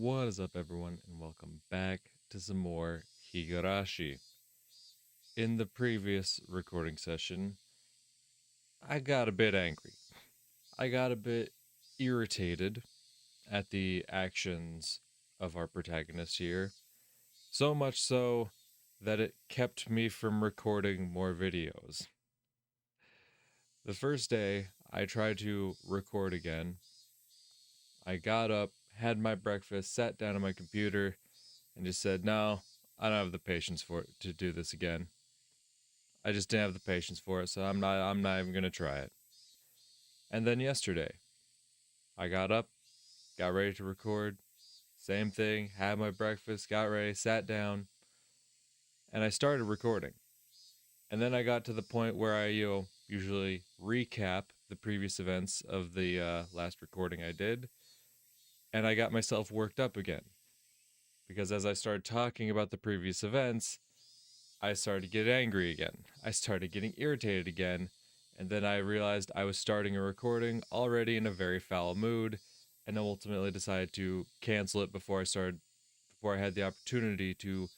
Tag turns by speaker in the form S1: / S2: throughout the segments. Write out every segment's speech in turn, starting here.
S1: What is up, everyone, and welcome back to some more Higurashi. In the previous recording session, I got a bit angry. I got a bit irritated at the actions of our protagonist here. So much so that it kept me from recording more videos. The first day, I tried to record again. I got up, had my breakfast, sat down on my computer, and just said, no, I don't have the patience for it to do this again. I just didn't have the patience for it, so I'm not even gonna try it. And then yesterday, I got up, got ready to record. Same thing, had my breakfast, got ready, sat down, and I started recording. And then I got to the point where I, usually recap the previous events of the last recording I did, and I got myself worked up again. Because as I started talking about the previous events, I started to get angry again. I started getting irritated again, and then I realized I was starting a recording already in a very foul mood, and ultimately decided to cancel it before I had the opportunity to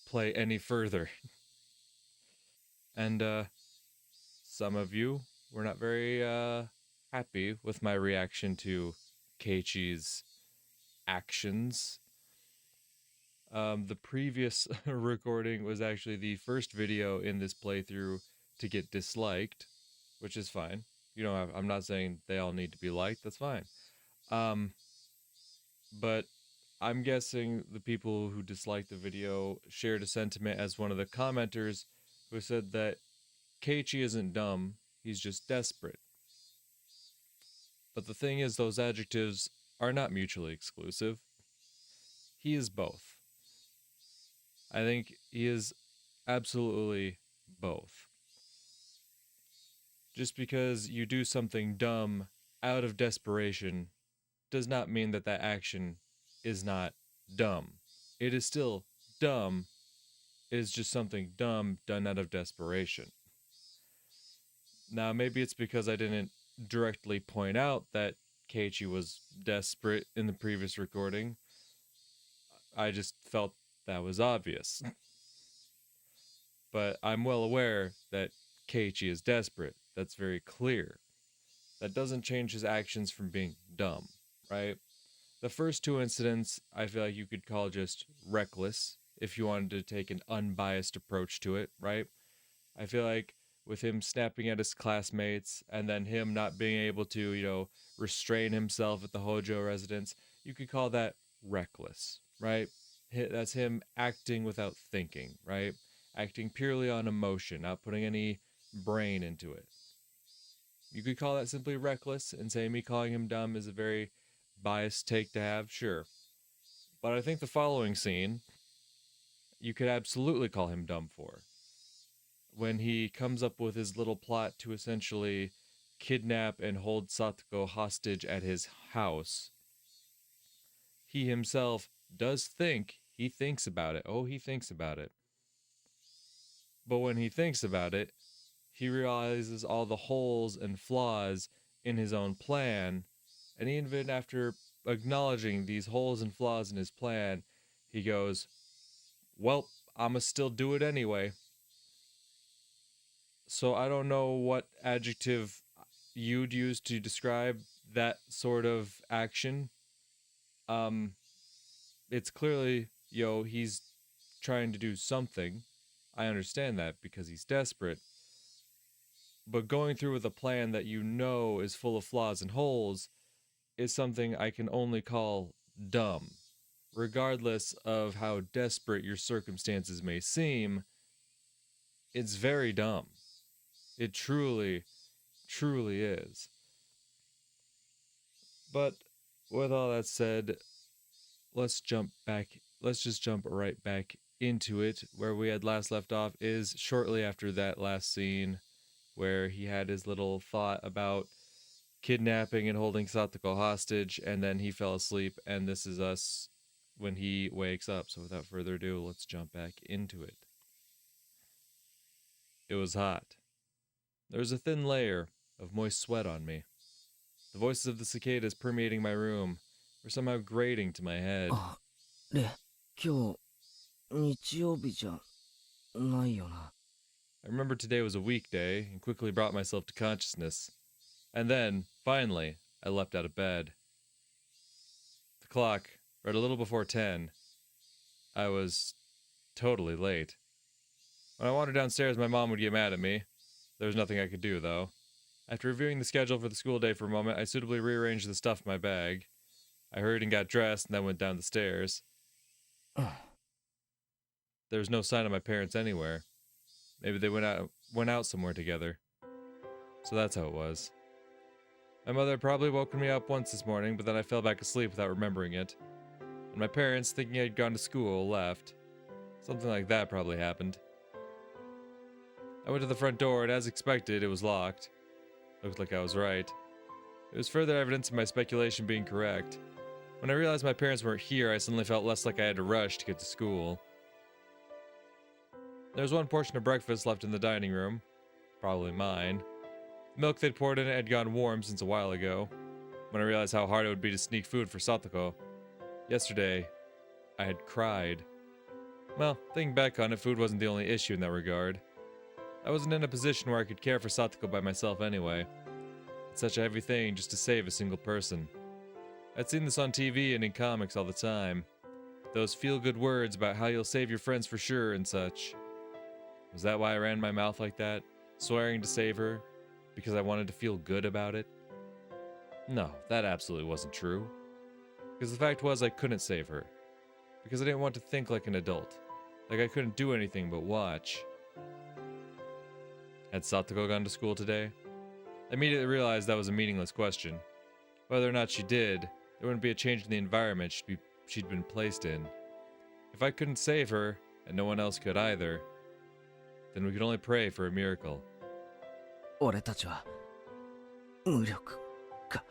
S1: play any further. And some of you were not very happy with my reaction to Keiichi's actions. The previous recording was actually the first video in this playthrough to get disliked, which is fine. I'm not saying they all need to be liked. That's fine. But I'm guessing the people who disliked the video shared a sentiment as one of the commenters who said that Keiichi isn't dumb, he's just desperate. But the thing is, those adjectives are not mutually exclusive. He is both. I think he is absolutely both. Just because you do something dumb out of desperation does not mean that that action is not dumb. It is still dumb. It is just something dumb done out of desperation. Now, maybe it's because I didn't directly point out that Keiichi was desperate in the previous recording. I just felt that was obvious. But I'm well aware that Keiichi is desperate. That's very clear. That doesn't change his actions from being dumb, right? The first two incidents, I feel like you could call just reckless if you wanted to take an unbiased approach to it, right? I feel like with him snapping at his classmates and then him not being able to, restrain himself at the Hojo residence, you could call that reckless, right? That's him acting without thinking, right? Acting purely on emotion, not putting any brain into it. You could call that simply reckless, and say me calling him dumb is a very biased take to have, sure. But I think the following scene, you could absolutely call him dumb for. When he comes up with his little plot to essentially kidnap and hold Satoko hostage at his house, he himself does think, he thinks about it. Oh, he thinks about it. But when he thinks about it, he realizes all the holes and flaws in his own plan, and even after acknowledging these holes and flaws in his plan, he goes, well, I'ma still do it anyway. So I don't know what adjective you'd use to describe that sort of action. It's clearly, he's trying to do something. I understand that because he's desperate. But going through with a plan that you know is full of flaws and holes is something I can only call dumb. Regardless of how desperate your circumstances may seem, it's very dumb. It truly, truly is. But with all that said, let's just jump right back into it. Where we had last left off is shortly after that last scene where he had his little thought about kidnapping and holding Satoko hostage, and then he fell asleep, and this is us when he wakes up. So without further ado, let's jump back into it. It was hot. There was a thin layer of moist sweat on me. The voices of the cicadas permeating my room were somehow grating to my head.
S2: で、今日、日曜日じゃないよな。
S1: I remembered today was a weekday and quickly brought myself to consciousness. And then, finally, I leapt out of bed. The clock read a little before 10. I was totally late. When I wandered downstairs, my mom would get mad at me. There was nothing I could do, though. After reviewing the schedule for the school day for a moment, I suitably rearranged the stuff in my bag. I hurried and got dressed and then went down the stairs. There was no sign of my parents anywhere. Maybe they went out somewhere together. So that's how it was. My mother had probably woken me up once this morning, but then I fell back asleep without remembering it. And my parents, thinking I'd gone to school, left. Something like that probably happened. I went to the front door, and as expected, it was locked. Looked like I was right. It was further evidence of my speculation being correct. When I realized my parents weren't here, I suddenly felt less like I had to rush to get to school. There was one portion of breakfast left in the dining room. Probably mine. The milk they'd poured in it had gone warm since a while ago. When I realized how hard it would be to sneak food for Satoko. Yesterday, I had cried. Well, thinking back on it, food wasn't the only issue in that regard. I wasn't in a position where I could care for Satoko by myself anyway. It's such a heavy thing just to save a single person. I'd seen this on TV and in comics all the time. Those feel-good words about how you'll save your friends for sure and such. Was that why I ran my mouth like that, swearing to save her, because I wanted to feel good about it? No, that absolutely wasn't true. Because the fact was I couldn't save her. Because I didn't want to think like an adult. Like I couldn't do anything but watch. Had Satoko gone to school today? I immediately realized that was a meaningless question. Whether or not she did, there wouldn't be a change in the environment she'd been placed in. If I couldn't save her, and no one else could either, then we could only pray for a miracle.
S2: 俺たちは無力か。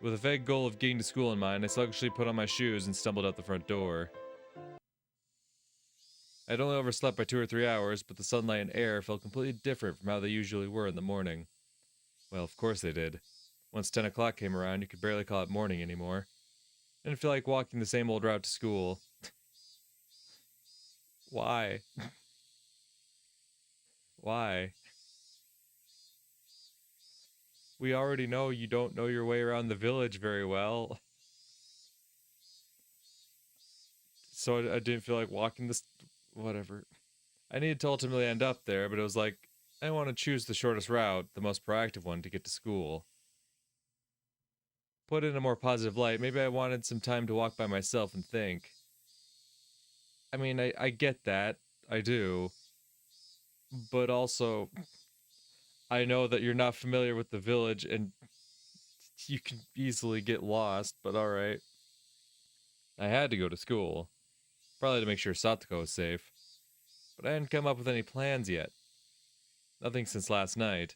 S1: With a vague goal of getting to school in mind, I sluggishly put on my shoes and stumbled out the front door. I'd only overslept by 2 or 3 hours, but the sunlight and air felt completely different from how they usually were in the morning. Well, of course they did. Once 10 o'clock came around, you could barely call it morning anymore. I didn't feel like walking the same old route to school. Why? Why? We already know you don't know your way around the village very well. So I didn't feel like walking this... whatever. I needed to ultimately end up there, but it was like, I want to choose the shortest route, the most proactive one to get to school. Put it in a more positive light, maybe I wanted some time to walk by myself and think. I mean, I get that. I do. But also, I know that you're not familiar with the village and you can easily get lost, but alright. I had to go to school. Probably to make sure Satoko was safe. But I hadn't come up with any plans yet. Nothing since last night.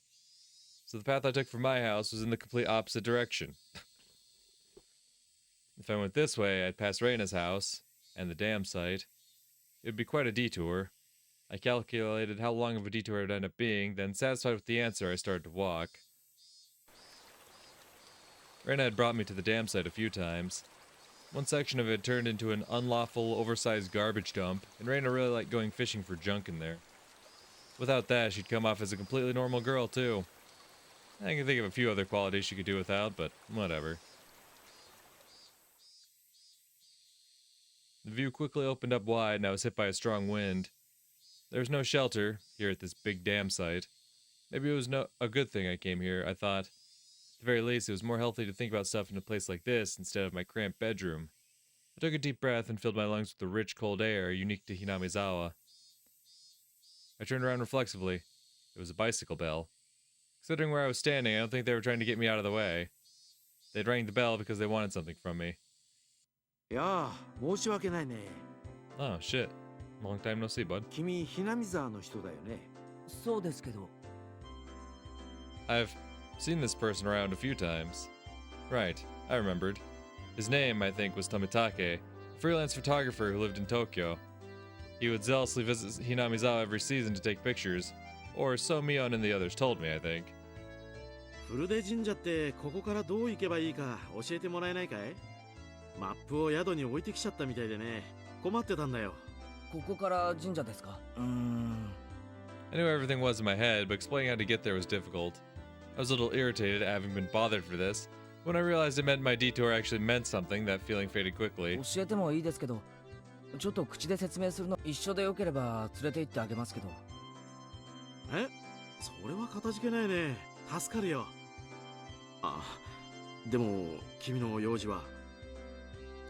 S1: So the path I took from my house was in the complete opposite direction. If I went this way, I'd pass Reina's house, and the dam site. It would be quite a detour. I calculated how long of a detour it would end up being, then satisfied with the answer, I started to walk. Reina had brought me to the dam site a few times. One section of it turned into an unlawful, oversized garbage dump, and Reina really liked going fishing for junk in there. Without that, she'd come off as a completely normal girl, too. I can think of a few other qualities she could do without, but whatever. The view quickly opened up wide, and I was hit by a strong wind. There was no shelter here at this big dam site. Maybe it was a good thing I came here, I thought. At the very least, it was more healthy to think about stuff in a place like this instead of my cramped bedroom. I took a deep breath and filled my lungs with the rich, cold air unique to Hinamizawa. I turned around reflexively. It was a bicycle bell. Considering where I was standing, I don't think they were trying to get me out of the way. They'd rang the bell because they wanted something from me.
S3: いやあ、申し訳ないね。
S1: Oh, shit. Long time no see, bud.
S3: 君、ひなみ沢の人だよね。
S2: そうですけど。
S1: I've seen this person around a few times. Right, I remembered. His name, I think, was Tomitake, a freelance photographer who lived in Tokyo. He would zealously visit Hinamizawa every season to take pictures, or so Mion and the others told me, I think.
S3: 古出神社ってここからどう行けばいいか教えてもらえないかい？マップを宿に置いてきちゃったみたいでね。困ってたんだよ。
S2: ここから神社ですか？I
S1: knew everything was in my head, but explaining how to get there was difficult. I was a little irritated at having been bothered for this. When I realized it meant my detour actually meant something, that feeling faded quickly.
S2: 教えてもいいですけど、ちょっと口で説明するの一緒でよければ連れて行ってあげますけど。
S3: え、それはかたじけないね。助かるよ。あ、でも君の用事は？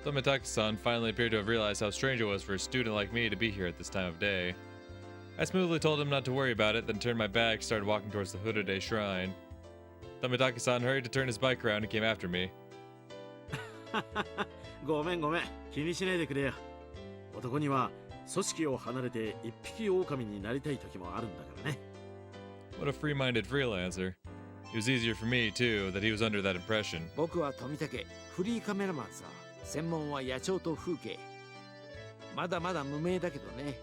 S1: Tomitaki-san finally appeared to have realized how strange it was for a student like me to be here at this time of day. I smoothly told him not to worry about it, then turned my back and started walking towards the Hurade shrine. Tomitaki-san hurried to turn his bike around and came after me.
S3: ごめんごめん、気にしないでくれよ。男には組織を離れて一匹狼になりたい時もあるんだからね。
S1: What a free-minded freelancer. It was easier for me, too, that he was under that impression.
S3: 僕は富武、フリーカメラマンさ。専門は野鳥と風景。まだまだ無名だけどね。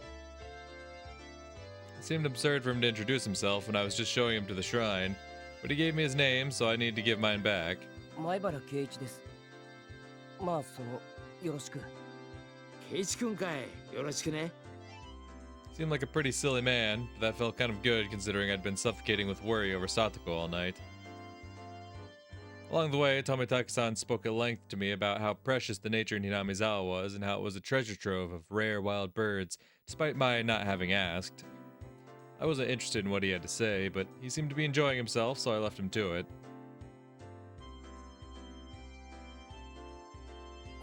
S1: It seemed absurd for him to introduce himself when I was just showing him to the shrine, but he gave me his name, so I need to give mine back.
S2: 前原圭一です。まあよろしく。
S3: 圭一くんかい。よろしくね。
S1: Seemed like a pretty silly man, but that felt kind of good considering I'd been suffocating with worry over Satoko all night. Along the way, Tomitaki-san spoke at length to me about how precious the nature in Hinamizawa was and how it was a treasure trove of rare wild birds, despite my not having asked. I wasn't interested in what he had to say, but he seemed to be enjoying himself, so I left him to it.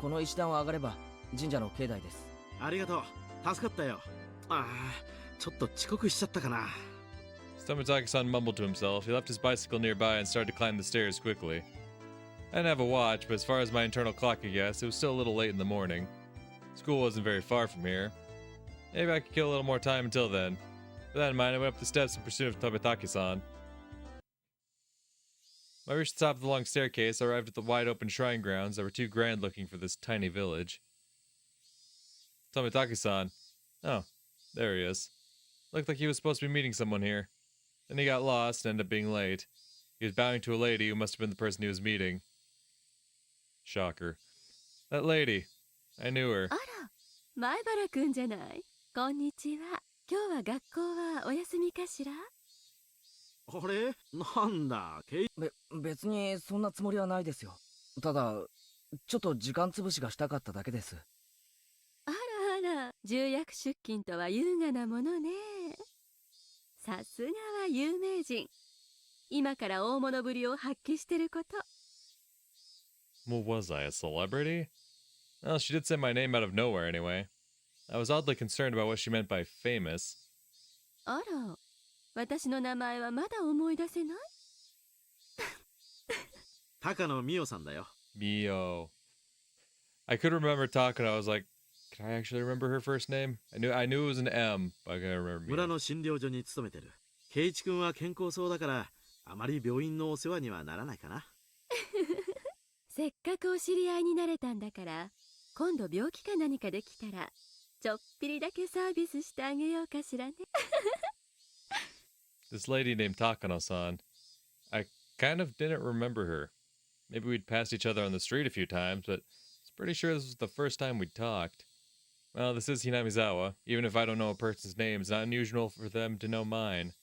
S2: この石段を上がれば神社の境内です。
S3: ありがとう。助かったよ。ああ、ちょっと遅刻しちゃったかな。
S1: As Tomitaki-san mumbled to himself, he left his bicycle nearby and started to climb the stairs quickly. I didn't have a watch, but as far as my internal clock could guess, it was still a little late in the morning. School wasn't very far from here. Maybe I could kill a little more time until then. With that in mind, I went up the steps in pursuit of Tomitaki-san. When I reached the top of the long staircase, I arrived at the wide-open shrine grounds that were too grand-looking for this tiny village. Tomitaki-san. Oh, there he is. Looked like he was supposed to be meeting someone here. Then he got lost and ended up being late. He was bowing to a lady who must have been the person he was meeting. Shocker. That lady. I knew her.
S4: あら、前原くんじゃない。こんにちは。今日は学校はお休みかしら？
S3: あれ、なんだ、
S2: 別にそんなつもりはないですよ。ただちょっと時間つぶしがしたかっただけです。
S4: あらあら、重役出勤とは優雅なものね。さすがは有名人。今から大物ぶりを発揮してること。
S1: What was I, a celebrity? Well, she did say my name out of nowhere anyway. I was oddly concerned about what she meant by famous.
S4: あら、私の名前はまだ思い出せない？
S3: 高野美代さんだよ。
S1: Mio. I could remember talking. I was like, can I actually remember her first name? I knew it was an M, but I couldn't remember.
S3: 村の診療所に勤めてる。圭一くんは健康そうだから、あまり病院のお世話にはならないかな。
S4: せっかくお知り合いになれたんだから、今度病気か何かできたら、ちょっぴりだけサービスしてあげようかしらね。
S1: This lady named Takano-san. I kind of didn't remember her. Maybe we'd passed each other on the street a few times, but I was pretty sure this was the first time we'd talked. Well, this is Hinamizawa. Even if I don't know a person's name, it's not unusual for them to know mine.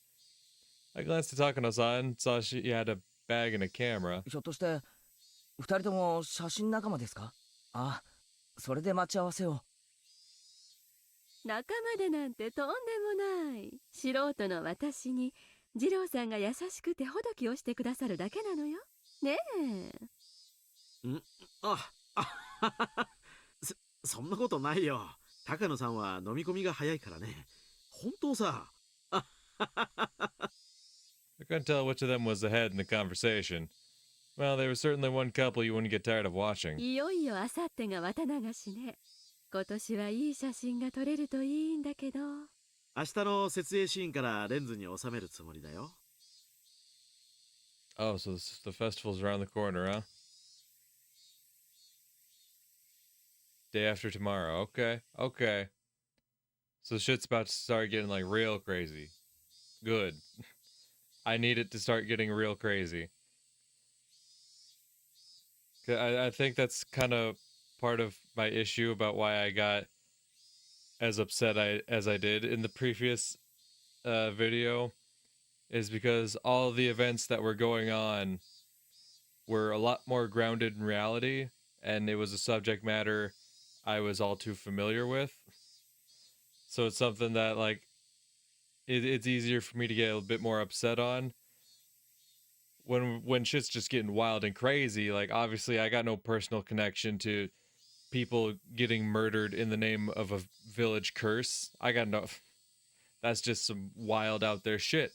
S1: I glanced at Takano-san and saw she had a bag and a camera.
S2: ひょっとして二人とも写真仲間ですか？あ、それで待ち合わせを。
S4: 仲間でなんてとんでもない。素人の私に二郎さんが優しく手ほどきをしてくださるだけなのよ。ねえ。
S3: そんなことないよ。高野さんは飲み込みが早いからね。本当さ。
S1: I couldn't tell which of them was ahead in the conversation. Well, they were certainly one couple you wouldn't get tired of watching.
S4: いよいよあさってが綿流しね。今年はいい写真が撮れるといいんだけど。
S3: 明日の設営シーンからレンズに収めるつもりだよ。
S1: Oh, so the festival's around the corner, huh? Day after tomorrow. Okay, okay. So shit's about to start getting like real crazy. Good. I need it to start getting real crazy. I think that's kind of part of my issue about why I got as upset as I did in the previous video is because all the events that were going on were a lot more grounded in reality, and it was a subject matter I was all too familiar with. So it's something that, like, it's easier for me to get a bit more upset on. When shit's just getting wild and crazy, like, obviously I got no personal connection to people getting murdered in the name of a village curse. I got no... That's just some wild out there shit.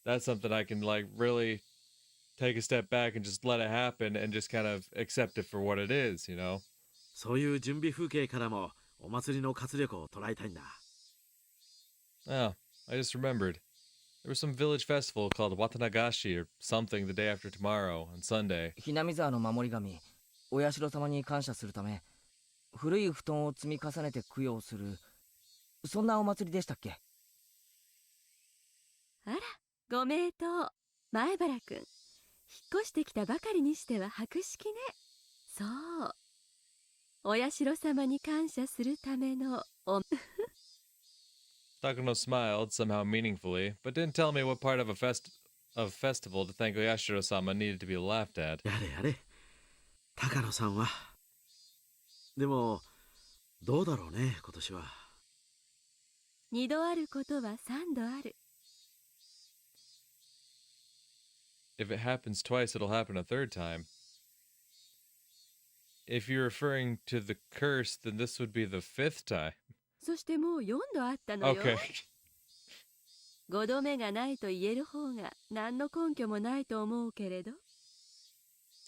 S1: That's something I can, like, really take a step back and just let it happen and just kind of accept it for what it is, you know?
S3: そういう準備風景からもお祭りの活力を捉えたいんだ。
S1: Oh, I just remembered. There was some village festival called Watanagashi or something the day after tomorrow on Sunday.
S2: ひなみ沢の守り神お社様に感謝するため古い布団を積み重ねて供養するそんなお祭りでしたっけ？
S4: あら、ご名答。前原くん、引っ越してきたばかりにしては博識ね。そう。お社様に感謝するための
S1: Takano smiled, somehow meaningfully, but didn't tell me what part of a festival to thank Oyashiro-sama needed to be laughed at.
S3: やれやれ。高野さんは。でも、どうだろうね、今年は。
S4: 二度あることは三度ある。
S1: If it happens twice, it'll happen a third time. If you're referring to the curse, then this would be the fifth time.
S4: そしてもう4度あったのよ。
S1: Okay.
S4: 5度目がないと言える方が何の根拠もないと思うけれど。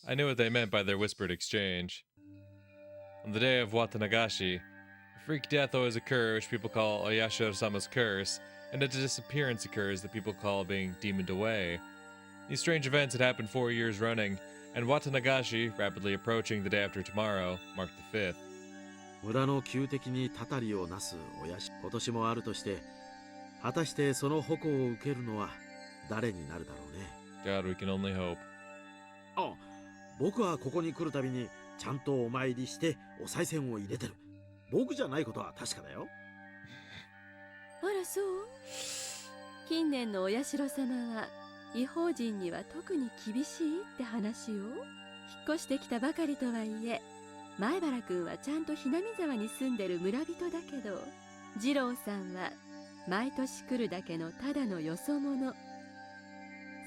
S1: I knew what they meant by their whispered exchange. On the day of Watanagashi, a freak death always occurs, which people call Oyashiro-sama's curse, and a disappearance occurs that people call being demoned away. These strange events had happened 4 years running, and Watanagashi, rapidly approaching the day after tomorrow, marked the fifth.
S3: 村の旧敵にたたりをなす親し今年もあるとして、果たしてその矛を受けるのは誰になるだろうね。
S1: God, we can only hope.
S3: あ、僕はここに来るたびにちゃんとお参りしてお賽銭を入れてる。僕じゃないことは確かだよ。
S4: あらそう。近年のお社様は異邦人には特に厳しいって話を。引っ越してきたばかりとはいえ、前原くんはちゃんとひなみ沢に住んでる村人だけど、二郎さんは毎年来るだけのただのよそ者。さ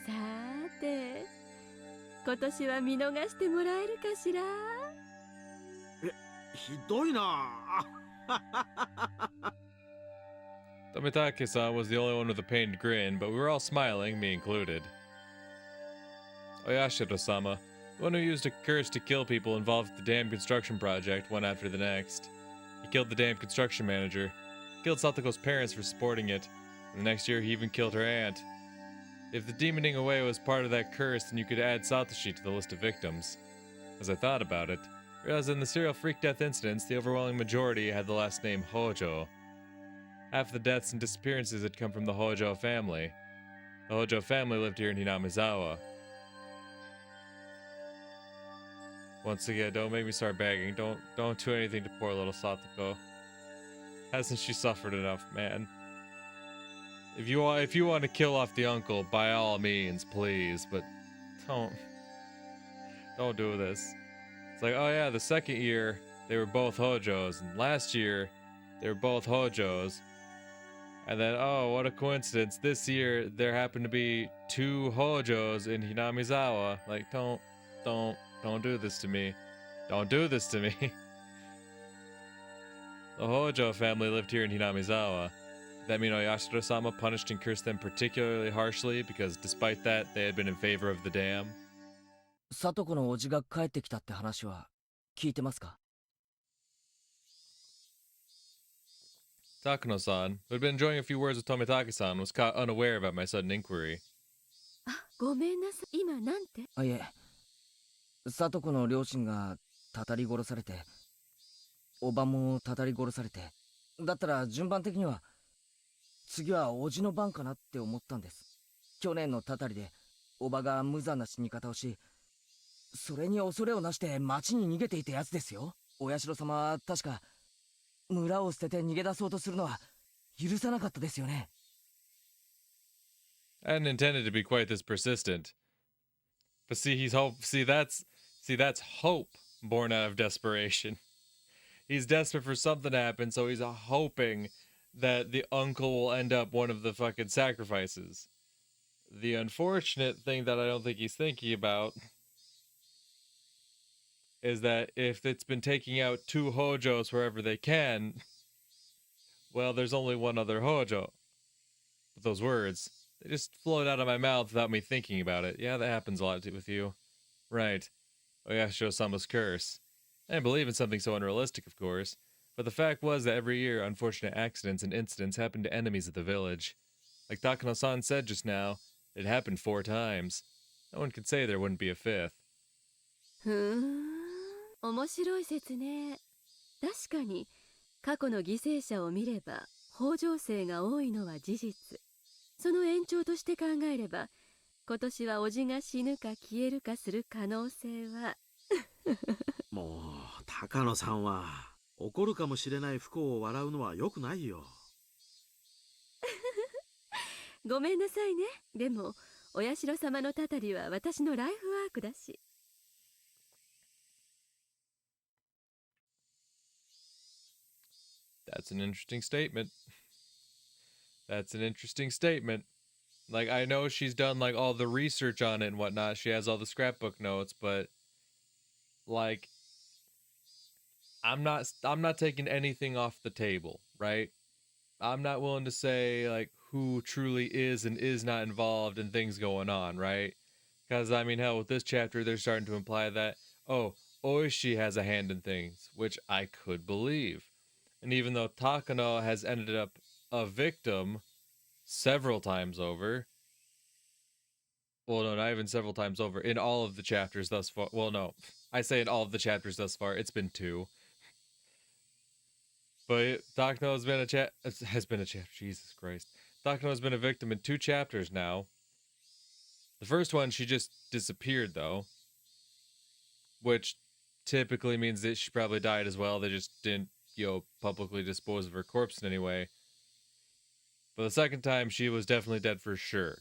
S4: ーて、今年は見逃してもらえるかしら。
S3: ひどいな。
S1: Tomitake-san was the only one with a pained grin, but we were all smiling, me included. Oyashiro-sama, the one who used a curse to kill people involved with the dam construction project, one after the next. He killed the dam construction manager, killed Satoko's parents for supporting it, and the next year he even killed her aunt. If the demoning away was part of that curse, then you could add Satoshi to the list of victims. As I thought about it, I realized in the serial freak death incidents, the overwhelming majority had the last name Hojo. Half the deaths and disappearances had come from the Hojo family. The Hojo family lived here in Hinamizawa. Once again, don't make me start begging. Don't do anything to poor little Satoko. Hasn't she suffered enough, man? If you want to kill off the uncle, by all means, please, but don't do this. It's like, oh yeah, the second year they were both Hojos, and last year they were both Hojos. And then, oh, what a coincidence, this year there happened to be 2 Hojos in Hinamizawa. Like, don't do this to me. Don't do this to me. The Hojo family lived here in Hinamizawa. That mean Oyashiro-sama punished and cursed them particularly harshly because despite that, they had been in favor of the dam?
S2: サトコのおじが帰ってきたって話は聞いてますか？
S1: Takano-san, who had been enjoying a few words with Tomitake-san, was caught unaware about my sudden inquiry.
S4: あ、ごめんなさい。今なんて？
S2: あ、いえ、サトコの両親がたたり殺されて、おばもたたり殺されて、だったら順番的には次はおじの番かなって思ったんです。去年のたたりでおばが無残な死に方をし、それに恐れをなして町に逃げていたやつですよ。お社様は確か村を捨てて逃げ出そうとするのは許さなかったですよね。
S1: I hadn't intended to be quite this persistent. But see, he's hope. That's hope born out of desperation. He's desperate for something to happen, so he's hoping that the uncle will end up one of the fucking sacrifices. The unfortunate thing that I don't think he's thinking about is that if it's been taking out 2 Hojos wherever they can, well, there's only one other Hojo. But those words, they just flowed out of my mouth without me thinking about it. Yeah, that happens a lot with you. Right. Oyashiro-sama's curse. I didn't believe in something so unrealistic, of course. But the fact was that every year, unfortunate accidents and incidents happened to enemies of the village. Like Takano-san said just now, it happened 4 times. No one could say there wouldn't be a 5th.
S4: ふーん、面白い説ね。確かに過去の犠牲者を見れば北条姓が多いのは事実。その延長として考えれば、今年は叔父が死ぬか消えるかする可能性は
S3: もう高野さんは起こるかもしれない不幸を笑うのは良くないよ。
S4: ごめんなさいね。でもお社様のたたりは私のライフワークだし。
S1: That's an interesting statement. That's an interesting statement. Like, I know she's done, like, all the research on it and whatnot. She has all the scrapbook notes, but, like, I'm not taking anything off the table, right? I'm not willing to say, like, who truly is and is not involved in things going on, right? Because, I mean, hell, with this chapter, they're starting to imply that, oh, Oishi has a hand in things, which I could believe. And even though Takano has ended up a victim several times over, well, no, not even several times over, in all of the chapters thus far, well, no, I say in all of the chapters thus far, it's been 2. But Takano has been a chapter, Jesus Christ. Takano has been a victim in 2 chapters now. The first one, she just disappeared, though, which typically means that she probably died as well. They just didn't, publicly dispose of her corpse in any way. But the second time, she was definitely dead for sure.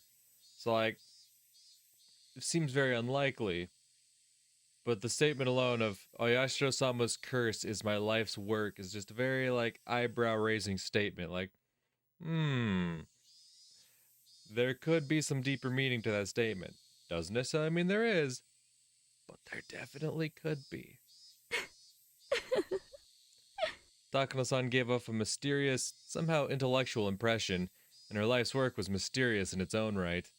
S1: So, like, it seems very unlikely. But the statement alone of Oyashiro-sama's curse is my life's work is just a very, like, eyebrow-raising statement. Like, there could be some deeper meaning to that statement. Doesn't necessarily mean there is, but there definitely could be. Takano-san gave off a mysterious, somehow intellectual impression, and her life's work was mysterious in its own right.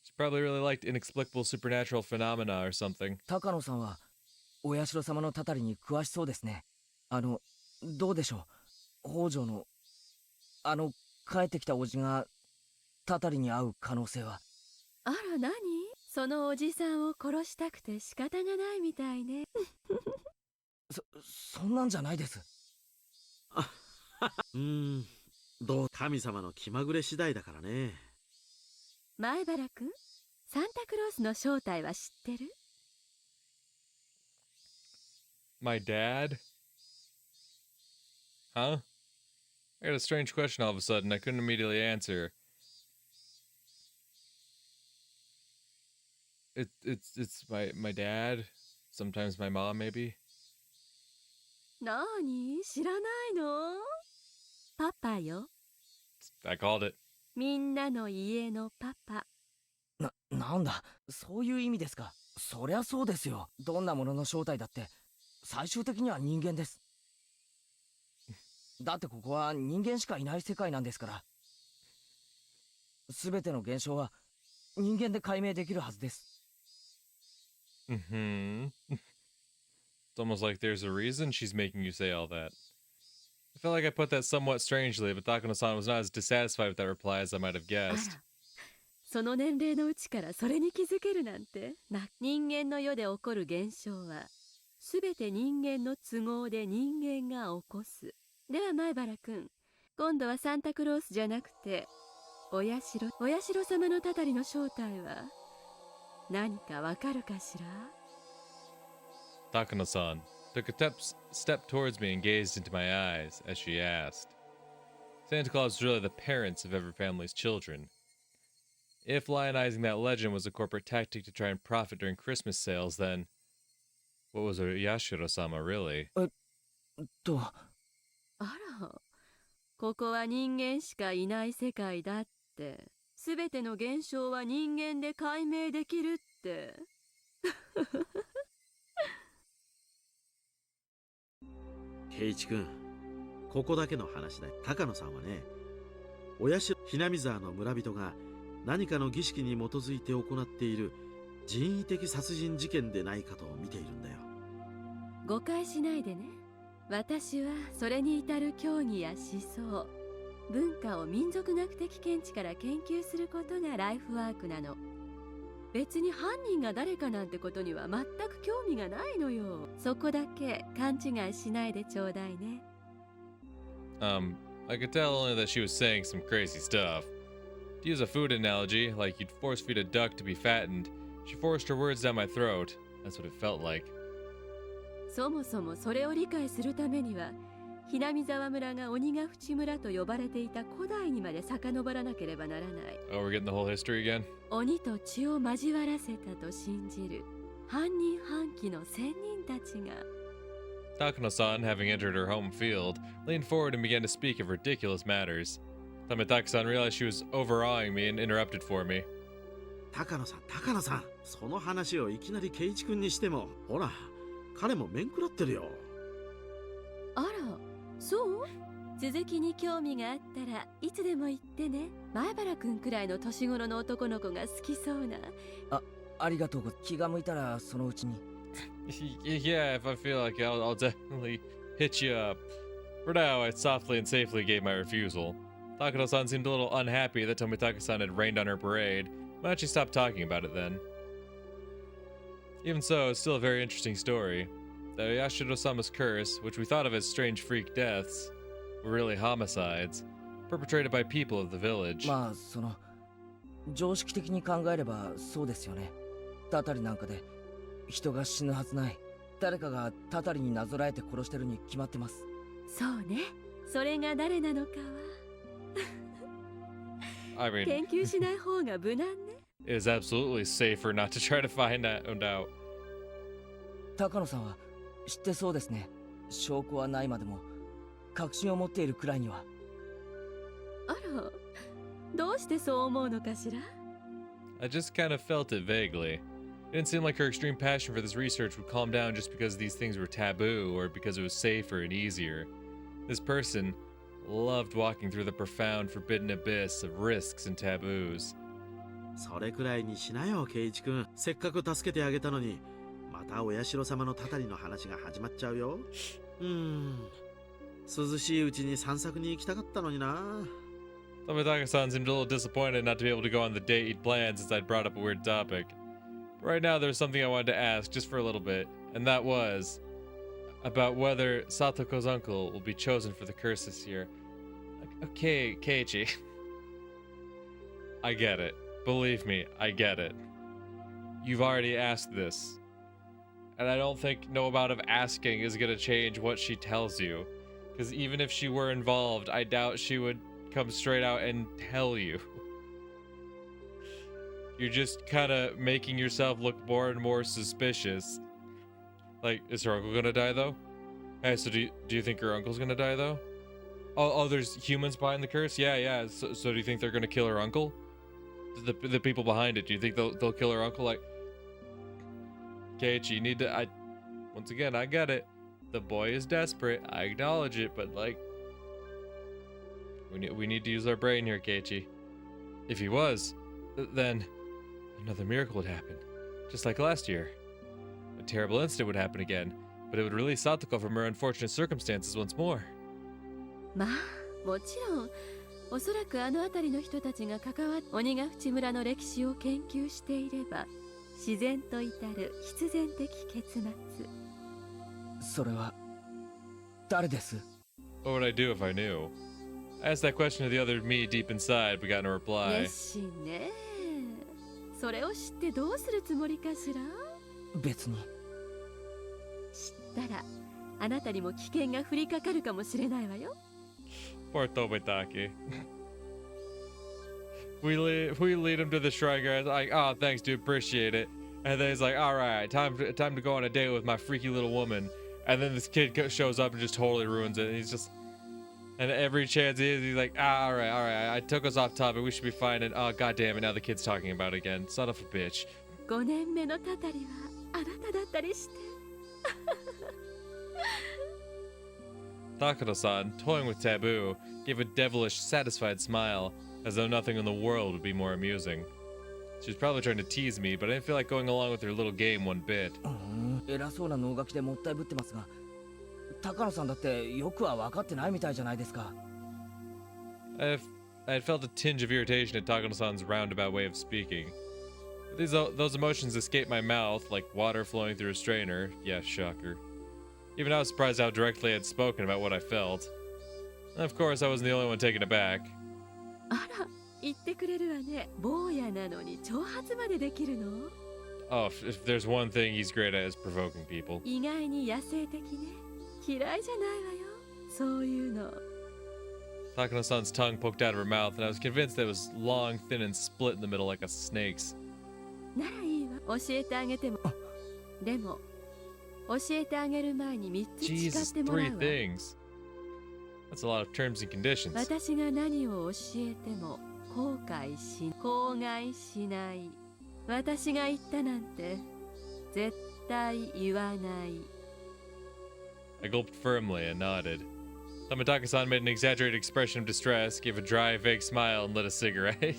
S1: She probably really liked inexplicable supernatural phenomena or something.
S2: 高野さんはお社様のたたりに詳しそうですね。どうでしょう。北条の帰ってきたおじがたたりに会う可能性は。
S4: あら何？そのおじさんを殺したくて仕方がないみたいね。
S2: そんなんじゃないです。
S3: どう神様の気まぐれ次第だからね。
S4: 前原くん、サンタクロースの正体は知ってる？
S1: My dad? Huh? I got a strange question all of a sudden. I couldn't immediately answer. It's my dad. Sometimes my mom, maybe.
S4: なーに？知らないの？パパよ。
S1: I called it.
S4: みんなの家のパパ。
S2: なんだ、そういう意味ですか。そりゃそうですよ。どんなものの正体だって最終的には人間です。だってここは人間しかいない世界なんですから。すべての現象は人間で解明できるはずです。
S1: It's almost like there's a reason she's making you say all that. I felt like I put that somewhat strangely, but Takano-san was not as dissatisfied with that reply as I might have
S4: あら、
S1: guessed.
S4: その年齢のうちからそれに気づけるなんて。人間の世で起こる現象はすべて人間の都合で人間が起こす。では前原くん、今度はサンタクロースじゃなくてお社様のたたりの正体は何かわかるかしら？
S1: Takano-san, took a step towards me and gazed into my eyes as she asked. Santa Claus is really the parents of every family's children. If lionizing that legend was a corporate tactic to try and profit during Christmas sales, then what was a Yashiro-sama really?
S2: と、
S4: あら、ここは人間しかいない世界だって。すべての現象は人間で解明できるって。
S3: 圭一君、ここだけの話だよ。高野さんはね、お社ひなみ沢の村人が何かの儀式に基づいて行っている人為的殺人事件でないかと見ているんだよ。
S4: 誤解しないでね。私はそれに至る教義や思想、文化を民族学的見地から研究することがライフワークなの。別に犯人が誰かなんてことには全く興味がないのよ。そこだけ勘違いしないでちょうだいね。
S1: I could tell only that she was saying some crazy stuff. To use a food analogy, like you'd force feed a duck to be fattened, she forced her words down my throat. That's what it felt like.
S4: そもそもそれを理解するためには、ひなみ沢村が鬼ヶ淵村と呼ばれていた古代にまで遡らなければならない。
S1: Oh, we're getting the whole history again?
S4: 鬼と血を交わらせたと信じる犯人犯気の仙人たちが。
S1: Takano-san, having entered her home field, leaned forward and began to speak of ridiculous matters. Tametaki-san realized she was overawing me and interrupted for me.
S3: 高野さん、その話をいきなり圭一君にしても、ほら、彼も面食らってるよ。
S4: あら、そう？続きに興味があったらいつでも言ってね。前原くんくらいの年頃の男の子が好きそうな。
S2: ありがとう。気が向いたらそのうちに。
S1: Yeah, if I feel like it, I'll definitely hit you up. For now, I softly and safely gave my refusal. Takano-san seemed a little unhappy that Tomitaka-san had rained on her parade, but she stopped talking about it then. Even so, it's still a very interesting story. The Yashiro-sama's curse, which we thought of as strange freak deaths, were really homicides, perpetrated by people of the village.
S2: まあその常識的に考えればそうですよね。タタリなんかで人が死ぬはずない。誰かがタタリになぞらえて殺してるに決まってます。
S4: そうね。それが誰なのかは
S1: I mean,
S4: 研究しない方が無難ね。
S1: it is absolutely safer not to try to find out.
S2: 高野さんは知ってそうですね。証拠はないまでも確信を持っているくらいには。
S4: あら、どうしてそう思うのかしら？
S1: I just kind of felt it vaguely. It didn't seem like her extreme passion for this research would calm down just because these things were taboo or because it was safer and easier. This person loved walking through the profound, forbidden abyss of risks and taboos.
S3: それくらいにしなよ、圭一君。せっかく助けてあげたのに、またお社様のたたりの話が始まっちゃうよ。涼しいうちに散策に行きたかったのにな。
S1: Tomitaka-san seemed a little disappointed not to be able to go on the date he'd planned since I'd brought up a weird topic. But right now, there's something I wanted to ask just for a little bit, and that was about whether Satoko's uncle will be chosen for the curse this year. Okay, Keiichi. I get it. Believe me, I get it. You've already asked this. And I don't think no amount of asking is gonna change what she tells you. Because even if she were involved, I doubt she would come straight out and tell you. You're just kind of making yourself look more and more suspicious. Like, is her uncle gonna die though? Hey, so do you think her uncle's gonna die though? Oh, there's humans behind the curse? Yeah. So do you think they're gonna kill her uncle? The people behind it, do you think they'll kill her uncle? Like, Keiichi, you need to. Once again, I get it. The boy is desperate. I acknowledge it, but like, we need to use our brain here, Keiichi. If he was, then another miracle would happen, just like last year. A terrible incident would happen again, but it would release Satoko from her unfortunate circumstances once more.
S4: まあ、もちろん、おそらくあの辺りの人たちが関わっ鬼ヶ淵村の歴史を研究していれば、自然と至る必然的結末。
S2: それは誰です？
S1: What would I do if I knew? I asked that question to the other me deep inside, but got no reply.
S4: 熱心ね。それを知ってどうするつもりかしら？
S2: 別に。
S4: 知ったらあなたにも危険が降りかかるかもしれないわよ。
S1: Poor Tobitake. we lead him to the shrine, guys. Like, oh, thanks, dude, appreciate it. And then he's like, all right, time to go on a date with my freaky little woman. And then this kid shows up and just totally ruins it. And he's just, and every chance he's like, all right, I took us off topic. We should be fine. And oh, god damn it, now the kid's talking about it again. Son of a bitch.
S4: 5年目のたたりはあなただったりして。
S1: Takano-san, toying with taboo, gave a devilish, satisfied smile, as though nothing in the world would be more amusing. She was probably trying to tease me, but I didn't feel like going along with her little game one bit.
S2: 偉そうな能書きでもったいぶってますが、高野さんだってよくは分かってないみたいじゃないですか。
S1: I had felt a tinge of irritation at Takano-san's roundabout way of speaking. Those emotions escaped my mouth like water flowing through a strainer. Yeah, shocker. Even I was surprised how directly I had spoken about what I felt. And of course, I wasn't the only one taken aback.
S4: あら、言ってくれるわね。坊やなのに挑発までできるの？
S1: Oh, if there's one thing he's great at is provoking people.
S4: 意外に野生的ね。嫌いじゃないわよ。そういうの。
S1: Takano-san's tongue poked out of her mouth, and I was convinced that it was long, thin, and split in the middle like a snake's.
S4: ならいいわ。教えてあげても。でも、教えてあげる前に3つ誓
S1: Jesus,
S4: ってもらう
S1: 3
S4: わ。
S1: things. That's a lot of terms and conditions.
S4: 私が何を教えても後悔しない。私が言ったなんて絶対言わない。
S1: I gulped firmly and nodded. Tamatake-san made an exaggerated expression of distress, gave a dry, vague smile, and lit a cigarette.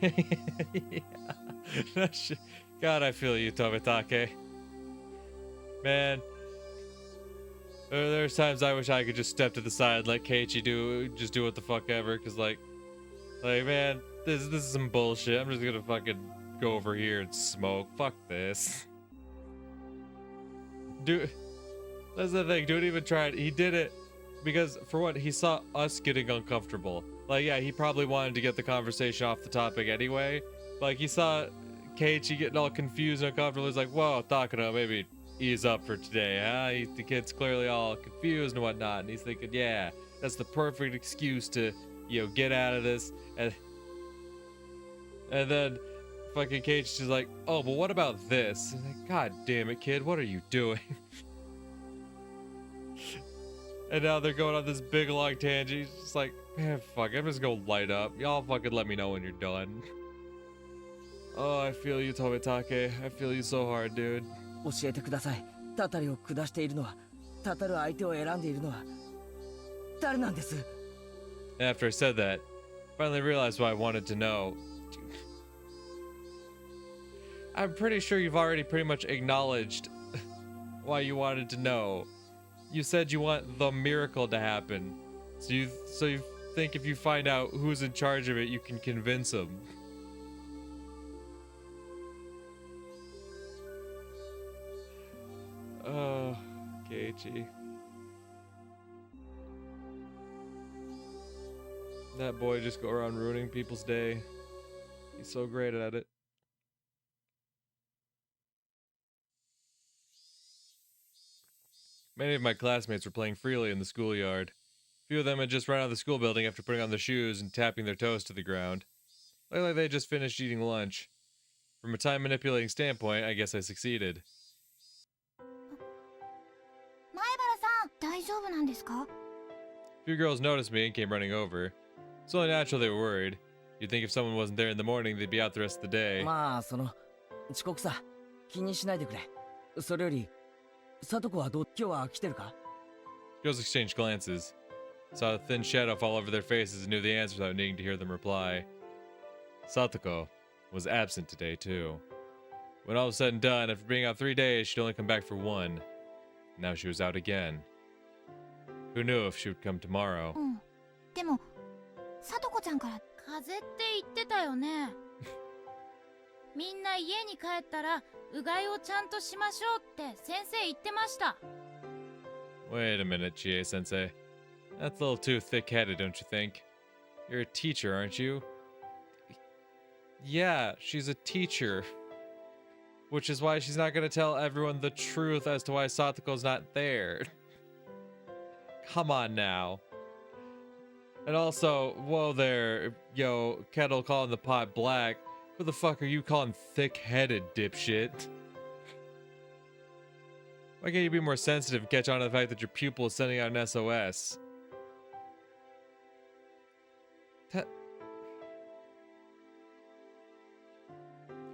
S1: Yeah. God, I feel you, Tamatake. Man. There's times I wish I could just step to the side and let Keiichi do what the fuck ever, cause like man, this is some bullshit. I'm just gonna fucking go over here and smoke. Fuck this. Dude, that's the thing. Dude even tried. He did it because, for what, he saw us getting uncomfortable. Like, yeah, he probably wanted to get the conversation off the topic anyway. Like, he saw Keiichi getting all confused and uncomfortable. He's like, whoa, Takano, maybe ease up for today, huh? The kid's clearly all confused and whatnot. And he's thinking, yeah, that's the perfect excuse to, get out of this. And then fucking Keiichi's like, oh, but what about this? And like, god damn it, kid, what are you doing? And now they're going on this big long tangent. He's just like, man, fuck, I'm just gonna light up. Y'all fucking let me know when you're done. Oh, I feel you, Tomitake. I feel you so hard, dude.
S2: 教えてください。タタリを下しているのは、タタる相手を選んでいるのは誰なんです？
S1: After I said that, finally realized what I wanted to know. I'm pretty sure you've already pretty much acknowledged why you wanted to know. You said you want the miracle to happen. So you think if you find out who's in charge of it, you can convince him. Oh, Keiichi. That boy just go around ruining people's day. He's so great at it. Many of my classmates were playing freely in the schoolyard. A few of them had just run out of the school building after putting on their shoes and tapping their toes to the ground. Looked like they had just finished eating lunch. From a time manipulating standpoint, I guess I succeeded.
S5: 前原さん、大丈夫なんですか？
S1: A few girls noticed me and came running over. It's only natural they were worried. You'd think if someone wasn't there in the morning, they'd be out the rest of the day.
S2: まあ遅刻さ、気にしないでくれ。それより、里子は今日は来てるか？
S1: Girls exchanged glances. Saw a thin shadow fall over their faces and knew the answer without needing to hear them reply. Satoko was absent today, too. When all was said and done, after being out 3 days, she'd only come back for 1. Now she was out again. Who knew if she would come tomorrow?
S5: うん。でも、里子ちゃんから風邪って言ってたよね。みんな家に帰ったらうがいをちゃんとしましょうって先生言ってました。
S1: Wait a minute, Chie-sensei. That's a little too thick-headed, don't you think? You're a teacher, aren't you? Yeah, she's a teacher. Which is why she's not gonna tell everyone the truth as to why Satoko's not there. come on now. And also, whoa there, yo, kettle calling the pot black. Who the fuck are you calling thick-headed, dipshit? Why can't you be more sensitive and catch on to the fact that your pupil is sending out an SOS?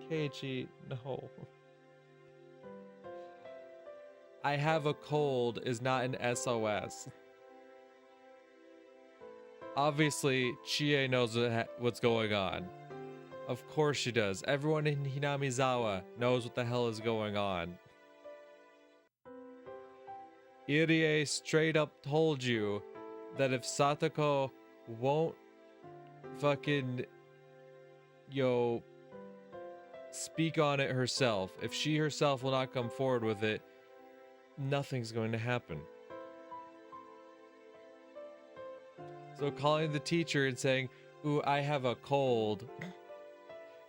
S1: Keiichi, no. I have a cold is not an SOS. Obviously, Chie knows what's going on. Of course she does. Everyone in Hinamizawa knows what the hell is going on. Irie straight up told you that if Satoko won't fucking, speak on it herself, if she herself will not come forward with it, nothing's going to happen. So calling the teacher and saying, ooh, I have a cold,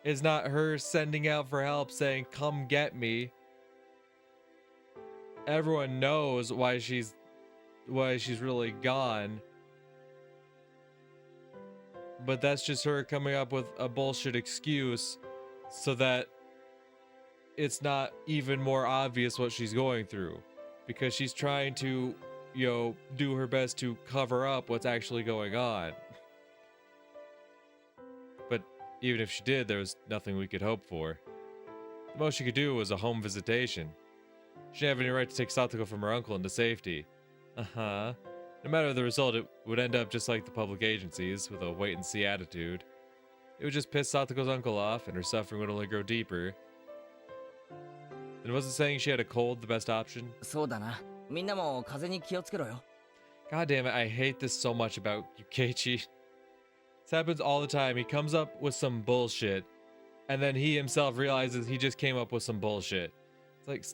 S1: is not her sending out for help saying, come get me. Everyone knows why she's really gone. But that's just her coming up with a bullshit excuse so that it's not even more obvious what she's going through. Because she's trying to, do her best to cover up what's actually going on. But even if she did, there was nothing we could hope for. The most she could do was a home visitation. She didn't have any right to take Satoko from her uncle into safety. Uh-huh. No matter the result, it would end up just like the public agencies, with a wait-and-see attitude. It would just piss Satoko's uncle off, and her suffering would only grow deeper. Then wasn't saying she had a cold the best option?
S2: そうだな。みんなも風邪に気をつけろよ。
S1: God damn it, I hate this so much about Yukeichi. This happens all the time. He comes up with some bullshit, and then he himself realizes he just came up with some bullshit. It's like,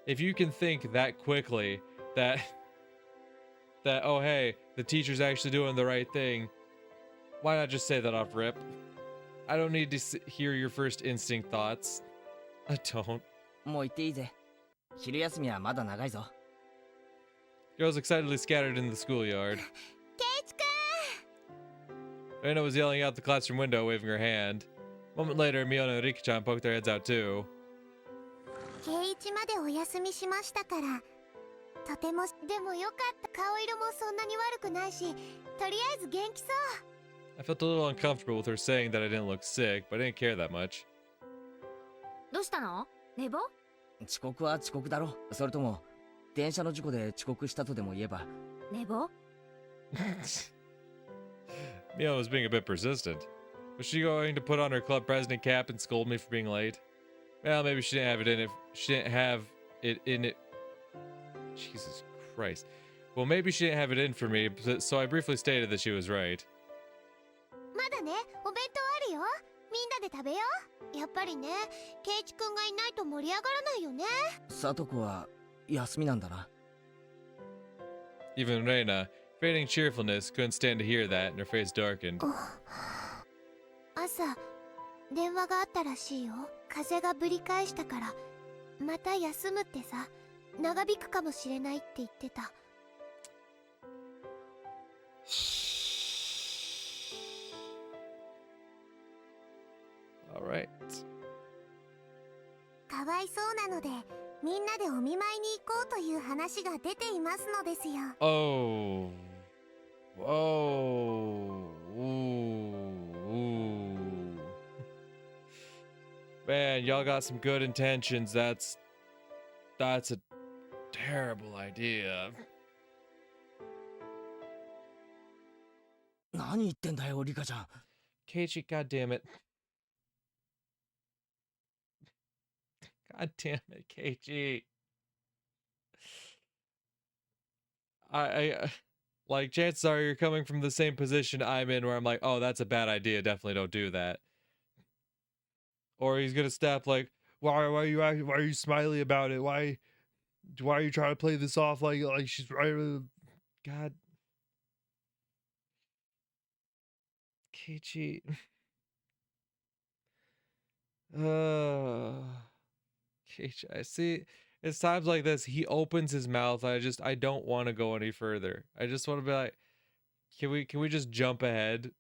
S1: if you can think that quickly that oh hey, the teacher's actually doing the right thing, why not just say that off rip? I don't need to hear your first instinct thoughts. I don't.
S2: もう行っていいぜ。昼休みはまだ長いぞ。
S1: Girls excitedly scattered in the schoolyard.
S5: ケイチく
S1: Reina was yelling out the classroom window, waving her hand. A moment later, Miona and Riki-chan poked their heads out too.
S5: ん。ケイチまでお休みしましたから。とてもでもよかった。顔色もそんなに悪くないし、とりあえず元気そう。
S1: I felt a little uncomfortable with her saying that I didn't look sick, but I didn't care that much.
S5: どうしたの？寝坊？
S2: 遅刻は遅刻だろ。それとも電車の事故で遅刻したとでも言えば。
S5: 寝坊？
S1: Miona was being a bit persistent. Was she going to put on her club president cap and scold me for being late? Well, maybe she didn't have it in it. She didn't have it in it. Jesus Christ. Well, maybe she didn't have it in for me, so I briefly stated that she was right.
S5: まだね、お弁当あるよ。みんなで食べよう。やっぱりね、ケイチくんがいないと盛り上がらないよね。
S2: さとこは休みなんだな。
S1: Even Reina, feigning cheerfulness, couldn't stand to hear that, and her face darkened.
S5: 朝、電話があったらしいよ。風がぶり返したから、また休むってさ、長引くかもしれないって言ってた。
S1: Alright.
S5: かわいそうなので、みんなでお見舞いに行こうという話が出ていますのですよ。
S1: Oh. Whoa. Ooh. Man, y'all got some good intentions. That's a terrible idea.
S2: 何言ってんだよ、リカちゃん。
S1: Keiichi, goddammit. God damn it, Keiichi. I like, chances are you're coming from the same position I'm in, where I'm like, oh, that's a bad idea. Definitely don't do that. Or he's gonna step like, why are you smiley about it? Why are you trying to play this off like she's right? God, Keiichi. Keiichi, I see. It's times like this he opens his mouth. I don't want to go any further. I just want to be like, can we just jump ahead?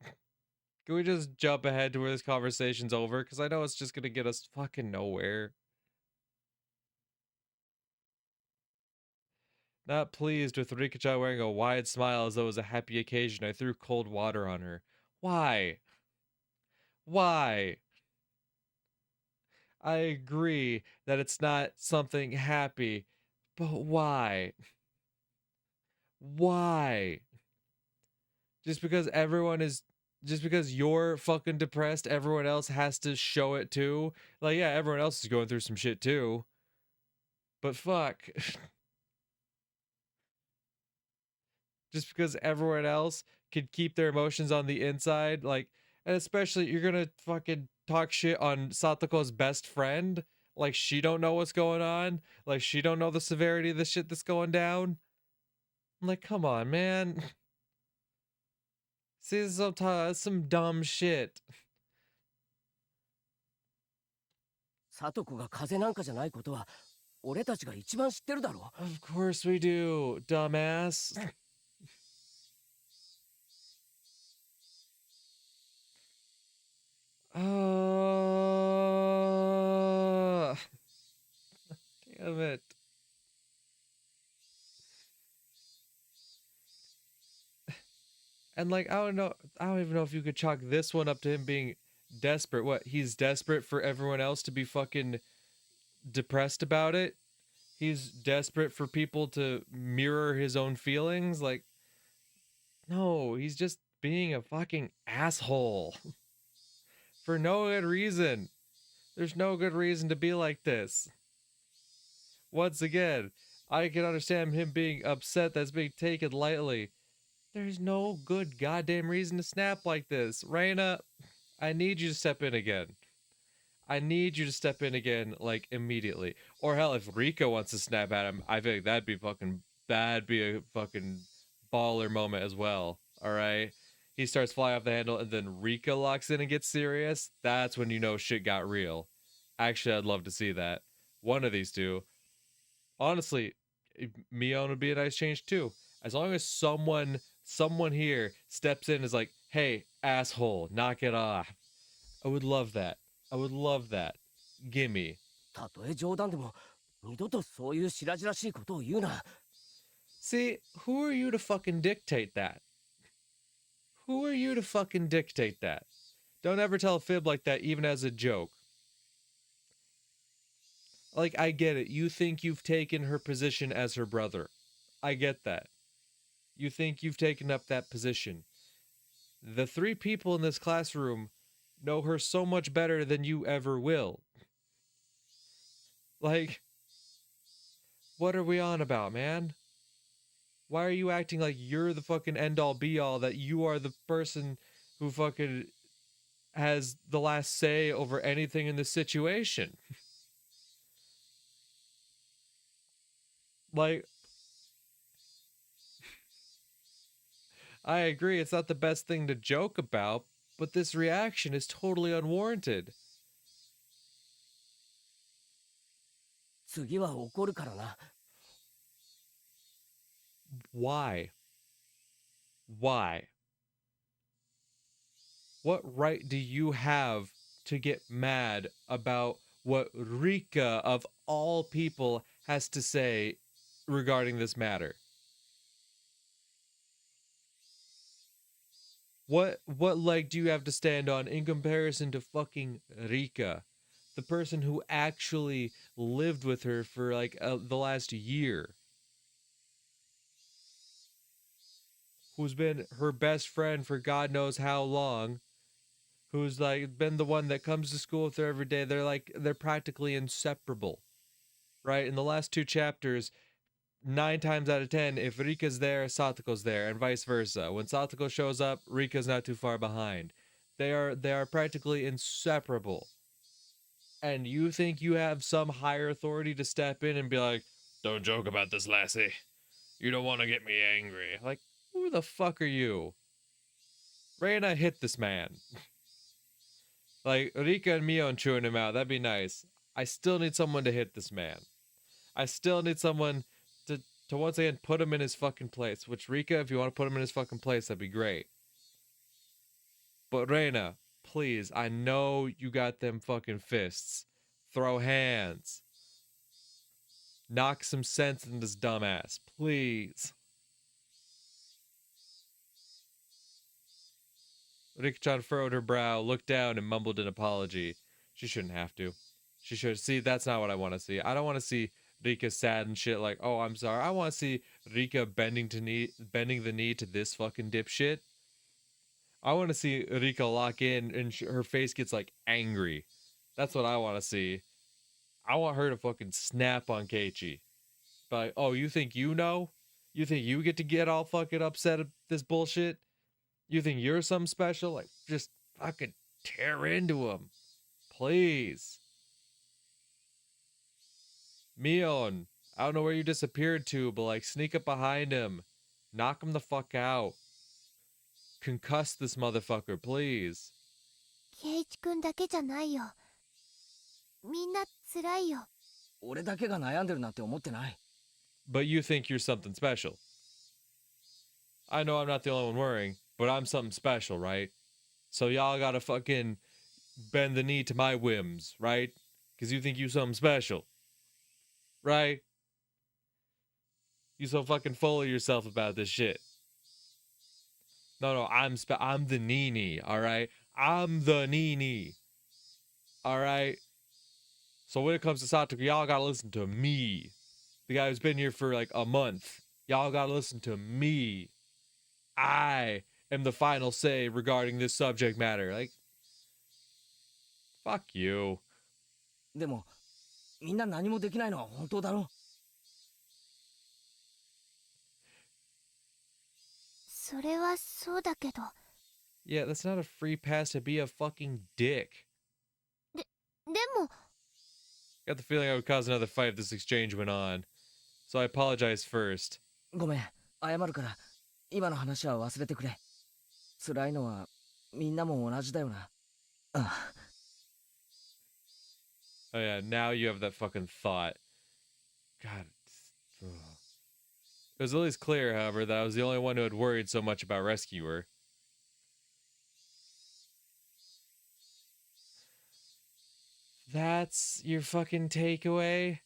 S1: Can we just jump ahead to where this conversation's over? Because I know it's just gonna get us fucking nowhere. Not pleased with Rika-chan wearing a wide smile as though it was a happy occasion, I threw cold water on her. Why? Why? I agree that it's not something happy, but why? Why? Just because just because you're fucking depressed, everyone else has to show it too? Like, yeah, everyone else is going through some shit too. But fuck. Just because everyone else can keep their emotions on the inside, like, and especially you're gonna fucking talk shit on Satoko's best friend, like she don't know what's going on, like she don't know the severity of the shit that's going down. I'm like, come on, man. See, this is some dumb shit.
S2: サトコが風邪なんかじゃないことは俺たちが一番知ってるだろ。
S1: Of course we do, dumbass. Damn it. And like, I don't even know if you could chalk this one up to him being desperate. What? He's desperate for everyone else to be fucking depressed about it. He's desperate for people to mirror his own feelings. Like, no, he's just being a fucking asshole for no good reason. There's no good reason to be like this. Once again, I can understand him being upset that's being taken lightly. There's no good goddamn reason to snap like this. Reina, I need you to step in again. I need you to step in again, like, immediately. Or hell, if Rika wants to snap at him, I think that'd be a fucking baller moment as well. Alright? He starts flying off the handle and then Rika locks in and gets serious. That's when you know shit got real. Actually, I'd love to see that. One of these two. Honestly, Mion would be a nice change too. As long as someone here steps in and is like, hey, asshole, knock it off. I would love that. I would love that. Gimme.
S2: たとえ冗談でも二度とそういう白々しいことを言うな。
S1: See, who are you to fucking dictate that? Who are you to fucking dictate that? Don't ever tell a fib like that, even as a joke. Like, I get it. You think you've taken her position as her brother. I get that. You think you've taken up that position. The three people in this classroom know her so much better than you ever will. Like, what are we on about, man? Why are you acting like you're the fucking end-all be-all, that you are the person who fucking has the last say over anything in this situation? Like, I agree, it's not the best thing to joke about, but this reaction is totally unwarranted.
S2: 次は怒るからな。
S1: Why? Why? What right do you have to get mad about what Rika, of all people, has to say regarding this matter? What leg do you have to stand on in comparison to fucking Rika, the person who actually lived with her for like the last year, who's been her best friend for God knows how long, who's like been the one that comes to school with her every day. They're practically inseparable, right? In the last two chapters, 9 times out of 10, if Rika's there, Satoko's there, and vice versa. When Satoko shows up, Rika's not too far behind. They are practically inseparable. And you think you have some higher authority to step in and be like, don't joke about this, lassie. You don't want to get me angry. Like, who the fuck are you? Reina, hit this man. Like, Rika and Mion chewing him out, that'd be nice. I still need someone to hit this man. I still need someone to once again put him in his fucking place. Which, Rika, if you want to put him in his fucking place, that'd be great. But Reina, please, I know you got them fucking fists. Throw hands. Knock some sense into this dumbass, please. Rika-chan furrowed her brow, looked down, and mumbled an apology. She shouldn't have to. She should. See, that's not what I want to see. I don't want to see Rika sad and shit like, oh, I'm sorry. I want to see Rika bending the knee to this fucking dipshit. I want to see Rika lock in and her face gets like angry. That's what I want to see. I want her to fucking snap on Keiichi. Like, oh, you think you know? You think you get to get all fucking upset at this bullshit? You think you're something special? Like, just fucking tear into him. Please. Mion, I don't know where you disappeared to, but like, sneak up behind him. Knock him the fuck out. Concuss this motherfucker, please.
S5: 圭一君だけじゃないよ。みんな辛いよ。
S2: 俺だけが悩んでるなんて思ってない。
S1: But you think you're something special. I know I'm not the only one worrying, but I'm something special, right? So y'all gotta fucking bend the knee to my whims, right? Because you think you something special. Right? You so fucking full of yourself about this shit. No, I'm the Nini, alright? I'm the Nini. Alright? So when it comes to Satoku, y'all gotta listen to me. The guy who's been here for like a month. Y'all gotta listen to me. I am the final say regarding this subject matter. Like, fuck you.
S2: でもみんな何もできないのは本当だろ。
S5: それはそうだけど。
S1: Yeah, that's not a free pass to be a fucking dick.
S5: でも。
S1: Got the feeling I would cause another fight if this exchange went on. So I apologize first.
S2: ごめん、謝るから今の話は忘れてくれ。辛いのはみんなも同じだよな。ああ。
S1: Oh yeah, now you have that fucking thought. God. Ugh. It was at least clear, however, that I was the only one who had worried so much about rescue her. That's your fucking takeaway?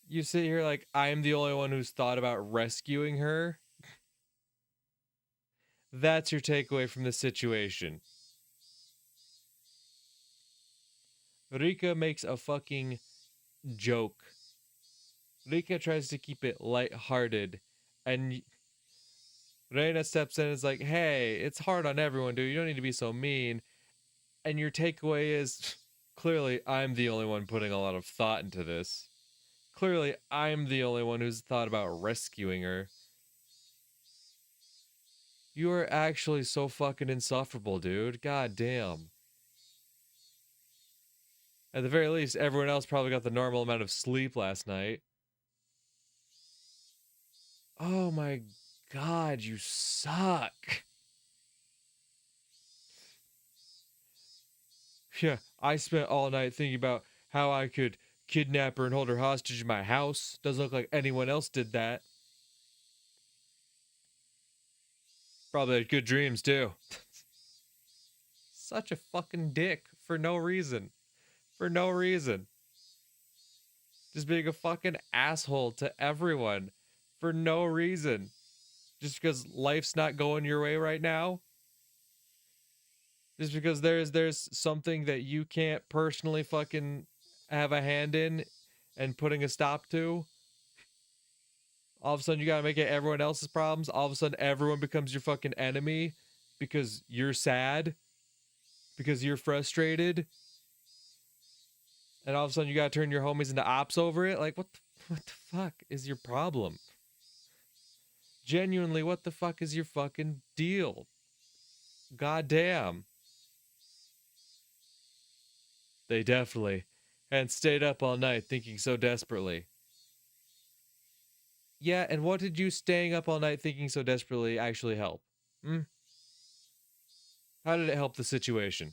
S1: You sit here like, I'm the only one who's thought about rescuing her? That's your takeaway from this situation. Rika makes a fucking joke. Rika tries to keep it lighthearted, and Reina steps in and is like, hey, it's hard on everyone, dude. You don't need to be so mean. And your takeaway is, clearly, I'm the only one putting a lot of thought into this. Clearly, I'm the only one who's thought about rescuing her. You are actually so fucking insufferable, dude. God damn. At the very least, everyone else probably got the normal amount of sleep last night. Oh my god, you suck. Yeah, I spent all night thinking about how I could kidnap her and hold her hostage in my house. Doesn't look like anyone else did that. Probably had good dreams, too. Such a fucking dick for no reason. For no reason. Just being a fucking asshole to everyone. For no reason. Just because life's not going your way right now. Just because there's something that you can't personally fucking have a hand in and putting a stop to. All of a sudden you gotta make it everyone else's problems. All of a sudden everyone becomes your fucking enemy because you're sad. Because you're frustrated. And all of a sudden you gotta turn your homies into ops over it. Like, what the fuck is your problem? Genuinely, what the fuck is your fucking deal? God damn. They definitely hadn't stayed up all night thinking so desperately. Yeah, and what did you staying up all night thinking so desperately actually help? How did it help the situation?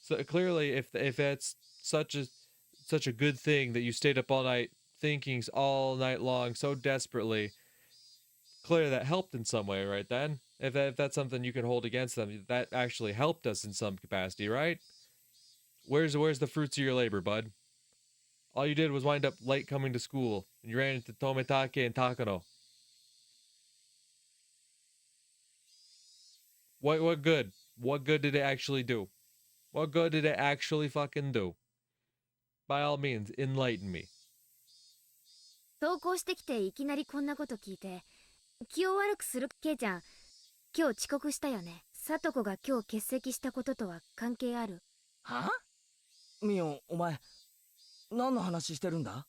S1: So clearly, if that's such a good thing that you stayed up all night thinking all night long so desperately. Clearly that helped in some way, right then? If that's something you can hold against them, that actually helped us in some capacity, right? Where's the fruits of your labor, bud? All you did was wind up late coming to school, and you ran into Tometake and Takano. What good? What good did it actually do? What good did it actually fucking do? By all means, enlighten me.
S5: 登校してきていきなりこんなこと聞いて気を悪くする。ケイちゃん、今日遅刻したよね。さとこが今日欠席したこととは関係ある？
S2: は？ミオ、お前何の話してるんだ？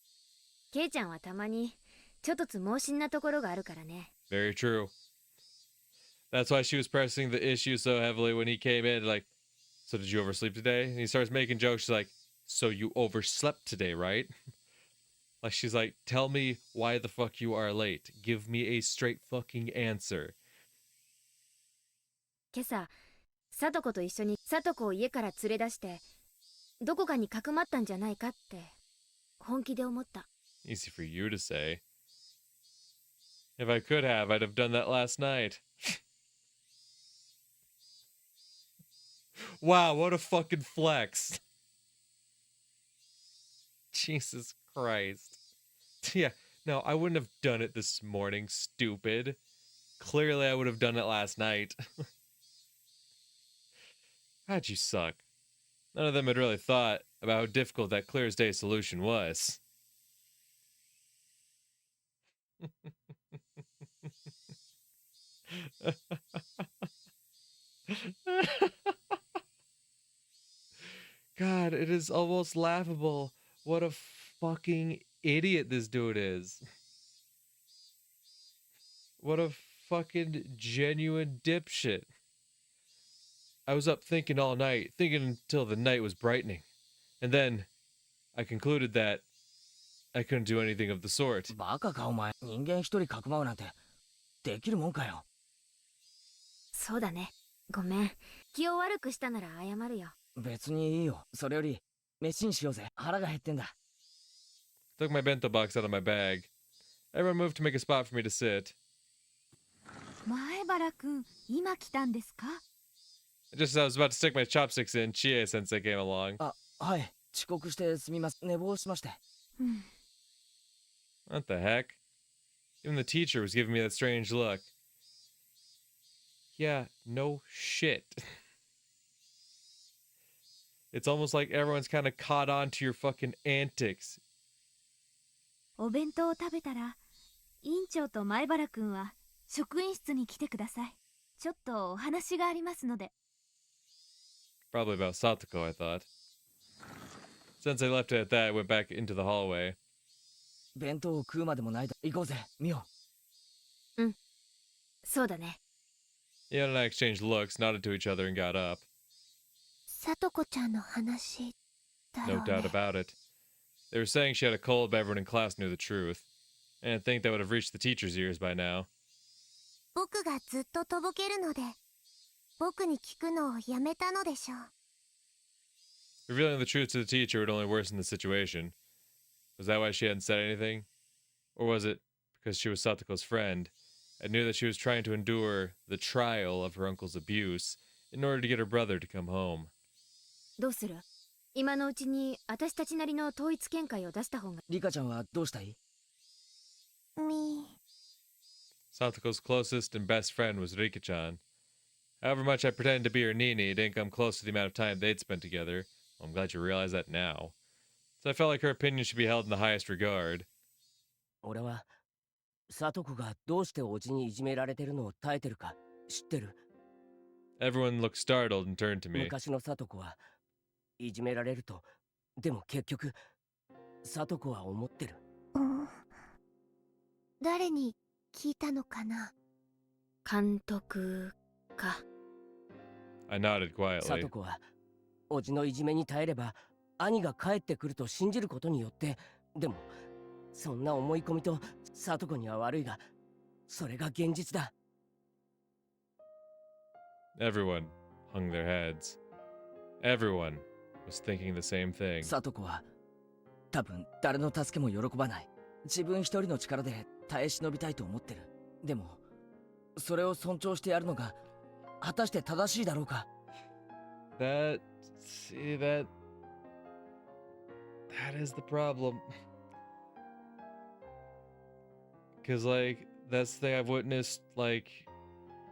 S5: ケイちゃんはたまにちょっとつ盲信なところがあるからね。
S1: Very true. That's why she was pressing the issue so heavily when he came in, like, so did you oversleep today? And he starts making jokes. She's like, so you overslept today, right? Like, she's like, tell me why the fuck you are late. Give me a straight fucking answer.
S5: 今朝さとこと一緒にさとこを家から連れ出してどこかにかくまったんじゃないかって本気で思った。
S1: Easy for you to say. If I could have, I'd have done that last night. Wow, what a fucking flex. Jesus Christ. Yeah, no, I wouldn't have done it this morning, stupid. Clearly, I would have done it last night. How'd you suck? None of them had really thought about how difficult that clear as day solution was. God, it is almost laughable. What a fucking idiot this dude is. What a fucking genuine dipshit. I was up thinking all night, thinking until the night was brightening. And then I concluded that I couldn't do anything of the sort.
S2: バカかお前、人間一人かくまうなんてできるもんかよ。
S5: そうだね、ごめん。気を悪くしたなら謝るよ。
S2: 別にいいよ。それより飯にしようぜ。腹が減ってんだ。
S1: Took my bento box out of my bag. Everyone moved to make a spot for me to sit.
S5: 前原くん、今来たんですか？
S1: Just as I was about to stick my chopsticks in, Chie-sensei came along.
S2: あ、はい。遅刻してすみません。寝坊しまして。
S1: What the heck? Even the teacher was giving me that strange look. Yeah, no shit. It's almost like everyone's kind of caught on to your fucking antics.
S5: お弁当を食べたら、委員長と前原くんは職員室に来てください。ちょっとお話がありますので。
S1: Probably about Satoko, I thought. Since I left it at that, I went back into the hallway.
S2: 弁当を食うまでもないだ。行こうぜ、ミオ。
S5: うん、そうだね。
S1: Ian and I exchanged looks, nodded to each other, and got up.
S5: さとこちゃんの話だろう
S1: No
S5: ね。
S1: doubt about it. They were saying she had a cold, but everyone in class knew the truth. And I'd think that would have reached the teacher's ears by now.
S5: 僕がずっととぼけるので、僕に聞くのをやめたのでしょう。
S1: Revealing the truth to the teacher would only worsen the situation. Was that why she hadn't said anything? Or was it because she was Satoko's friend and knew that she was trying to endure the trial of her uncle's abuse in order to get her brother to come home?
S5: どうする？今のうちに私たちなりの統一見解を出した方が。
S2: リカちゃんはどうしたい？Satoko's
S1: closest and best friend was Rika-chan. However much I pretended to be her Nini, it didn't come close to the amount of time they'd spent together. Well, I'm glad you realize that now. So I felt like her opinion should be held in the highest regard.
S2: 俺はサトコがどうしておじにいじめられてるのを耐えてるか知ってる。
S1: Everyone looked startled and turned to me.
S2: 昔のサトコはいじめられると、でも結局サトコは思ってる。
S5: 誰に聞いたのかな？監督か。
S1: I nodded
S2: サ
S1: quietly.
S2: トコはおじのいじめに耐えれば兄が帰ってくると信じることによって、でもそんな思い込みとサトコには悪いが、それが現実だ。
S1: Everyone hung their heads. Everyone was thinking the same thing.
S2: サトコは多分誰の助けも喜ばない。自分一人の力で耐え忍びたいと思ってる。でもそれを尊重してやるのが果たして正しいだろうか。
S1: That is the problem. Cause like that's the thing I've witnessed, like,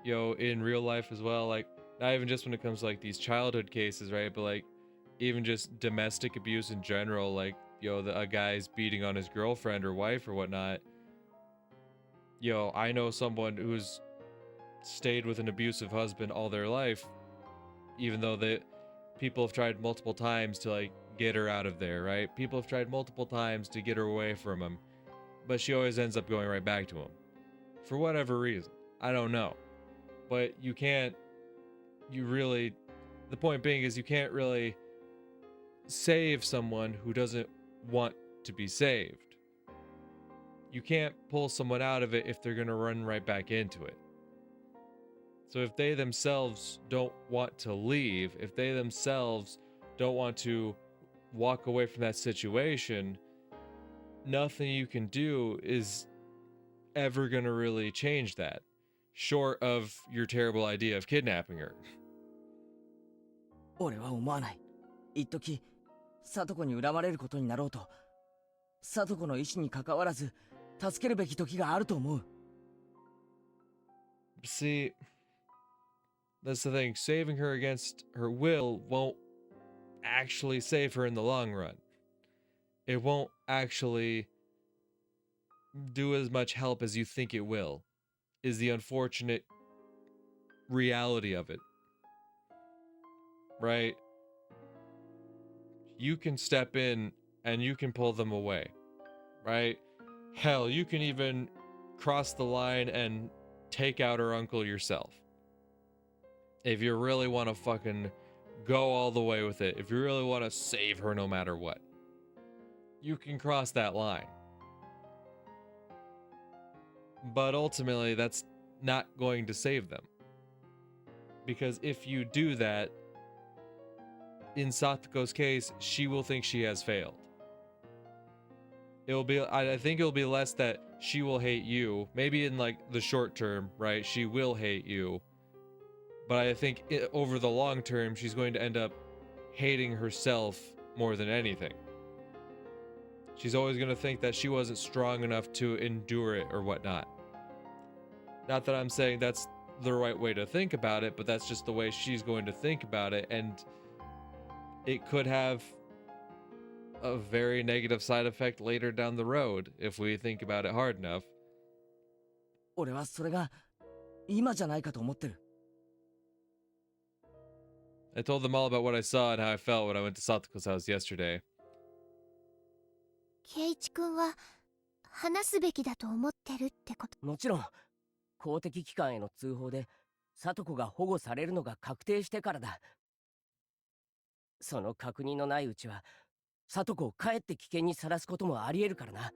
S1: in real life as well. Like, not even just when it comes to like these childhood cases, right? But like even just domestic abuse in general, like, a guy's beating on his girlfriend or wife or whatnot. I know someone who's stayed with an abusive husband all their life, even though people have tried multiple times to like get her out of there, right? People have tried multiple times to get her away from him, but she always ends up going right back to him. For whatever reason. I don't know. But the point being is you can't really save someone who doesn't want to be saved. You can't pull someone out of it if they're going to run right back into it. So if they themselves don't want to leave, if they themselves don't want to walk away from that situation, nothing you can do is ever going to really change that, short of your terrible idea of kidnapping her.
S2: 俺は思わない。一時サトコに恨まれることになろうと、サトコの意志に関わらず助けるべき時があると思う。
S1: See, that's the thing. Saving her against her will won't actually save her in the long run. It won't actually do as much help as you think it will, is the unfortunate reality of it. Right? You can step in and you can pull them away. Right? Hell, you can even cross the line and take out her uncle yourself. If you really want to fucking go all the way with it, if you really want to save her no matter what, you can cross that line. But ultimately, that's not going to save them. Because if you do that, in Satoko's case, she will think she has failed. I think it'll be less that she will hate you. Maybe in like the short term, right? She will hate you. But I think over the long term, she's going to end up hating herself more than anything. She's always going to think that she wasn't strong enough to endure it or whatnot. Not that I'm saying that's the right way to think about it, but that's just the way she's going to think about it. And it could have a very negative side effect later down the road if we think about it hard enough.
S2: 俺はそれが今じゃないかと思ってる。
S1: I told them all about what I saw and how I felt when I went to Satoko's house yesterday.
S5: 圭一君は話すべきだと思ってるってこと。
S2: もちろん公的機関への通報でサトコが保護されるのが確定してからだ。その確認のないうちはサトコをかえって危険にさらすこともありえるからな。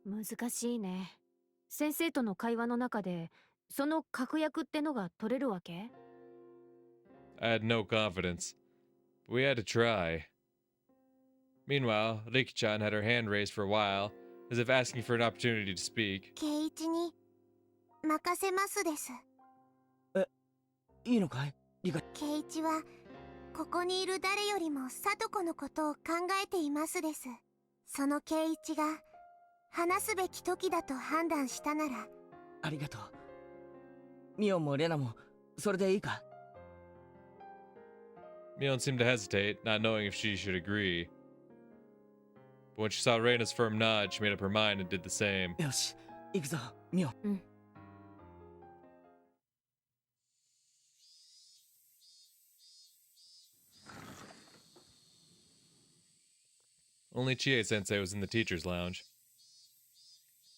S6: 難しいね。先生との会話の中でその確約ってのが取れるわけ？
S1: I had no confidence, but we had to try. Meanwhile, Riki-chan had her hand raised for a while, as if asking for an opportunity to speak.
S5: 圭一に任せますです。
S2: いいのかい？リカ。
S5: 圭一はここにいる誰よりもサトコのことを考えていますです。その圭一が話すべき時だと判断したなら。
S2: ありがとう。ミオンもレナもそれでいいか？
S1: Mion seemed to hesitate, not knowing if she should agree. But when she saw Reina's firm nod, she made up her mind and did the same.
S2: よし、行くぞ、ミオン。
S1: Only Chie-sensei was in the teacher's lounge.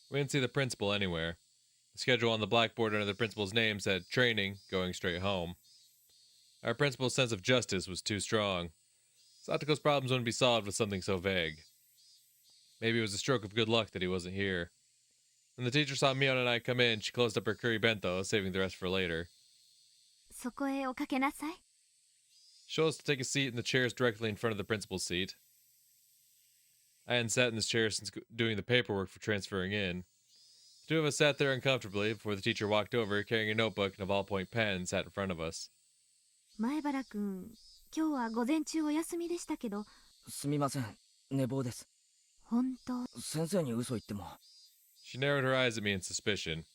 S1: We didn't see the principal anywhere. The schedule on the blackboard under the principal's name said training, going straight home. Our principal's sense of justice was too strong. Satoko's problems wouldn't be solved with something so vague. Maybe it was a stroke of good luck that he wasn't here. When the teacher saw Mion and I come in, she closed up her curry bento, saving the rest for later.
S5: そこへおかけなさい。
S1: She told us to take a seat in the chairs directly in front of the principal's seat. I hadn't sat in this chair since doing the paperwork for transferring in. The two of us sat there uncomfortably before the teacher walked over, carrying a notebook and a ballpoint pen, and sat in front of us.
S6: 前原くん、今日は午前中お休みでしたけど。
S2: すみません、寝坊です。
S6: 本当。
S2: 先生に嘘言っても。
S1: She narrowed her eyes at me in suspicion.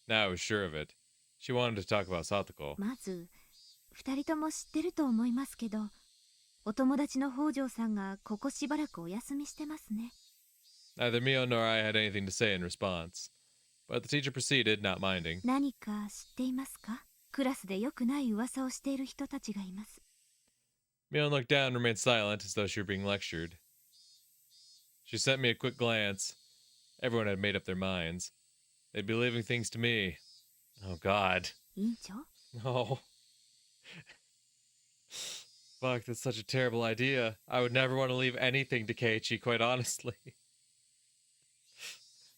S1: Now I was sure of it. She wanted to talk about Satoko.
S6: まず、二人とも知ってると思いますけど、お友達の北条さんがここしばらくお休みしてますね。
S1: Neither Mio nor I had anything to say in response. But the teacher proceeded, not minding.
S6: 何か知っていますか？クラスで良くない噂をしている人たちがいます。
S1: Mio looked down and remained silent as though she were being lectured. She sent me a quick glance. Everyone had made up their minds. They'd be leaving things to me. Oh, God.
S6: 委員長？
S1: No. Fuck, that's such a terrible idea. I would never want to leave anything to Keiichi, quite honestly.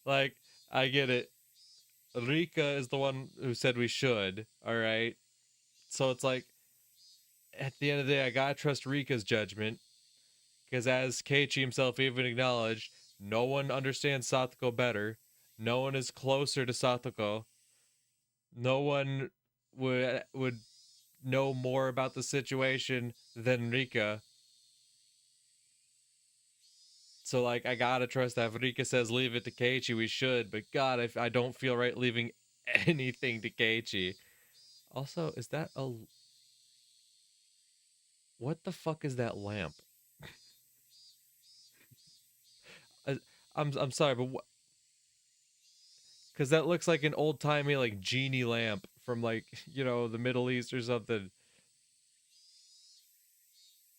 S1: Like, I get it. Rika is the one who said we should, alright? So it's like, at the end of the day, I gotta trust Rika's judgment. Because as Keiichi himself even acknowledged, no one understands Satoko better. No one is closer to Satoko. No one would know more about the situation than Rika. So, like, I gotta trust that if Rika says leave it to Keiichi, we should. But God, if I don't feel right leaving anything to Keiichi. Also, is that a... What the fuck is that lamp? I'm sorry, but what? Because that looks like an old-timey, like, genie lamp from, like, you know, the Middle East or something.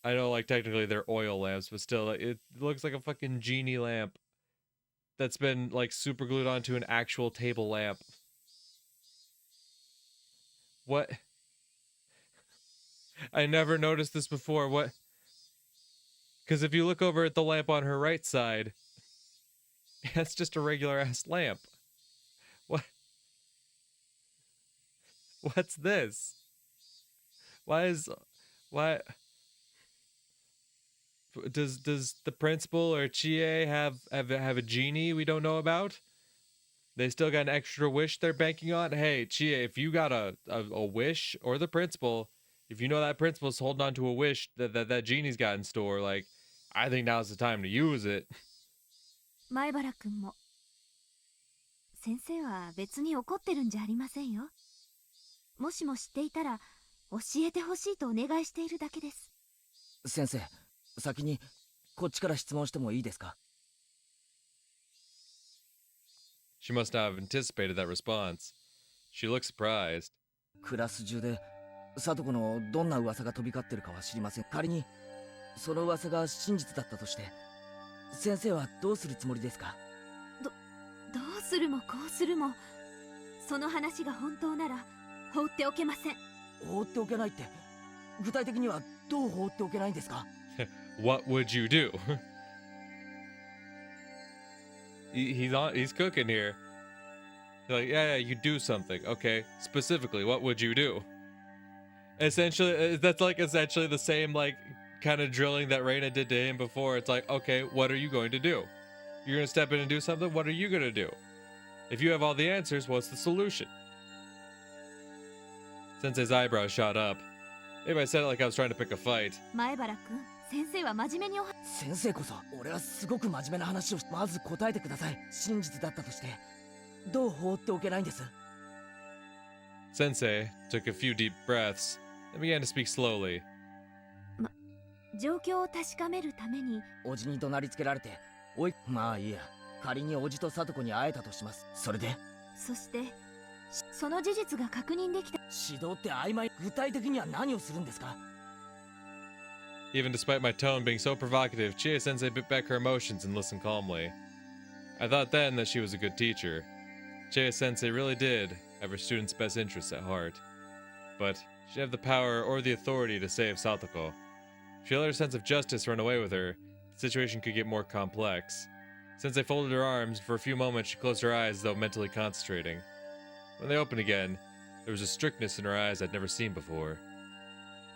S1: I know, like, technically they're oil lamps, but still, it looks like a fucking genie lamp that's been, like, super glued onto an actual table lamp. What? I never noticed this before. What? Because if you look over at the lamp on her right side, that's just a regular-ass lamp. What? What's this? Why? Does the principal or Chie have a genie we don't know about? They still got an extra wish they're banking on? Hey, Chie, if you got a wish, or the principal, if you know that principal's holding on to a wish that genie's got in store, like, I think now's the time to use it.
S6: 前原くんも。先生は別に怒ってるんじゃありませんよ。もしも知っていたら教えてほしいとお願いしているだけです。
S2: 先生、先にこっちから質問してもいいですか？
S1: She must not have anticipated that response. She looked surprised.
S2: クラス中で聡子のどんな噂が飛び交ってるかは知りません。仮にその噂が真実だったとして、先生はどうするつもりですか？
S6: どうするもこうするも、その話が本当なら放っておけません。
S2: 放っておけないって、具体的にはどう放っておけないんですか？
S1: What would you do? He's cooking here. Like, yeah, you do something. Okay, specifically, what would you do? Essentially, that's like essentially the same, like, kind of drilling that Reina did to him before. It's like, okay, what are you going to do? You're going to step in and do something? What are you going to do? If you have all the answers, what's the solution? Sensei's eyebrows shot up. Maybe I said it like I was trying to pick a fight.
S6: 前原くん、先生は真面目に
S2: 先生こそ、俺はすごく真面目な話をまず答えてください。真実だったとして、どう放っておけないんです？
S1: Sensei took a few deep breaths and began to speak slowly.
S6: 状況を確かめるために。
S2: おじに怒鳴りつけられて、おい、まあいいや。仮におじと聡子に会えたとします。それで
S6: そしてその事実が確認できた。
S2: 指導って曖昧。具体的には何をするんですか？
S1: Even despite my tone being so provocative, Chie-sensei bit back her emotions and listened calmly. I thought then that she was a good teacher. Chie-sensei really did have her students' best interests at heart. But she didn't have the power or the authority to save Satoko. If she let her sense of justice run away with her, the situation could get more complex. Sensei folded her arms, and for a few moments she closed her eyes as though mentally concentrating. When they opened again, there was a strictness in her eyes I'd never seen before.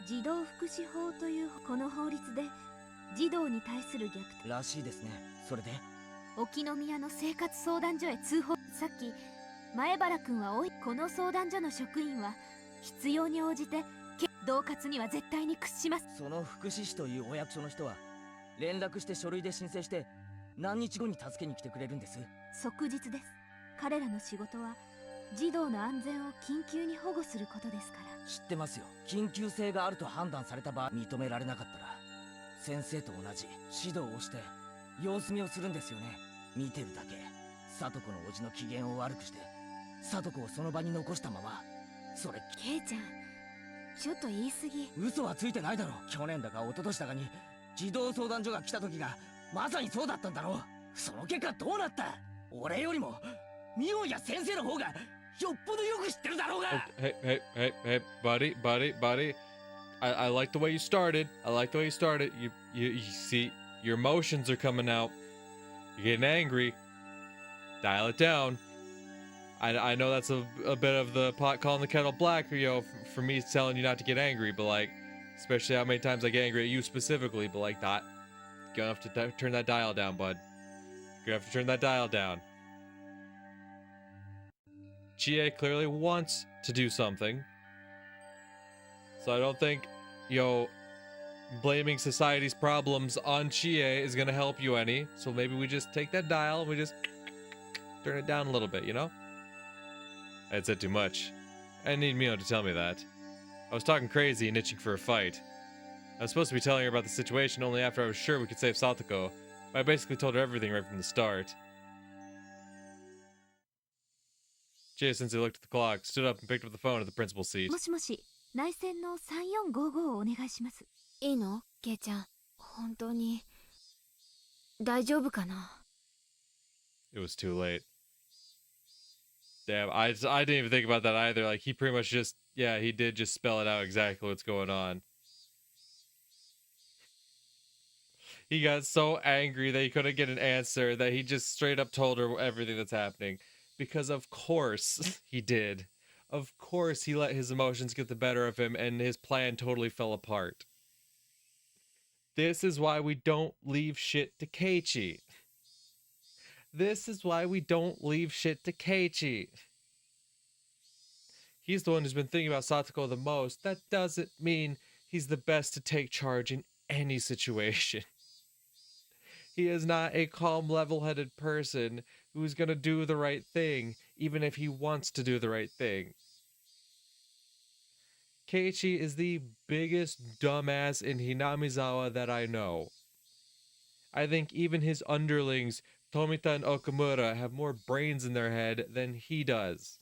S6: 児童福祉法というこの法律で児童に対する虐待
S2: らしいですね。それで
S6: 沖宮の生活相談所へ通報。さっき前原君はこの相談所の職員は必要に応じて恫喝には絶対に屈します。
S2: その福祉士というお役所の人は連絡して書類で申請して何日後に助けに来てくれるんです。
S6: 即日です。彼らの仕事は児童の安全を緊急に保護することですから。
S2: 知ってますよ。緊急性があると判断された場合認められなかったら先生と同じ指導をして様子見をするんですよね。見てるだけ。聡子のおじの機嫌を悪くして聡子をその場に残したまま。それ
S6: ケイちゃん、ちょっと言い過ぎ。
S2: 嘘はついてないだろ。去年だか一昨年だかに児童相談所が来た時がまさにそうだったんだろう。その結果どうなった？俺よりもミオンや先生の方がよっぽどよく知ってるだろうが。
S1: Hey, buddy. I like the way you started. You see, your emotions are coming out. You're getting angry. Dial it down. I know that's a bit of the pot calling the kettle black, for me telling you not to get angry, but like, especially how many times I get angry at you specifically, but like that, you're gonna have to turn that dial down, bud. You're gonna have to turn that dial down. Chie clearly wants to do something, so I don't think, blaming society's problems on Chie is gonna help you any, so maybe we just take that dial, we just turn it down a little bit, I had said too much. I didn't need Mio to tell me that. I was talking crazy and itching for a fight. I was supposed to be telling her about the situation only after I was sure we could save Satoko, but I basically told her everything right from the start. Chie-sensei looked at the clock, stood up and picked up the phone at the principal's seat.
S6: もしもし、内線の3455をお願いします。
S5: いいの？ケイちゃん、本当に大丈夫かな？
S1: It was too late. Damn, I didn't even think about that either. Like, he pretty much just, he did just spell it out exactly what's going on. He got so angry that he couldn't get an answer that he just straight up told her everything that's happening. Because of course he did. Of course he let his emotions get the better of him and his plan totally fell apart. This is why we don't leave shit to Keiichi. This is why we don't leave shit to Keiichi. He's the one who's been thinking about Satoko the most. That doesn't mean he's the best to take charge in any situation. He is not a calm, level-headed person who's gonna do the right thing, even if he wants to do the right thing. Keiichi is the biggest dumbass in Hinamizawa that I know. I think even his underlings, Tomita and Okamura, have more brains in their head than he does.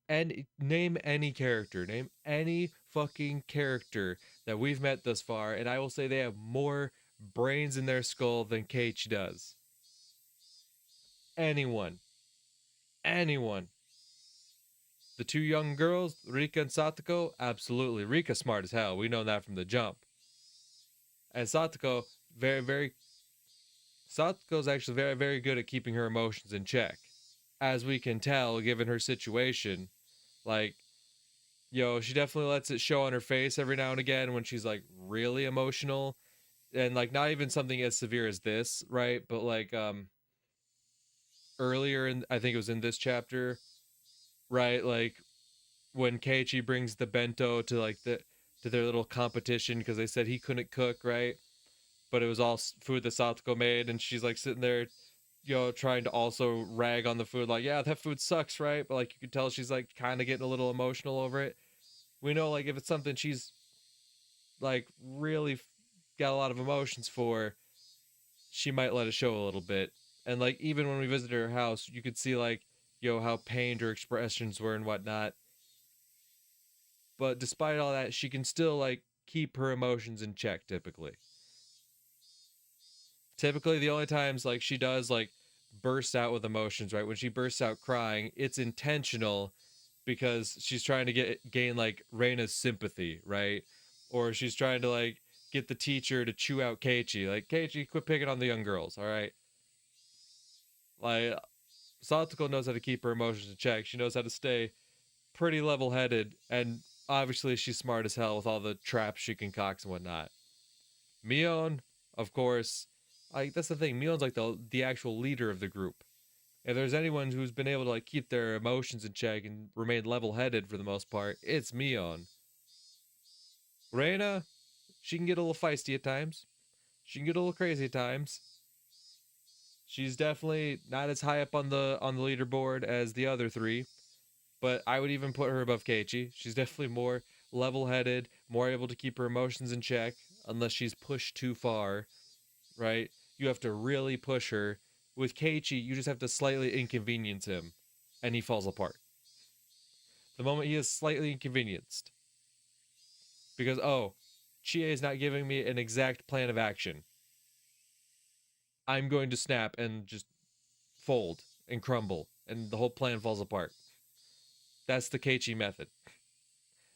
S1: And name any character, name any fucking character that we've met thus far, and I will say they have more brains in their skull than Keiichi does. Anyone. The two young girls, Rika and Satoko, absolutely. Rika's smart as hell. We know that from the jump. And Satoko, Satoko's actually very, very good at keeping her emotions in check. As we can tell, given her situation, like, she definitely lets it show on her face every now and again when she's, like, really emotional. And, like, not even something as severe as this, right? But, like, earlier I think it was in this chapter, right? Like, when Keiichi brings the bento to, like, to their little competition because they said he couldn't cook, right? But it was all food that Satoko made, and she's, like, sitting there, trying to also rag on the food, like, yeah, that food sucks, right? But, like, you could tell she's, like, kind of getting a little emotional over it. We know, like, if it's something she's, like, really got a lot of emotions for, she might let it show a little bit. And, like, even when we visited her house, you could see, like, how pained her expressions were and whatnot. But despite all that, she can still, like, keep her emotions in check, typically. Typically, the only times, like, she does, like, burst out with emotions, right? When she bursts out crying, it's intentional because she's trying to gain, like, Reina's sympathy, right? Or she's trying to, like, get the teacher to chew out Keiichi. Like, Keiichi, quit picking on the young girls, all right? Like, Satoko knows how to keep her emotions in check. She knows how to stay pretty level-headed, and obviously she's smart as hell with all the traps she concocts and whatnot. Mion, of course, like that's the thing. Mion's like the actual leader of the group. If there's anyone who's been able to like keep their emotions in check and remain level-headed for the most part, it's Mion. Reina, she can get a little feisty at times. She can get a little crazy at times. She's definitely not as high up on the leaderboard as the other three, but I would even put her above Keiichi. She's definitely more level-headed, more able to keep her emotions in check, unless she's pushed too far, right? You have to really push her. With Keiichi, you just have to slightly inconvenience him, and he falls apart. The moment he is slightly inconvenienced, because, oh, Chie is not giving me an exact plan of action, I'm going to snap and just fold and crumble, and the whole plan falls apart. That's the Keiichi method.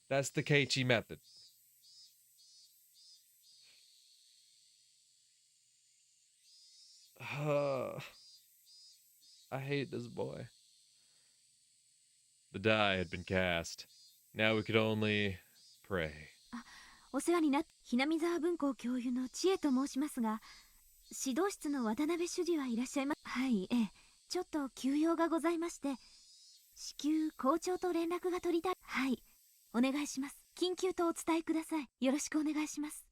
S1: That's the Keiichi method. I hate this boy. The die had been cast. Now we could only pray.
S6: お世話になっひなみ沢文庫教諭の知恵と申しますが、指導室の渡辺主事はいらっしゃいます。はい、ええ。ちょっと急用がございまして、至急校長と連絡が取りたい。はい、お願いします。緊急とお伝えください。よろしくお願いします。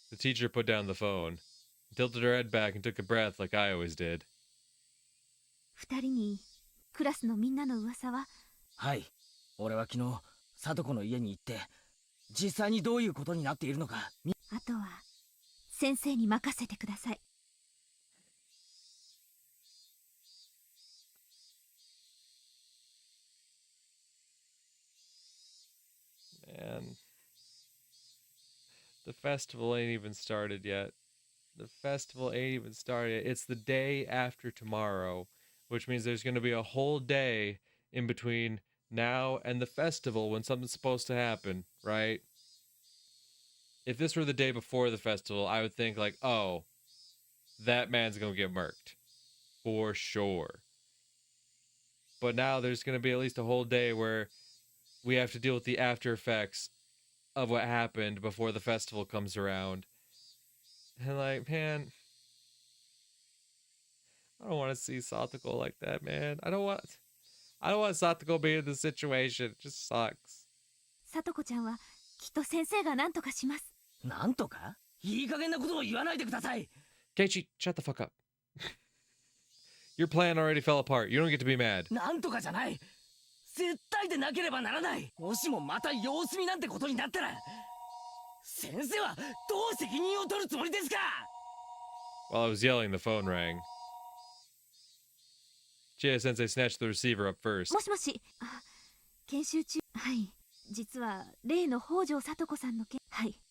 S1: The teacher put down the phone, tilted her head back and took a breath like I always did.
S6: 二人にクラスのみんなの噂は？
S2: はい、俺は昨日聡子の家に行って実際にどういうことになっているのか。
S6: あとは先生に任せてください。
S1: Man, the festival ain't even started yet. The festival ain't even started yet. It's the day after tomorrow, which means there's going to be a whole day in between now and the festival when something's supposed to happen, right? If this were the day before the festival, I would think like, oh, that man's going to get murked. For sure. But now there's going to be at least a whole day where we have to deal with the after effects of what happened before the festival comes around. And like, man, I don't want to see Satoko like that, man. I don't want Satoko being in this situation. It just sucks.
S6: 聡子ちゃんはきっと先生が何とかします。
S2: なんとか？いい加減なことを言わないでください。
S1: Keiichi, shut the fuck up. Your plan already fell apart. You don't get to be mad.
S2: なんとかじゃない。絶対でなければならない。もしもまた様子見なんてことになったら、先生はどう責任を取るつもりですか？
S1: While I was yelling, the phone rang. Chie-sensei snatched the receiver up first.
S6: もしもし。あ、研修中。はい。実は例の北条聡子さんの件。はい。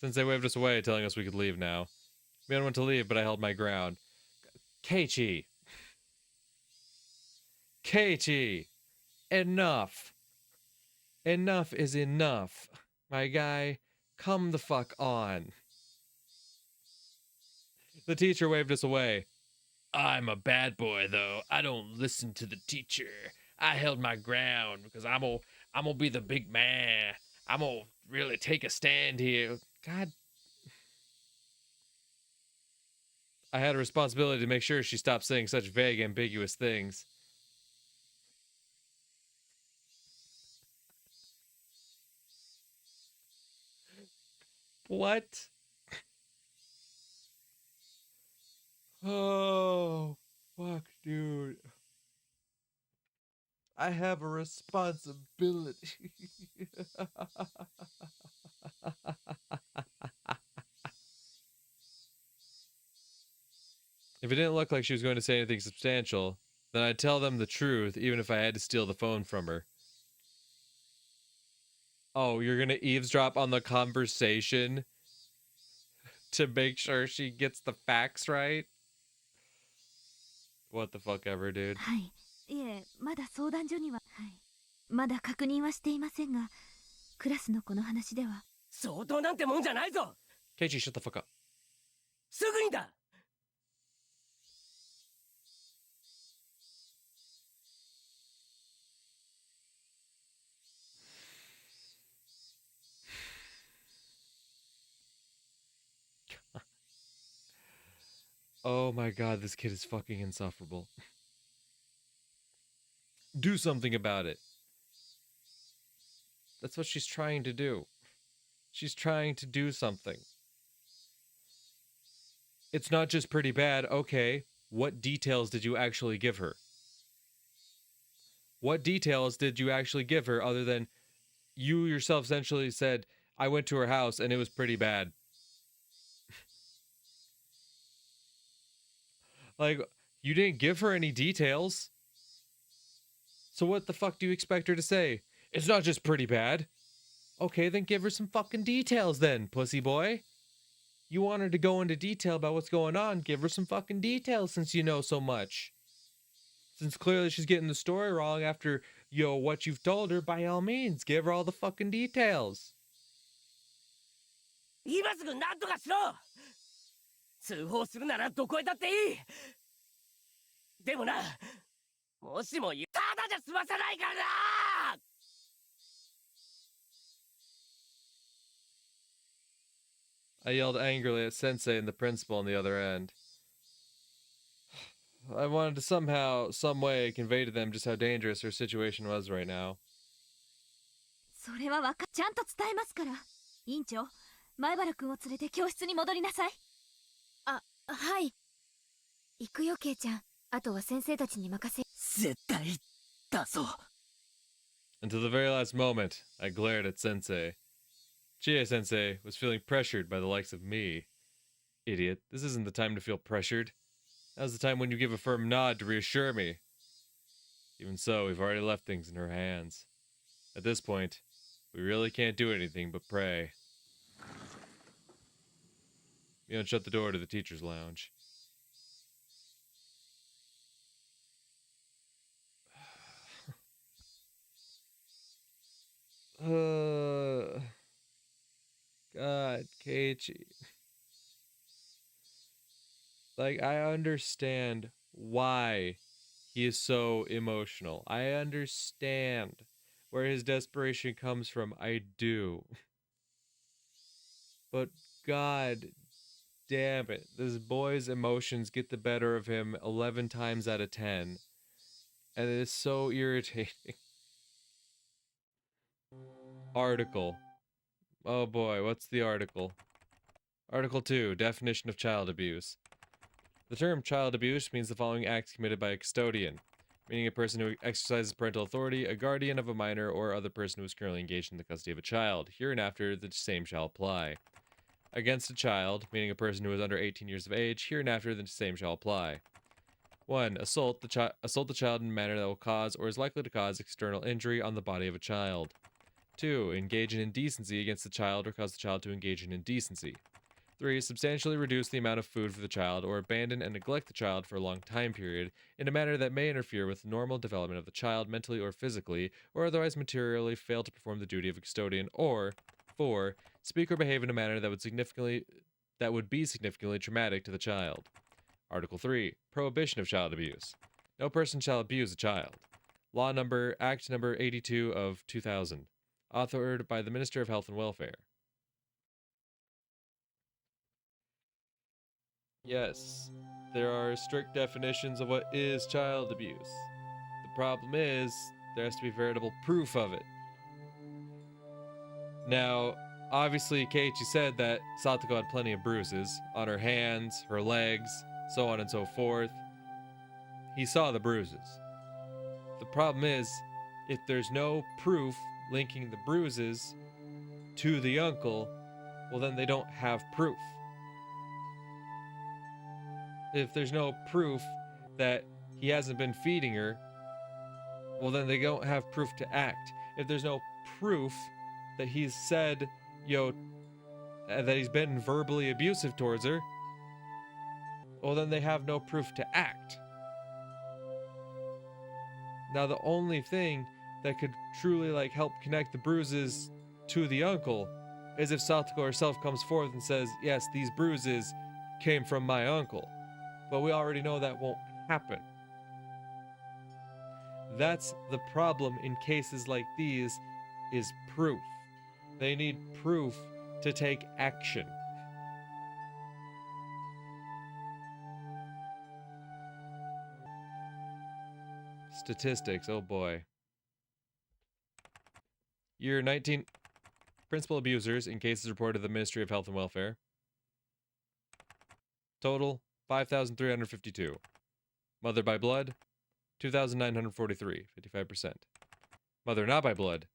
S1: Sensei waved us away, telling us we could leave now. Mion went to leave, but I held my ground. Keiichi! Keiichi! Enough! Enough is enough. My guy, come the fuck on. The teacher waved us away. I'm a bad boy, though. I don't listen to the teacher. I held my ground because I'm gonna be the big man. I'm gonna really take a stand here. God. I had a responsibility to make sure she stopped saying such vague, ambiguous things. What? Oh, fuck, dude. I have a responsibility. If it didn't look like she was going to say anything substantial, then I'd tell them the truth, even if I had to steal the phone from her. Oh, you're gonna eavesdrop on the conversation to make sure she gets the facts right? What the fuck ever, dude.
S6: はい。いえ、まだ相談所には。はい。まだ確認はしていませんが、クラスのこの話では。
S2: 相当なんてもんじゃないぞ。
S1: Keiichi, shut the fuck up.
S2: すぐにだ。
S1: Oh my god, this kid is fucking insufferable. Do something about it. That's what she's trying to do. She's trying to do something. It's not just pretty bad. Okay, what details did you actually give her? What details did you actually give her other than you yourself essentially said, I went to her house and it was pretty bad? Like, you didn't give her any details. So what the fuck do you expect her to say? It's not just pretty bad. Okay, then give her some fucking details then, pussy boy. You want her to go into detail about what's going on, give her some fucking details since you know so much. Since clearly she's getting the story wrong after, what you've told her, by all means, give her all the fucking details.
S2: 今すぐ何とかしろ。通報するならどこへだっていい。でもな、もしもただじゃ済まさないからな。
S1: I yelled angrily at Sensei and the principal on the other end. I wanted to somehow, some way, convey to them just how dangerous her situation was right now.
S6: それはちゃんと伝えますから。委員長、前原君を連れて教室に戻りなさい。あ、はい。行くよ、ケイちゃん。あとは先生たちに任せ。
S2: 絶対だぞ。
S1: Until the very last moment, I glared at Sensei. Chie-sensei was feeling pressured by the likes of me. Idiot, this isn't the time to feel pressured. Now's the time when you give a firm nod to reassure me. Even so, we've already left things in her hands. At this point, we really can't do anything but pray. You don't shut the door to the teacher's lounge. God, Keiichi. Like, I understand why he is so emotional. I understand where his desperation comes from. I do. But god damn it. This boy's emotions get the better of him 11 times out of 10. And it is so irritating. Article. Oh boy, what's the article? Article 2, Definition of Child Abuse. The term child abuse means the following acts committed by a custodian, meaning a person who exercises parental authority, a guardian of a minor, or other person who is currently engaged in the custody of a child. Hereinafter, the same shall apply. Against a child, meaning a person who is under 18 years of age. Hereinafter, the same shall apply. 1. Assault the child in a manner that will cause or is likely to cause external injury on the body of a child. 2. Engage in indecency against the child or cause the child to engage in indecency. 3. Substantially reduce the amount of food for the child or abandon and neglect the child for a long time period in a manner that may interfere with normal development of the child mentally or physically, or otherwise materially fail to perform the duty of a custodian. Or 4. Speak or behave in a manner that would be significantly traumatic to the child. Article 3. Prohibition of child abuse. No person shall abuse a child. Act number 82 of 2000. Authored by the Minister of Health and Welfare. Yes, there are strict definitions of what is child abuse. The problem is, there has to be veritable proof of it. Now, obviously, Keiichi said that Satoko had plenty of bruises on her hands, her legs, so on and so forth. He saw the bruises. The problem is, if there's no proof linking the bruises to the uncle, well then they don't have proof. If there's no proof that he hasn't been feeding her, well then they don't have proof to act. If there's no proof that he's said, that he's been verbally abusive towards her, well then they have no proof to act. Now the only thing that could truly help connect the bruises to the uncle is if Satoko herself comes forth and says, yes, these bruises came from my uncle. But we already know that won't happen. That's the problem in cases like these, is proof. They need proof to take action. Statistics, oh boy. Year 19. Principal abusers in cases reported to the Ministry of Health and Welfare. Total, 5,352. Mother by blood, 2,943, 55%. Mother not by blood,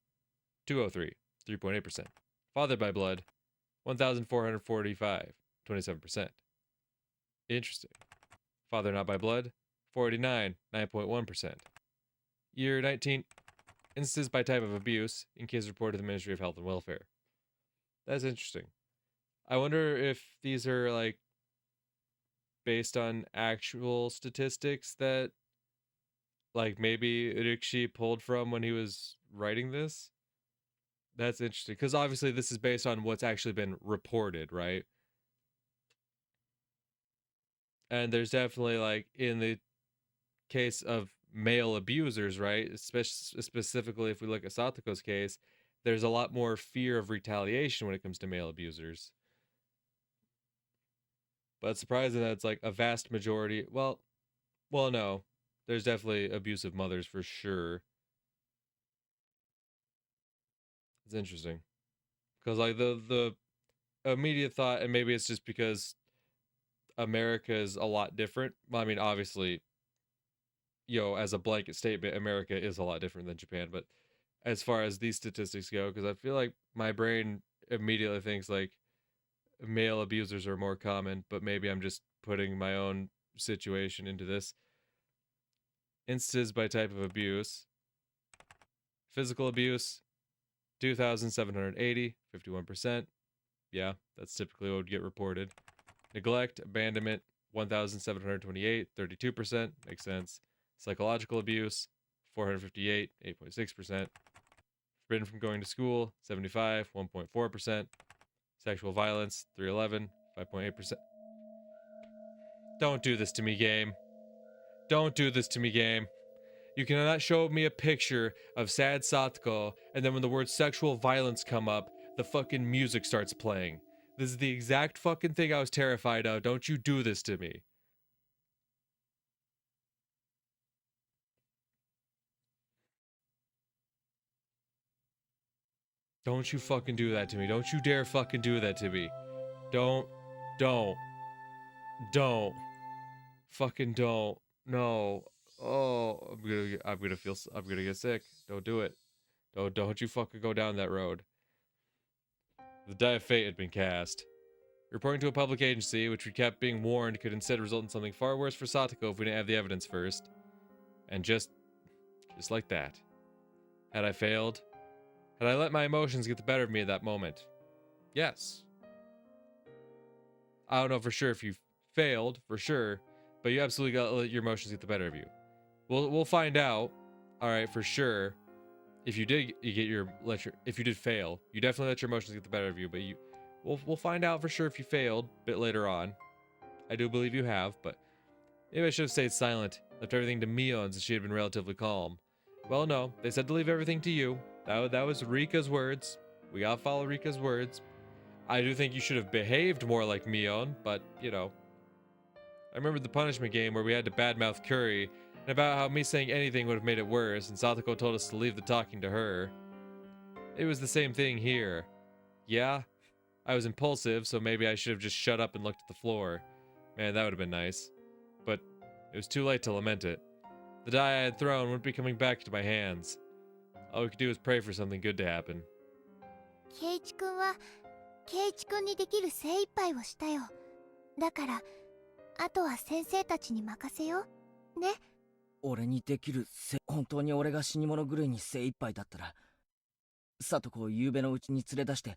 S1: 203, 3.8%. Father by blood, 1,445, 27%. Interesting. Father not by blood, 489, 9.1%. Year 19. Instances by type of abuse in cases reported to the Ministry of Health and Welfare. That's interesting. I wonder if these are like based on actual statistics that like maybe Rikshi pulled from when he was writing this. That's interesting because obviously this is based on what's actually been reported, right? And there's definitely like in the case of male abusers, right? Especially specifically if we look at Satoko's case, there's a lot more fear of retaliation when it comes to male abusers. But it's surprising that it's like a vast majority. Well, no. There's definitely abusive mothers for sure. It's interesting. Because like the immediate thought, and maybe it's just because America is a lot different. Well, I mean, obviously, as a blanket statement, America is a lot different than Japan. But as far as these statistics go, because I feel like my brain immediately thinks like male abusers are more common, but maybe I'm just putting my own situation into this. Instances by type of abuse. Physical abuse, 2,780, 51%. Yeah, that's typically what would get reported. Neglect, abandonment, 1,728, 32%. Makes sense. Psychological abuse, 458, 8.6%. Forbidden from going to school, 75, 1.4%. Sexual violence, 311, 5.8%. Don't do this to me, game. Don't do this to me, game. You cannot show me a picture of sad Satoko, and then when the word sexual violence come up, the fucking music starts playing. This is the exact fucking thing I was terrified of. Don't you do this to me. Don't you fucking do that to me. Don't you dare fucking do that to me. Don't. Fucking don't. No. Oh, I'm gonna get sick. Don't do it. Don't you fucking go down that road. The die of fate had been cast. Reporting to a public agency, which we kept being warned could instead result in something far worse for Satoko if we didn't have the evidence first. And just like that. Had I failed? Had I let my emotions get the better of me at that moment? Yes. I don't know for sure if you failed, for sure, but you absolutely got to let your emotions get the better of you. We'll find out, all right, for sure. If you did if you did fail, you definitely let your emotions get the better of you, but we'll find out for sure if you failed a bit later on. I do believe you have, but maybe I should have stayed silent, left everything to Mion since she had been relatively calm. Well, no, they said to leave everything to you. That was Rika's words. We gotta follow Rika's words. I do think you should have behaved more like Mion, but, I remember the punishment game where we had to badmouth Curry, and about how me saying anything would have made it worse, and Satoko told us to leave the talking to her. It was the same thing here. Yeah, I was impulsive, so maybe I should have just shut up and looked at the floor. Man, that would have been nice. But it was too late to lament it. The die I had thrown wouldn't be coming back into my hands. All we could do was pray for something good to happen.
S5: 圭一君は圭一君にできる精一杯をしたよ。だからあとは先生たちに任せようね。
S2: 俺にできる本当に俺が死に物狂いに精一杯だったら、里子を夕べのうちに連れ出して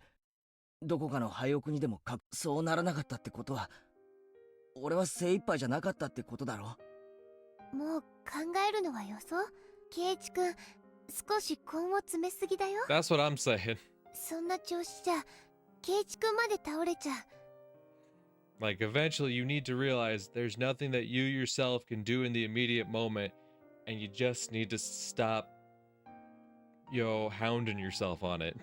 S2: どこかの廃屋にでもそうならなかったってことは、俺は精一杯じゃなかったってことだろ。
S5: もう考えるのはよそ。圭一君、少し根を詰めすぎだよ。
S1: That's what I'm saying.
S5: そんな調子じゃ圭一君まで倒れちゃう。
S1: Like, eventually you need to realize there's nothing that you yourself can do in the immediate moment, and you just need to stop, hounding yourself on it.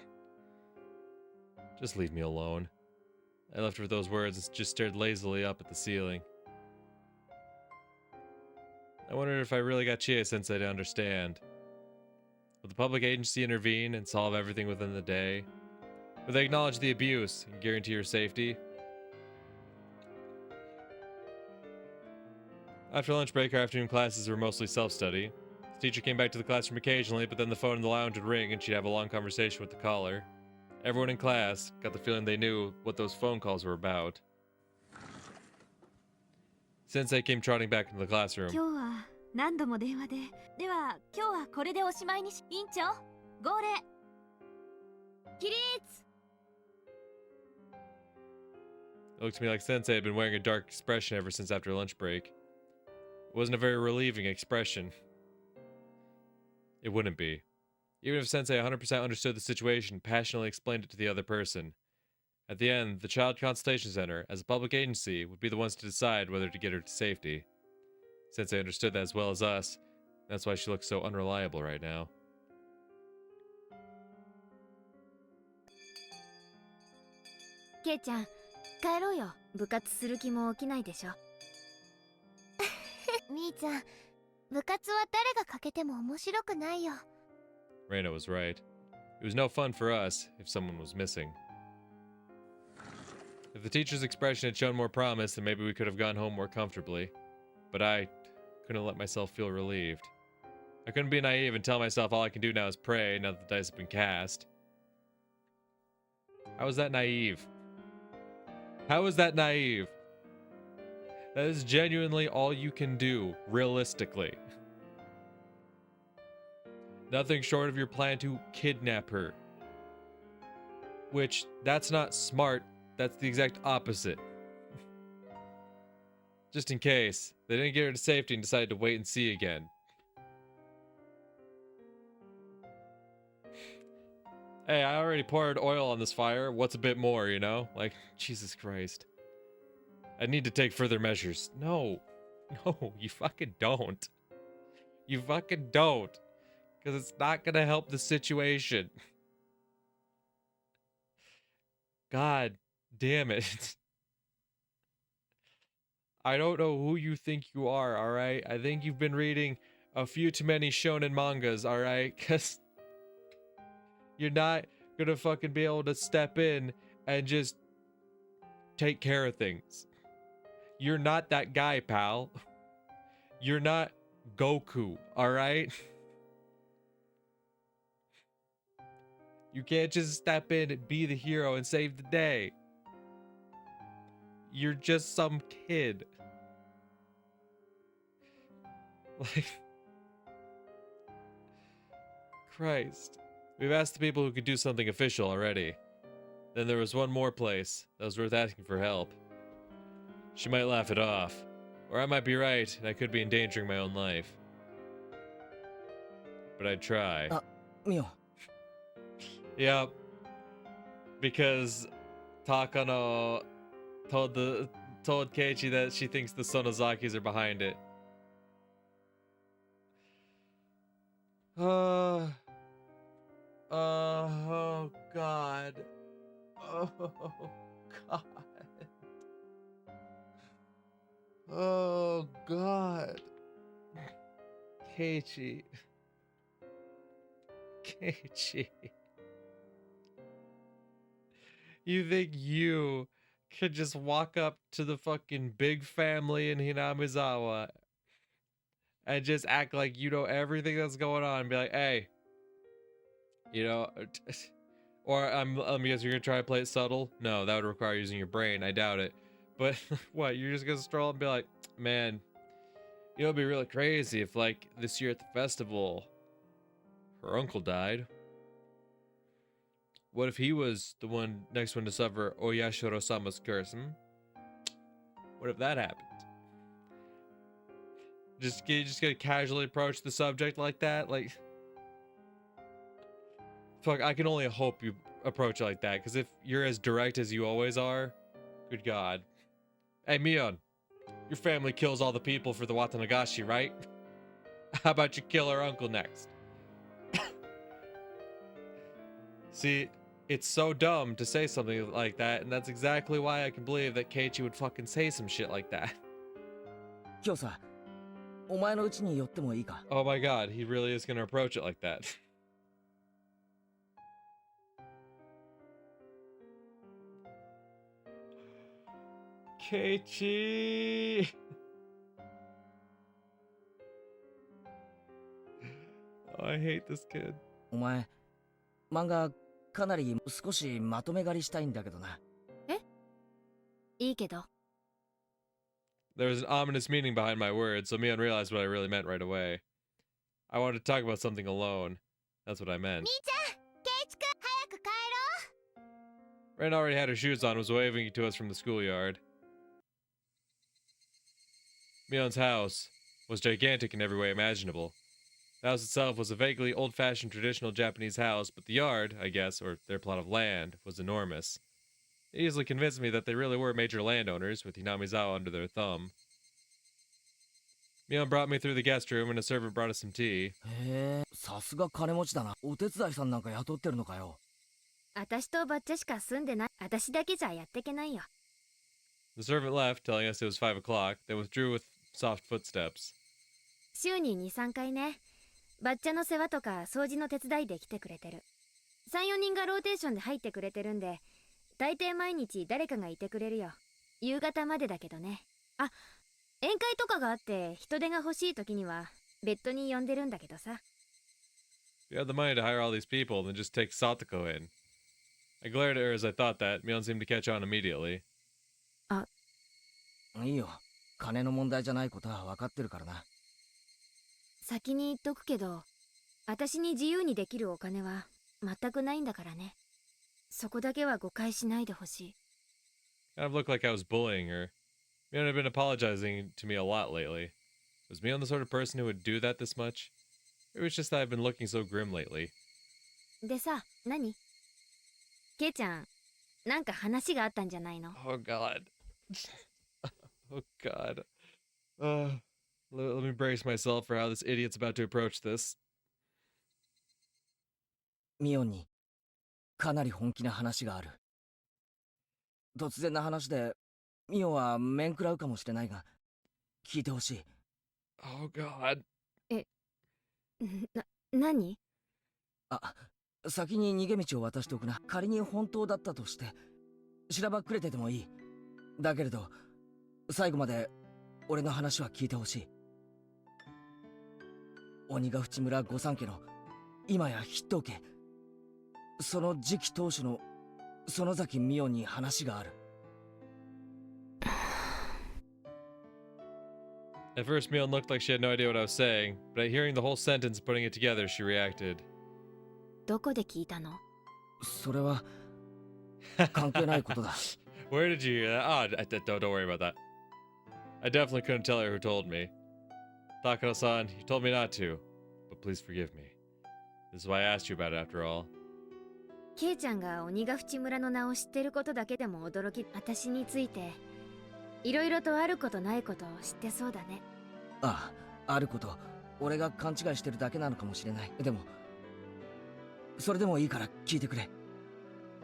S1: Just leave me alone. I left her with those words and just stared lazily up at the ceiling. I wondered if I really got Chie-sensei to understand. Will the public agency intervene and solve everything within the day? Will they acknowledge the abuse and guarantee your safety? After lunch break, our afternoon classes were mostly self-study. The teacher came back to the classroom occasionally, but then the phone in the lounge would ring and she'd have a long conversation with the caller. Everyone in class got the feeling they knew what those phone calls were about. Sensei came trotting back into the classroom.
S6: 今日は何度も電話で。では今日はこれでおしまいにし。委員長、号令。起立。
S1: It looked to me like Sensei had been wearing a dark expression ever since after lunch break. It wasn't a very relieving expression. It wouldn't be. Even if Sensei 100% understood the situation and passionately explained it to the other person. At the end, the Child Consultation Center, as a public agency, would be the ones to decide whether to get her to safety. Sensei understood that as well as us. That's why she looks so unreliable right now.
S6: ケイちゃん、帰ろうよ。部活する気も起きないでしょ。
S5: みーちゃん、部活は誰がかけても面白くないよ。
S1: Reina was right. It was no fun for us if someone was missing. If the teacher's expression had shown more promise, then maybe we could have gone home more comfortably. But I couldn't let myself feel relieved. I couldn't be naive and tell myself all I can do now is pray now that the dice have been cast. How is that naive? How is that naive? That is genuinely all you can do, realistically. Nothing short of your plan to kidnap her. Which, that's not smart, that's the exact opposite. Just in case, they didn't get her to safety and decided to wait and see again. Hey, I already poured oil on this fire, what's a bit more, you know? Like, Jesus Christ. I need to take further measures. No. No, you fucking don't. You fucking don't. Because it's not gonna help the situation. God damn it. I don't know who you think you are, alright? I think you've been reading a few too many shonen mangas, alright? Because you're not gonna fucking be able to step in and just take care of things. You're not that guy, pal. You're not Goku, alright? You can't just step in and be the hero and save the day. You're just some kid. Like, Christ. We've asked the people who could do something official already. Then there was one more place that was worth asking for help. She might laugh it off. Or I might be right, and I could be endangering my own life. But I'd try.
S2: Mio.
S1: Yep. Because Takano told Keiichi that she thinks the Sonozakis are behind it. Oh God. Oh God. Oh God. Keiichi. Keiichi. You think you could just walk up to the fucking big family in Hinamizawa and just act like you know everything that's going on and be like, hey, you know, or I'm guessing you're gonna try to play it subtle? No, that would require using your brain. I doubt it. But what, you're just gonna stroll and be like, man, you know, it'd be really crazy if, like, this year at the festival, her uncle died. What if he was the next one to suffer Oyashiro-sama's curse? What if that happened? Just gonna casually approach the subject like that? Like, fuck, I can only hope you approach it like that, because if you're as direct as you always are, good God. Hey, Mion, your family kills all the people for the Watanagashi, right? How about you kill her uncle next? See, it's so dumb to say something like that, and that's exactly why I can believe that Keiichi would fucking say some shit like that.
S2: 今日さ、お前の家に寄ってもいいか？
S1: Oh my god, he really is gonna approach it like that. Keiichi! Oh, I hate this kid.
S2: お前、漫画かなり少しまとめ狩りしたいんだけどな。
S6: いいけど。
S1: There was an ominous meaning behind my words, so Mion realized what I really meant right away. I wanted to talk about something alone. That's what I meant.
S5: みーちゃん、ケイチくん、早く帰ろ
S1: Ren already had her shoes on and was waving to us from the schoolyard. Mion's house was gigantic in every way imaginable. The house itself was a vaguely old-fashioned traditional Japanese house, but the yard, I guess, or their plot of land, was enormous. It easily convinced me that they really were major landowners, with Hinamizawa under their thumb. Mion brought me through the guest room, and a servant brought us some tea.
S2: へえ、さすが金持ちだな。お手伝いさんなんか雇ってるのかよ。
S6: 私とバッチャしか住んでない。私だけじゃやってけないよ。
S1: The servant left, telling us it was 5 o'clock, then withdrew with soft footsteps.
S6: 週に2、3回ね。バッチャの世話とか掃除の手伝いで来てくれてる。3、4人がローテーションで入ってくれてるんで、大抵毎日誰かがいてくれるよ。夕方までだけどね。あ、宴会とかがあって人手が欲しい時には別途に呼んでるんだけどさ。
S1: If you had the money to hire all these people, then just take Satoko in. I glared at her as I thought that. Mion seemed to catch on immediately.
S2: いいよ。金の問題じゃないことは分かってるからな。
S6: 先に言っとくけど、私に自由にできるお金は全くないんだからね。そこだけは誤解しないでほしい。
S1: Kind of looked like I was bullying her. Mion had been apologizing to me a lot lately. Was Mion the sort of person who would do that this much? Or it was just that I've been looking so grim lately.
S6: でさ、何？ケイちゃん、なんか話があったんじゃないの？
S1: Oh god. Oh god. Let me brace myself for how this idiot's about to approach this.
S2: ミオンにかなり本気な話がある。突然な話でミオンは面食らうかもしれないが、聞いてほしい。
S1: Oh god.
S6: 何？
S2: あ、先に逃げ道を渡しておくな。仮に本当だったとしてしらばっくれててもいい。だけれど最後まで俺の話は聞いてほしい。鬼ヶ淵村御三家の今や筆頭家、その次期当主の園崎美音に話がある。
S1: At first, Mion looked like she had no idea what I was saying, but at hearing the whole sentence and putting it together, she reacted.
S6: どこで聞いたの？
S2: それは関係ないことだ。
S1: Where did you hear that? Oh, don't worry about that. I definitely couldn't tell her who told me. Takano-san, you told me not to, but please forgive me. This is why I asked you about it after all.
S6: ケイちゃんが鬼ヶ淵村の名を知ってることだけでも驚き、私についていろいろとあることないことを知ってそうだね。
S2: ああ、あること、俺が勘違いしてるだけなのかもしれない。でもそれでもいいから聞いてくれ。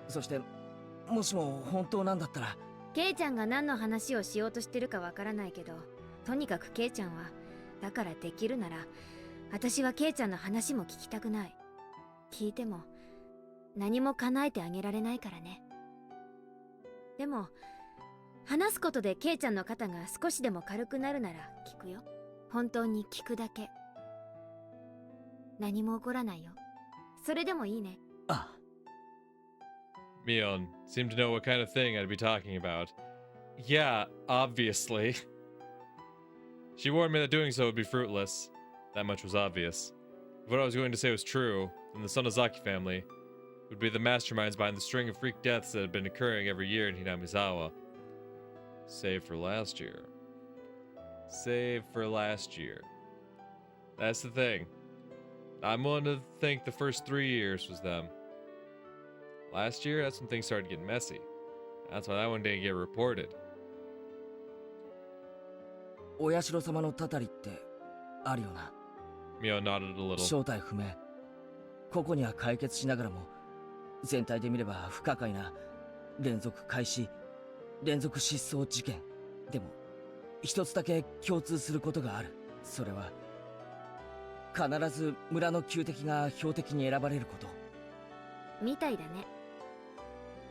S2: そしてもしも本当なんだったら。
S6: ケイちゃんが何の話をしようとしてるかわからないけど、とにかくケイちゃんは、だからできるなら私はケイちゃんの話も聞きたくない。聞いても何も叶えてあげられないからね。でも話すことでケイちゃんの肩が少しでも軽くなるなら聞くよ。本当に聞くだけ。何も起こらないよ。それでもいいね。
S2: ああ。
S1: Mion seemed to know what kind of thing I'd be talking about. Yeah, obviously. She warned me that doing so would be fruitless. That much was obvious. If what I was going to say was true, then the Sonozaki family would be the masterminds behind the string of freak deaths that had been occurring every year in Hinamizawa. Save for last year. Save for last year. That's the thing. I'm willing to think the first 3 years was them. Last year, that's when things started getting messy. That's why that one didn't get reported.
S2: お社様のたたりってあるよな。
S1: Mio nodded a little.
S2: 正体不明。個々には解決しながらも、全体で見れば不可解な連続開始、連続失踪事件。でも、一つだけ共通することがある。それは必ず村の旧敵が標的に選ばれること。
S6: みたいだね。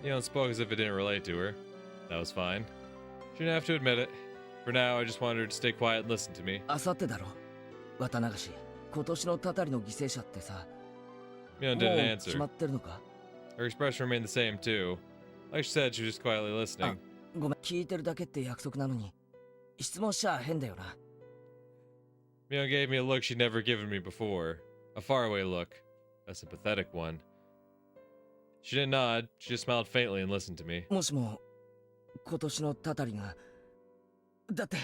S1: Mion spoke as if it didn't relate to her. That was fine. She didn't have to admit it. For now, I just wanted her to stay quiet and listen to me.
S2: あさってだろ、綿流し。今年のたたりの犠牲者ってさ、
S1: Mion
S2: も
S1: didn't
S2: う決ま
S1: answer.
S2: ってるのか？
S1: Her expression remained the same, too. Like she said, she was just quietly listening.
S2: ごめん、聞いてるだけって約束なのに質問しちゃ変だよな。
S1: Mion gave me a look she'd never given me before. A faraway look. A sympathetic one. She didn't nod, she just smiled faintly and listened to me.
S2: もしも今年のたたりが、だって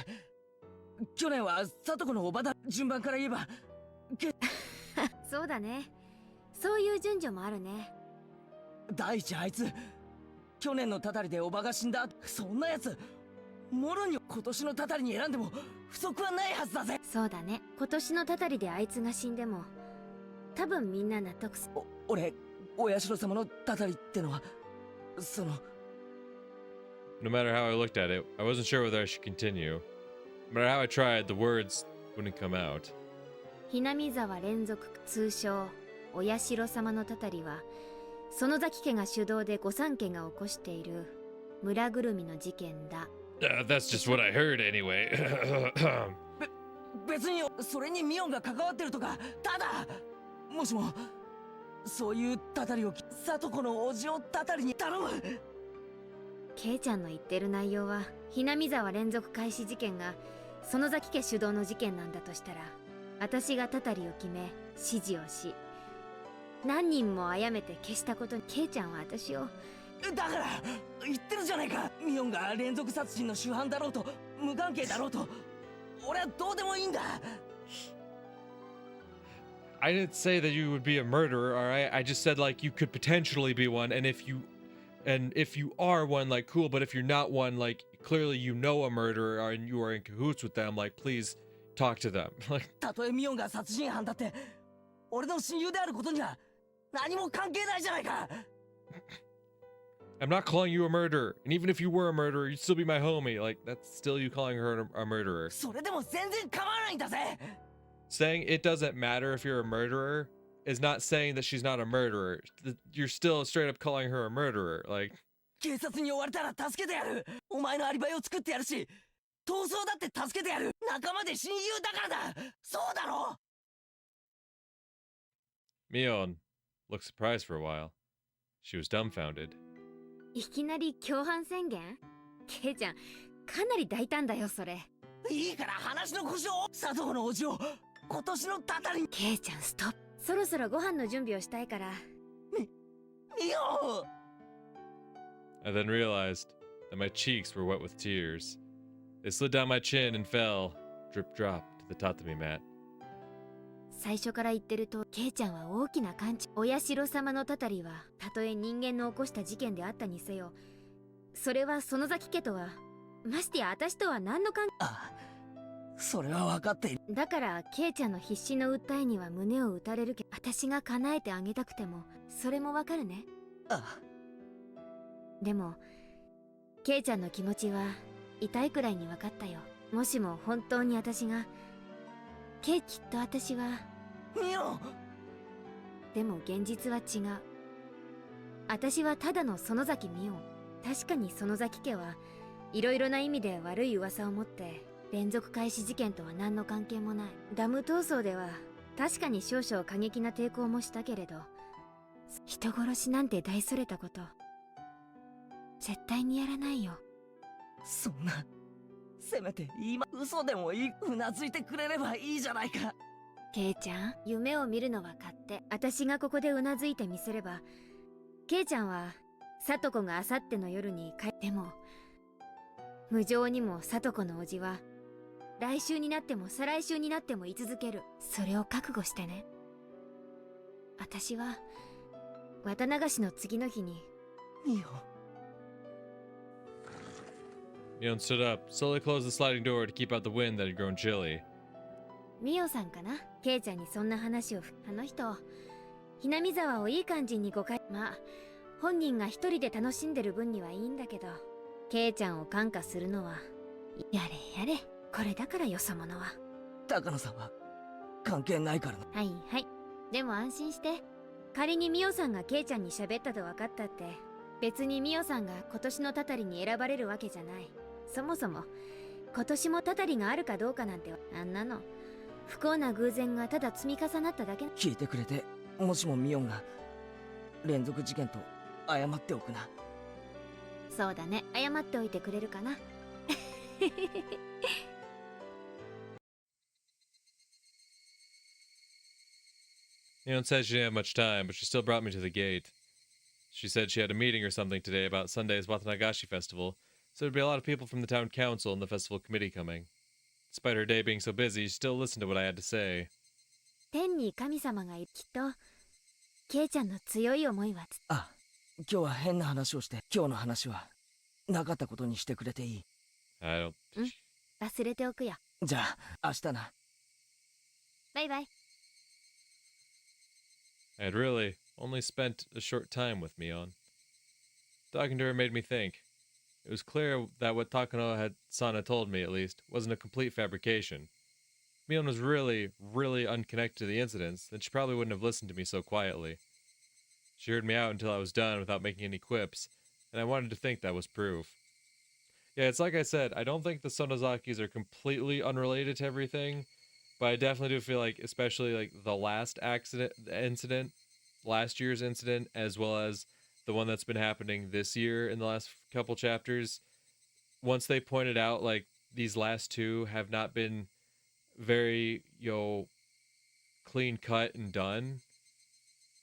S2: 去年は里子のおばだ。順番から言えば
S6: そうだね。そういう順序もあるね。
S2: 第一、あいつ去年のたたりでおばが死んだ。そんなやつもろに今年のたたりに選んでも不足はないはずだぜ。
S6: そうだね。今年のたたりであいつが死んでも多分みんな納得す。
S2: 俺、お社様のたたりってのはその。
S1: No matter how I looked at it, I wasn't sure whether I should continue. No matter how I tried, the words wouldn't come out.
S6: ひなみ沢連続通称お社様のたたりは園崎家が主導で御三家が起こしている村ぐるみの事件だ。
S1: That's just what I heard anyway.
S2: 別にそれにミオンが関わってるとか。ただもしもそういうたたりを里子のおじをたたりに頼む。
S6: ケイちゃんの言ってる内容はひなみ沢連続開始事件が園崎家主導の事件なんだとしたら、私がたたりを決め指示をし何人も殺めて消したことにケイちゃんは私を。
S2: だから言ってるじゃないか。ミオンが連続殺人の主犯だろうと無関係だろうと俺はどうでもいいんだ。
S1: I didn't say that you would be a murderer, alright? I just said like you could potentially be one, and if you are one, like cool, but if you're not one, like clearly you know a murderer and you are in cahoots with them, like please talk to them. Like
S2: たとえミオンが殺人犯だって俺の親友であることには何も関係ないじゃないか。
S1: I'm not calling you a murderer, and even if you were a murderer, you'd still be my homie. Like that's still you calling her a murderer.
S2: それでも全然構わないんだぜ。
S1: Saying it doesn't matter if you're a murderer is not saying that she's not a murderer. You're still straight up calling her a murderer. Like
S2: 警察に追われたら助けてやる。お前のアリバイを作ってやるし逃走だって助けてやる。仲間で親友だからだ。そうだろ。
S1: Mion looked surprised for a while. She was dumbfounded.
S6: いきなり共犯宣言？ケイちゃんかなり大胆だよそれ。
S2: いいから話の腰を。里子のおじを今年のたたりに。
S6: ケイちゃんストップ。そろそろご飯の準備をしたいから。
S2: ミオン。
S1: I then realized that my cheeks were wet with tears. They slid down my chin and fell, drip drop, to the tatami mat.
S6: 最初から言ってると、ケイちゃんは大きな勘違い。お社様のたたりはたとえ人間の起こした事件であったにせよ、それは園崎家とはましてや私とは何の関係。
S2: あ、それは分かっている。
S6: だからケイちゃんの必死の訴えには胸を打たれるけど、私が叶えてあげたくてもそれもわかるね。
S2: あ、
S6: でもケイちゃんの気持ちは痛いくらいに分かったよ。もしも本当に私がきっと私は。
S2: ミオン。
S6: でも現実は違う。私はただの園崎ミオン。確かに園崎家はいろいろな意味で悪い噂を持って連続開始事件とは何の関係もない。ダム闘争では確かに少々過激な抵抗もしたけれど、人殺しなんて大それたこと絶対にやらないよ。
S2: そんな、せめて今嘘でもいい。うなずいてくれればいいじゃないか。
S6: ケイちゃん、夢を見るのは勝手。私がここでうなずいてみせれば、ケイちゃんは里子があさっての夜に帰っても、無情にも里子のおじは来週になっても再来週になっても居続ける。それを覚悟してね。私は綿流しの次の日に。
S2: ミオン。
S1: Mion stood up, slowly closed the sliding door to keep out the wind that had grown chilly.
S6: ミオさんかな。ケイちゃんにそんな話を。あの人ひなみ沢をいい感じに誤解。まあ本人が一人で楽しんでる分にはいいんだけど、ケイちゃんを感化するのはやれやれ。これだからよそ者は。
S2: 高野さんは関係ないからな。
S6: はいはい。でも安心して。仮にミオさんがケイちゃんに喋ったと分かったって、別にミオさんが今年のタタリに選ばれるわけじゃない。そもそも今年もタタリがあるかどうかなんて、あんなの不幸な偶然がただ積み重なっただけ。
S2: 聞いてくれて、もしもミオンが連続事件と謝っておくな。
S6: そうだね、謝っておいてくれるかな。
S1: Mion said she didn't have much time, but she still brought me to the gate. She said she had a meeting or something today about Sunday's Watanagashi festival, so there'd be a lot of people from the town council and the festival committee coming. Despite her day being so busy, she still listened to what I had to say.
S6: 天に神様がいる。きっとケイちゃんの強い思いは
S2: あ、今日は変な話をして、今日の話はなかったことにしてくれていい？
S1: I don't...
S6: 忘れておくよ。
S2: じゃあ明日な。
S6: バイバイ。
S1: I had really only spent a short time with Mion. Talking to her made me think. It was clear that what Sana told me, at least, wasn't a complete fabrication. If Mion was really, really unconnected to the incidents, then she probably wouldn't have listened to me so quietly. She heard me out until I was done without making any quips, and I wanted to think that was proof. Yeah, it's like I said, I don't think the Sonozakis are completely unrelated to everything, but I definitely do feel like, especially like the last incident, last year's incident, as well as the one that's been happening this year in the last couple chapters, once they pointed out like these last two have not been very, clean cut and done,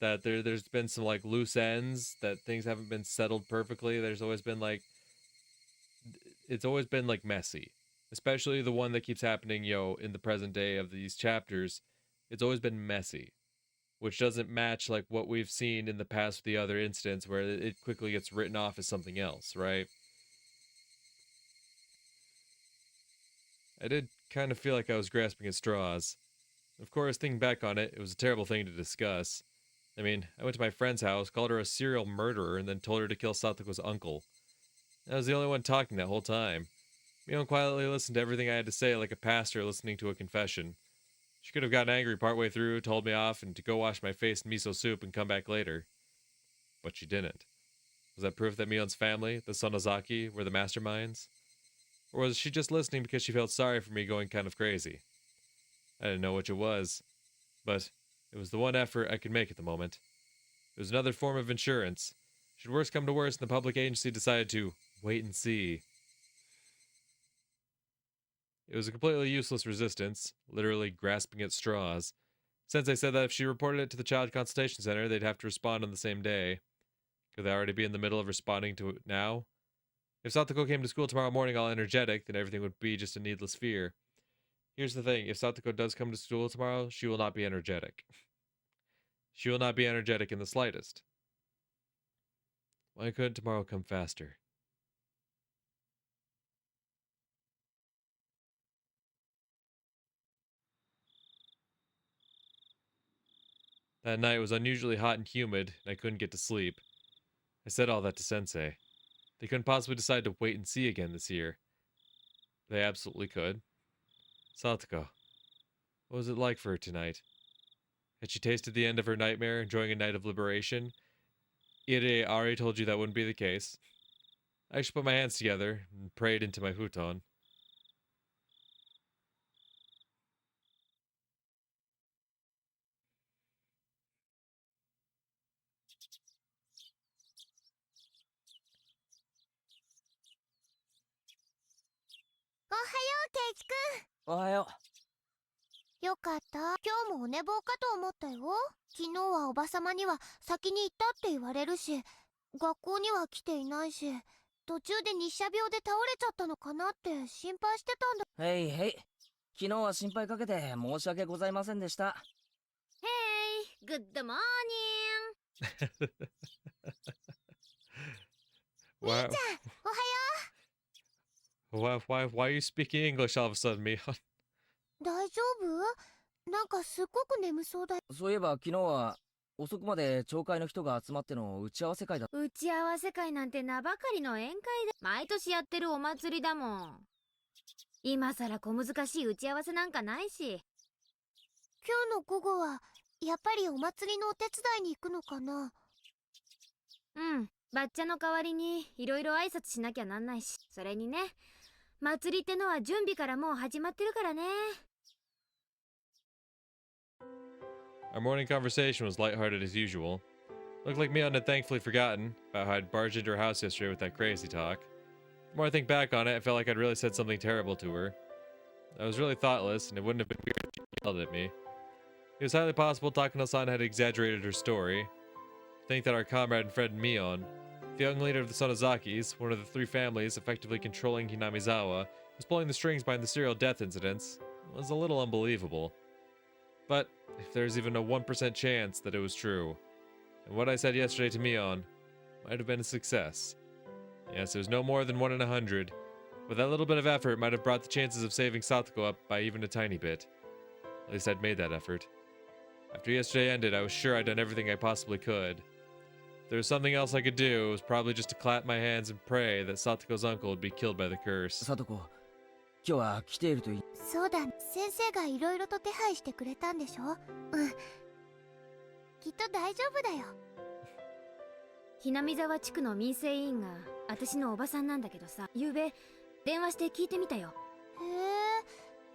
S1: that there's been some like loose ends, that things haven't been settled perfectly. There's always been like, it's always been like messy, especially the one that keeps happening, in the present day of these chapters. It's always been messy, which doesn't match like what we've seen in the past with the other incidents where it quickly gets written off as something else, right? I did kind of feel like I was grasping at straws. Of course, thinking back on it, it was a terrible thing to discuss. I mean, I went to my friend's house, called her a serial murderer, and then told her to kill Satoko's uncle. I was the only one talking that whole time. Mion quietly listened to everything I had to say like a pastor listening to a confession. She could have gotten angry partway through, told me off, and to go wash my face in miso soup and come back later. But she didn't. Was that proof that Mion's family, the Sonozaki, were the masterminds? Or was she just listening because she felt sorry for me going kind of crazy? I didn't know which it was, but it was the one effort I could make at the moment. It was another form of insurance. Should worse come to worse and the public agency decided to wait and see. It was a completely useless resistance, literally grasping at straws. Sensei said that if she reported it to the Child Consultation Center, they'd have to respond on the same day. Could they already be in the middle of responding to it now? If Satoko came to school tomorrow morning all energetic, then everything would be just a needless fear. Here's the thing, if Satoko does come to school tomorrow, she will not be energetic. She will not be energetic in the slightest. Why couldn't tomorrow come faster? That night was unusually hot and humid, and I couldn't get to sleep. I said all that to Sensei. They couldn't possibly decide to wait and see again this year. They absolutely could. Satoko, what was it like for her tonight? Had she tasted the end of her nightmare, enjoying a night of liberation? Ire already told you that wouldn't be the case. I actually put my hands together and prayed into my futon.
S5: Ohayo, Keiichi-kun.
S2: おはよ
S5: よかった。今日もお寝坊かと思ったよ。昨日はおばさまには先に行ったって言われるし、学校には来ていないし、途中で日射病で倒れちゃったのかなって心配してたんだ。
S2: う。へいへい。昨日は心配かけて申し訳ございませんでした。
S6: Hey, good morning.
S1: Why,
S5: おはよ
S1: why are you speaking English all of a sudden, Mion?
S5: う。大丈夫？なんかすっごく眠そうだ。
S2: そういえば昨日は遅くまで町会の人が集まっての打ち合わせ会だ。
S6: 打ち合わせ会なんて名ばかりの宴会で毎年やってるお祭りだもん。今さら小難しい打ち合わせなんかないし。
S7: 今日の午後はやっぱりお祭りのお手伝いに行くのかな。
S6: うん、バッチャの代わりにいろいろ挨拶しなきゃなんないし。それにね、祭りってのは準備からもう始まってるからね。
S1: Our morning conversation was lighthearted as usual. Looked like Mion had thankfully forgotten about how I'd barged into her house yesterday with that crazy talk. The more I think back on it, I felt like I'd really said something terrible to her. I was really thoughtless, and it wouldn't have been weird if she yelled at me. It was highly possible Takano-san had exaggerated her story. I think that our comrade and friend Mion, the young leader of the Sonozakis, one of the three families effectively controlling Hinamizawa, was pulling the strings behind the serial death incidents, was a little unbelievable. But if there's even a 1% chance that it was true, and what I said yesterday to Mion might have been a success. Yes, it was no more than 1 in 100, but that little bit of effort might have brought the chances of saving Satoko up by even a tiny bit. At least I'd made that effort. After yesterday ended, I was sure I'd done everything I possibly could. If there was something else I could do, it was probably just to clap my hands and pray that Satoko's uncle would be killed by the curse.
S2: サトコ、今日は来ているといい。
S7: そうだ、先生がいろいろと手配してくれたんでしょ。うん、きっと大丈夫だよ。
S6: ひなみざわ地区の民生委員が私のおばさんなんだけどさ、ゆうべ電話して聞いてみたよ。
S7: へえ、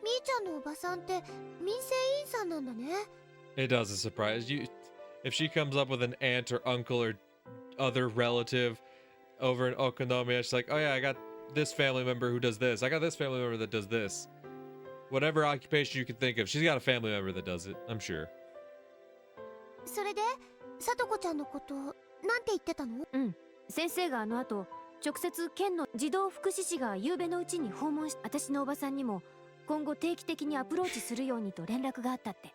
S7: みーちゃんのおばさんって民生委員さんなんだね。
S1: It doesn't surprise you. If she comes up with an aunt or uncle or other relative over in Okonomiya, she's like, oh yeah, I got this family member who does this. I got this family member that does this. Whatever occupation you can think of, she's got a family member that does it, I'm sure.
S7: それで、さとこちゃんのことなんて言ってたの？
S6: うん、先生があの後直接県の児童福祉士が夕べのうちに訪問し、私のおばさんにも今後定期的にアプローチするようにと連絡があったって。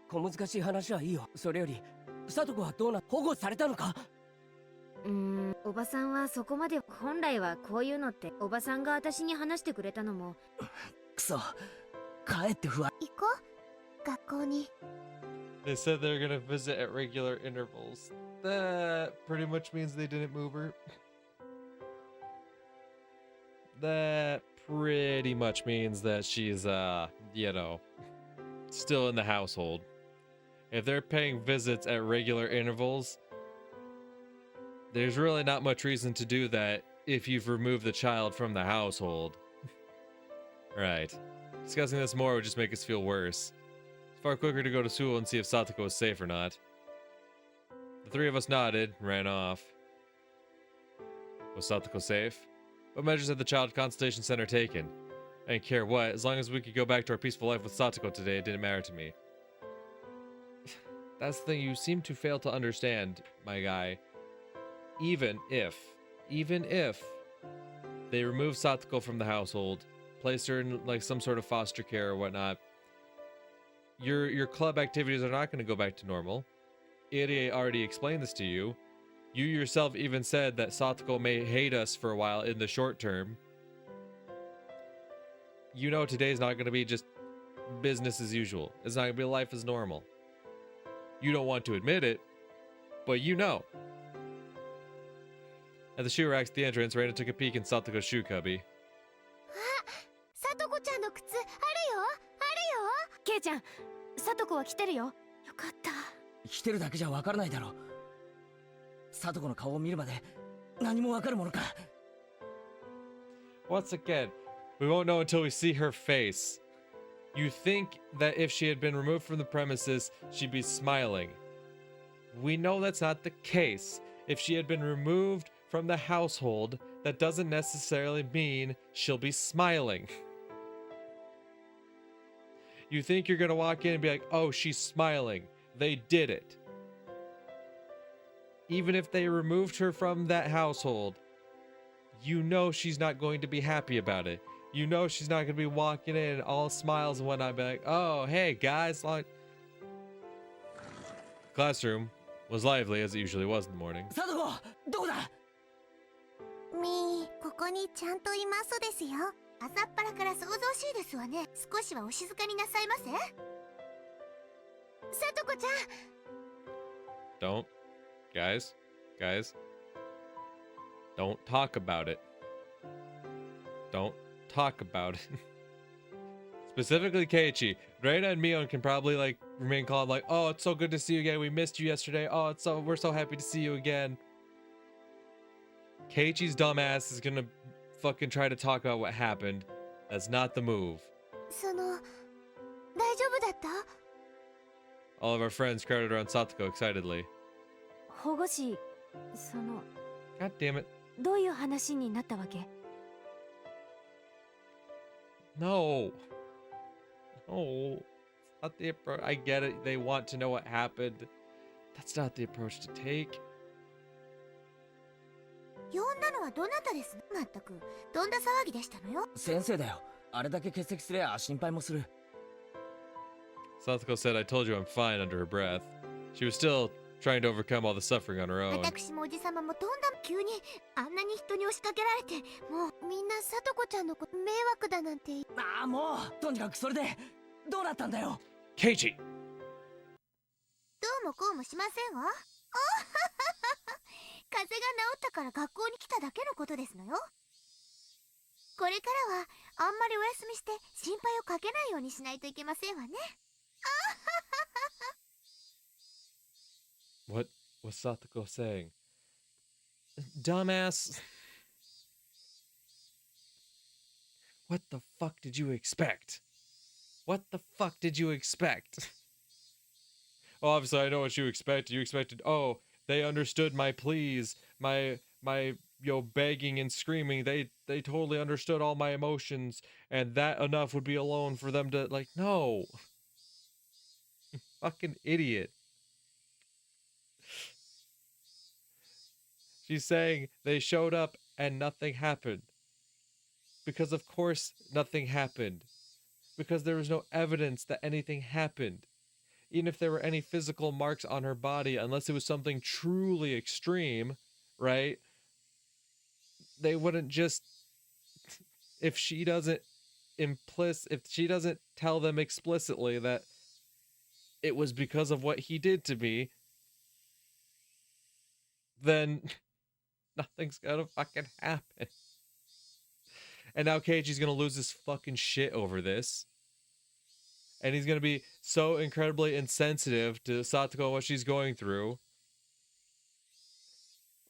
S2: 小難しい話はいいよ。それよりサトコはどうな、保護されたのか？
S6: おばさんはそこまで。本来はこういうのっておばさんが私に話してくれたのも。
S2: くそ、帰って不安。
S7: 行こう、学校に。
S1: They said they're gonna visit at regular intervals. That pretty much means they didn't move her. That pretty much means that she's, you know, still in the household. If they're paying visits at regular intervals, there's really not much reason to do that if you've removed the child from the household. Right. Discussing this more would just make us feel worse. It's far quicker to go to school and see if Satoko is safe or not. The three of us nodded and ran off. Was Satoko safe? What measures had the Child Consultation Center taken? I didn't care what, as long as we could go back to our peaceful life with Satoko today, it didn't matter to me. That's the thing you seem to fail to understand, my guy. Even if they remove Satoko from the household, place her in like some sort of foster care or whatnot, your club activities are not going to go back to normal. Irie already explained this to you. You yourself even said that Satoko may hate us for a while in the short term. You know today's not going to be just business as usual. It's not going to be life as normal. You don't want to admit it, but you know. At the shoe racks at the entrance, Reina took a peek in Satoko's shoe cubby.
S7: さとこちゃんの靴あるよ、
S6: ケイちゃん、さとこは来てるよ。よかった。
S2: 来てるだけじゃわからないだろう。サトコの顔を見るまで何もわかるものか。
S1: Once again, we won't know until we see her face. You think that if she had been removed from the premises, she'd be smiling. We know that's not the case. If she had been removed from the household, that doesn't necessarily mean she'll be smiling. You think you're gonna walk in and be like, oh, she's smiling. They did it. Even if they removed her from that household, you know she's not going to be happy about it. You know she's not going to be walking in all smiles and whatnot, be like, oh, hey, guys. Like... Classroom was lively, as it usually was in the morning.
S2: サトコ、どこだ？
S7: みー、ここにちゃんといますですよ。朝っぱらから騒々しいですわね。少しはお静かになさいませ。さとこちゃん。
S1: Don't. Guys. Don't talk about it. Don't talk about it. Specifically Keiichi. Reina and Mion can probably like remain calm, like, oh, it's so good to see you again. We missed you yesterday. Oh, we're so happy to see you again. Keiichi's dumbass is gonna fucking try to talk about what happened. That's not the move.
S7: その大丈夫だった？
S1: All of our friends crowded around Satoko excitedly.
S6: 保護士、その
S1: God damn it.
S6: どういう話になったわけ？
S1: No. No. It's not the approach. I get it. They want to know what happened. That's not the approach to take.
S7: 呼んだのはどなたです？まったくどんな騒ぎでしたのよ。
S2: 先生だよ。あれだけ欠席すりゃ心配もする。
S1: Satoko said, I told you I'm fine under her breath. She was still trying to overcome all the suffering on her own.
S7: 私もおじさまもとんだ急にあんなに人に押しかけられて、もうみんなさとこちゃんのこと迷惑だなんて。
S2: ああもうとにかくそれでどうなったんだよ。
S1: Keiichi!
S7: どうもこうもしませんわ。風邪が治ったから学校に来ただけのことですのよ。これからはあんまりお休みして心配をかけないようにしないといけませんわね。
S1: What was Satoko saying? Dumbass. What the fuck did you expect? What the fuck did you expect? Well, obviously I know what you expected. You expected, oh, they understood my pleas, my begging and screaming. They totally understood all my emotions, and that enough would be alone for them to, like, no. You fucking idiot. She's saying they showed up and nothing happened. Because of course nothing happened. Because there was no evidence that anything happened. Even if there were any physical marks on her body, unless it was something truly extreme, right? They wouldn't just, if she doesn't tell them explicitly that it was because of what he did to me, then nothing's gonna fucking happen. And now Keiichi's gonna lose his fucking shit over this. And he's gonna be so incredibly insensitive to Satoko and what she's going through.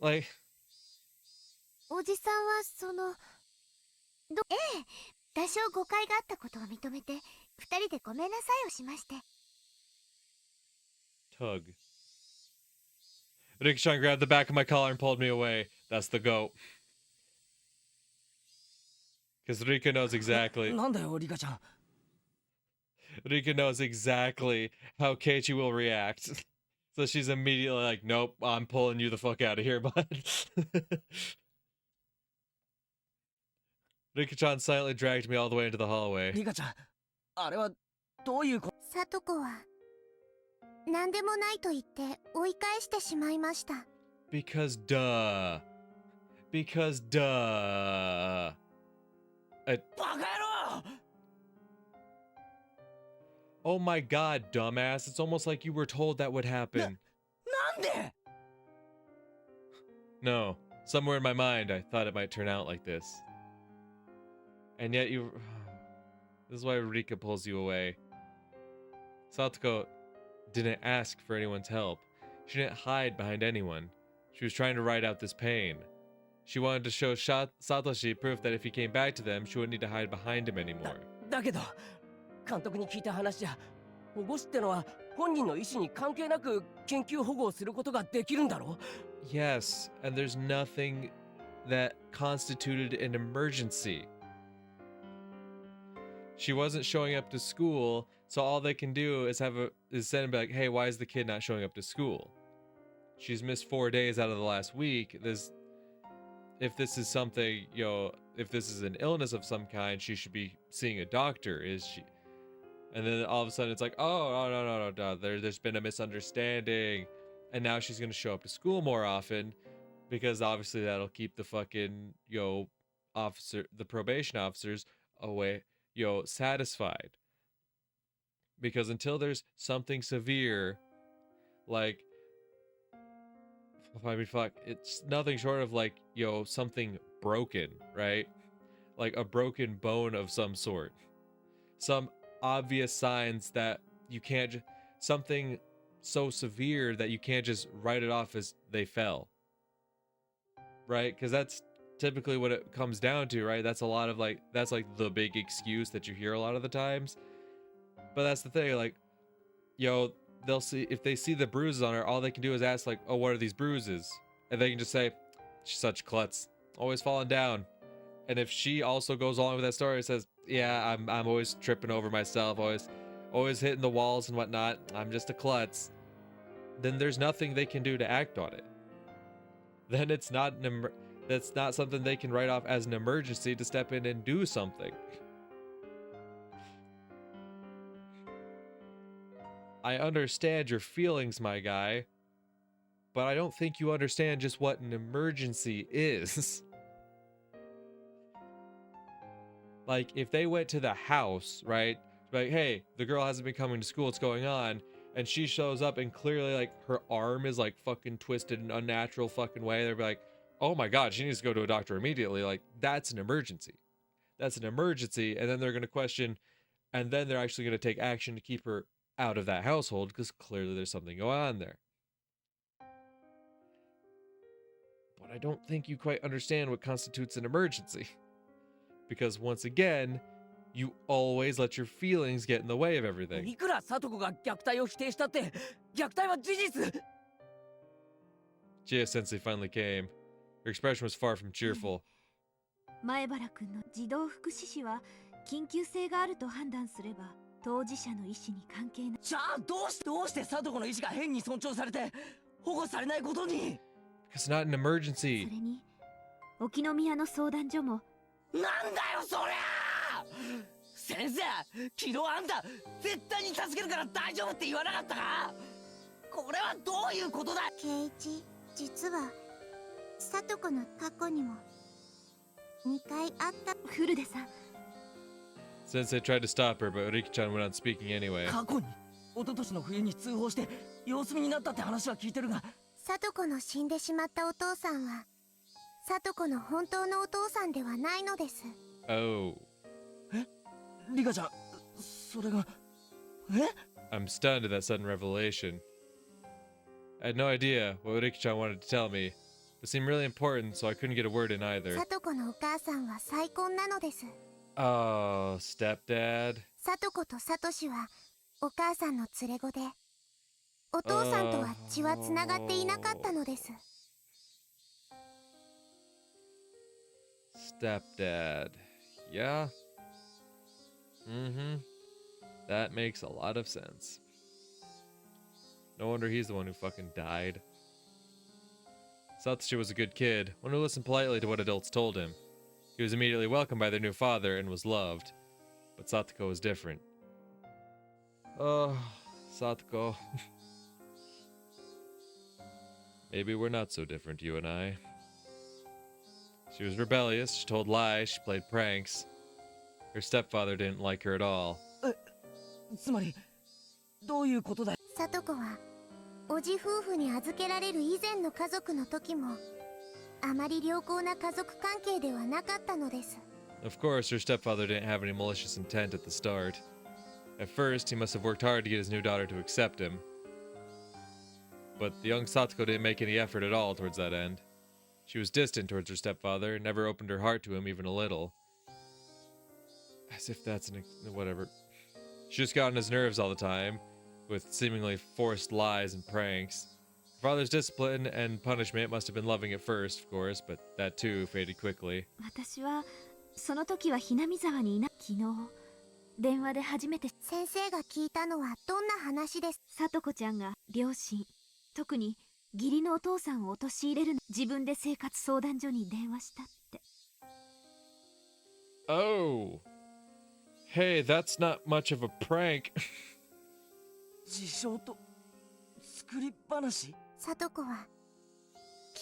S1: Like...
S7: おじさんはそのええ、多少誤解があったことを認めて二人でごめんなさいをしまして。
S1: Tug. Rika-chan grabbed the back of my collar and pulled me away. That's the goat. Because Rika knows exactly.
S2: なんだよリカちゃん。
S1: Rika knows exactly how Keiichi will react. So she's immediately like, nope, I'm pulling you the fuck out of here, bud. Rika-chan silently dragged me all the way into the hallway.
S2: リカちゃん、あれはどういうこ
S7: さとこは何でもないと言って追い返してしまいました。
S1: Because duh. Because duh.
S2: バカ野郎
S1: Oh my god, dumbass. It's almost like you were told that would happen.
S2: なんで
S1: No. Somewhere in my mind, I thought it might turn out like this. And yet you... This is why Rika pulls you away. Satoko didn't ask for anyone's help. She didn't hide behind anyone. She was trying to ride out this pain. She wanted to show Satoshi proof that if he came back to them, she wouldn't need to hide behind him anymore.
S2: だけど監督に聞いた話じゃ保護士ってのは本人の意思に関係なく緊急保護をすることができるんだろ
S1: Yes, and there's nothing that constituted an emergency. She wasn't showing up to school, so all they can do is send and be like, hey, why is the kid not showing up to school? She's missed 4 days out of the last week. If this is something, if this is an illness of some kind, she should be seeing a doctor, is she? And then all of a sudden it's like, oh, no, there's been a misunderstanding. And now she's going to show up to school more often because obviously that'll keep the fucking, the probation officers away, satisfied. Because until there's something severe, like I mean, fuck, it's nothing short of like, something broken, right? Like a broken bone of some sort. Some obvious signs that you can't, something so severe that you can't just write it off as they fell, right? Because that's typically what it comes down to, right? That's a lot of like, that's like the big excuse that you hear a lot of the times. But that's the thing, like, they'll see, if they see the bruises on her, all they can do is ask like, oh, what are these bruises? And they can just say, she's such a klutz, always falling down. And if she also goes along with that story and says, yeah, I'm always tripping over myself, always hitting the walls and whatnot, I'm just a klutz, then there's nothing they can do to act on it. Then it's not that's not something they can write off as an emergency to step in and do something. I understand your feelings, my guy, but I don't think you understand just what an emergency is. Like, if they went to the house, right? Like, hey, the girl hasn't been coming to school, what's going on? And she shows up and clearly, like, her arm is, like, fucking twisted in an unnatural fucking way. They'd be like, oh my god, she needs to go to a doctor immediately. Like, that's an emergency. That's an emergency. And then they're going to question, and then they're actually going to take action to keep her out of that household because clearly there's something going on there. But I don't think you quite understand what constitutes an emergency. Because once again, you always let your feelings get in the way of everything.
S2: いくら聡子が虐待を否定したって虐待は事実。
S1: Jia Sensei finally came. Her expression was far from cheerful.
S6: 前原くんの児童福祉士は緊急性があると判断すれば当事者の意思に関係ない。
S2: じゃあどうして聡子の意思が変に尊重されて保護されないことに。
S1: It's not an
S6: そ
S1: emergency.
S6: れに沖宮の相談所も。
S2: なんだよそりゃ。先生、昨日あんた絶対に助けるから大丈夫って言わなかったか。これはどういうことだ。
S7: 圭一、実は聡子の過去にも2回あった。
S6: フルデさん。
S1: Sensei tried to stop her, but Uriki-chan went on speaking anyway.
S2: 過去に一昨年の冬に通報して様子見になったって話は聞いてるが、
S7: 聡子の死んでしまったお父さんは聡子の本当のお父さんではないのです。
S1: Oh.
S2: リカちゃん、それが
S1: I'm stunned at that sudden revelation. I had no idea what Uriki-chan wanted to tell me. It seemed really important, so I couldn't get a word in either.
S7: 聡子のお母さんは再婚なのです。
S1: Oh, stepdad.
S7: 聡子と聡はお母さんの連れ子で、お父さんとは血はつながっていなかったのです。
S1: Stepdad. Yeah. Mm-hmm. That makes a lot of sense. No wonder he's the one who fucking died. Satoshi was a good kid, one who listened politely to what adults told him. He was immediately welcomed by their new father and was loved. But Satoko was different. Oh, Satoko. Maybe we're not so different, you and I. She was rebellious, she told lies, she played pranks. Her stepfather didn't like her at all.
S2: つまりどういうことだ。
S7: 聡子はおじ夫婦に預けられる以前の家族の時もあまり良好な家族関係ではなかったのです。
S1: Of course, her stepfather didn't have any malicious intent at the start. At first, he must have worked hard to get his new daughter to accept him. But the young Satoko didn't make any effort at all towards that end. She was distant towards her stepfather, never opened her heart to him even a little. As if that's whatever. She just got on his nerves all the time, with seemingly forced lies and pranks. Her father's discipline and punishment must have been loving at first, of course, but that too faded quickly.
S6: 私はその時はひなみ沢にいな。昨日電話で初めて
S7: 先生が聞いたのはどんな話です。
S6: 聡子ちゃんが両親、特に義理のお父さんを陥れるの。自分で生活相談所に電話したって。
S1: Oh! Hey, that's not much of a prank.
S2: 自称と作り話。
S7: 聡子は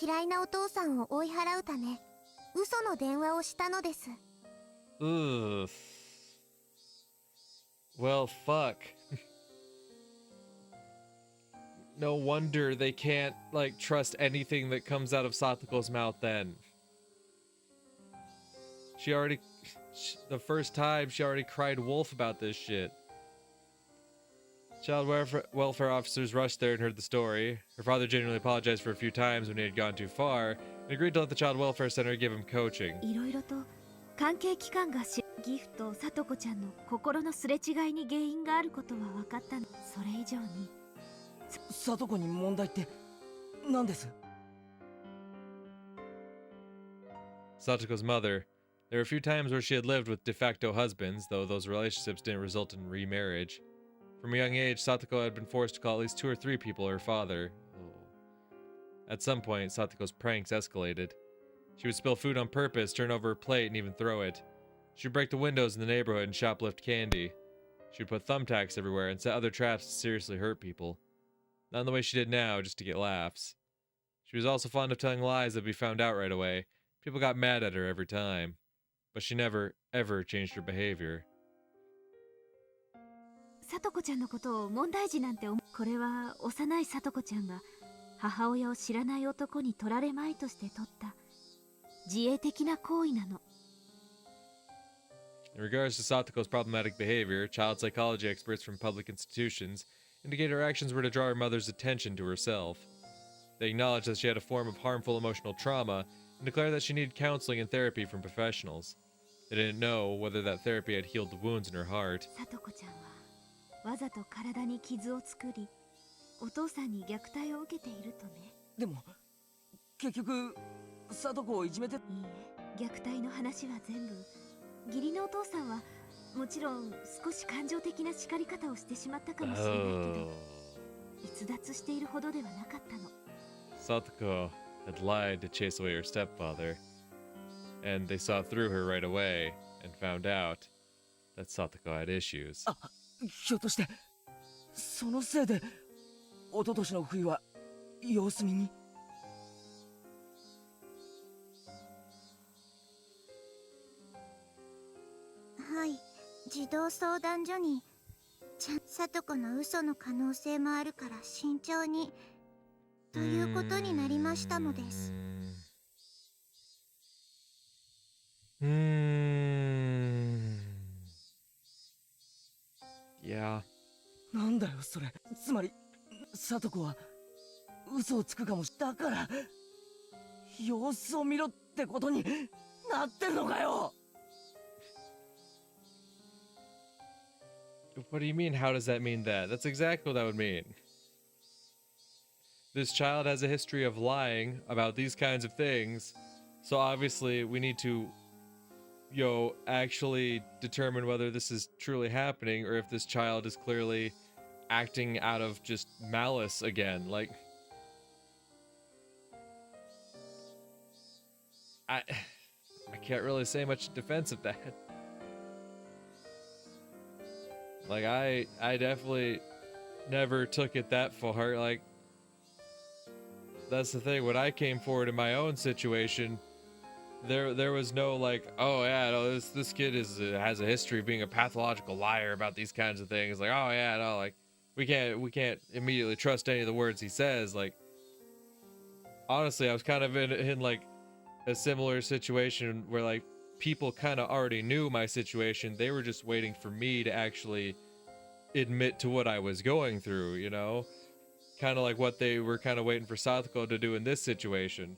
S7: 嫌いなお父さんを追い払うため嘘の電話をしたのです。
S1: Ugh. Well, fuck. No wonder they can't, like, trust anything that comes out of Satoko's mouth then. The first time, she already cried wolf about this shit. Child welfare officers rushed there and heard the story. Her father genuinely apologized for a few times when he had gone too far, and agreed to let the child welfare center give him coaching.
S6: いろいろと関係機関がギフとさとこちゃんの心のすれ違いに原因があることは分かったの。それ以上に
S2: さとこに問題って何です？
S1: Satoko's mother. There were a few times where she had lived with de facto husbands, though those relationships didn't result in remarriage. From a young age, Satoko had been forced to call at least 2 or 3 people her father. At some point, Satoko's pranks escalated. She would spill food on purpose, turn over her plate, and even throw it. She would break the windows in the neighborhood and shoplift candy. She would put thumbtacks everywhere and set other traps to seriously hurt people. Not in the way she did now, just to get laughs. She was also fond of telling lies that would be found out right away. People got mad at her every time. But she never, ever changed her behavior.
S6: さとこちゃんのことを問題児なんてこれは幼いさとこちゃんが母親を知らない男に取られまいとして取った自衛的な行為なの。
S1: In regards to Satoko's problematic behavior, child psychology experts from public institutions indicate her actions were to draw her mother's attention to herself. They acknowledged that she had a form of harmful emotional trauma and declared that she needed counseling and therapy from professionals. They didn't know whether that therapy had healed the wounds in her heart.
S6: さとこちゃんはわざと体に傷を作りお父さんに虐待を受けているとね。
S2: でも結局さとこをいじめて。
S6: いいえ、虐待の話は全部義理のお父さんはもちろん少し感情的な叱り方をしてしまったかもしれないけど、逸脱しているほどではなかったの。
S1: Satoko had lied to chase away her stepfather, and they saw through her right away and found out that Satoko had issues.
S2: ひょっとしてそのせいで一昨年の冬は様子見に。
S7: はい、児童相談所にさとこの嘘の可能性もあるから慎重にということになりましたのです。
S1: Yeah.
S2: なんだよそれ。つまりさとこは嘘をつくかもしだから様子を見ろってことになってるのかよ。
S1: What do you mean? How does that mean that? That's exactly what that would mean. This child has a history of lying about these kinds of things, so obviously we need to, actually determine whether this is truly happening or if this child is clearly acting out of just malice again. Like, I can't really say much in defense of that. Like, I definitely never took it that far. Like, that's the thing. When I came forward in my own situation, there was no like, oh yeah, no, this kid has a history of being a pathological liar about these kinds of things. Like, oh yeah, no, like we can't immediately trust any of the words he says. Like, honestly, I was kind of in like a similar situation where like people kind of already knew my situation. They were just waiting for me to actually admit to what I was going through, you know? Kind of like what they were kind of waiting for Satoko to do in this situation.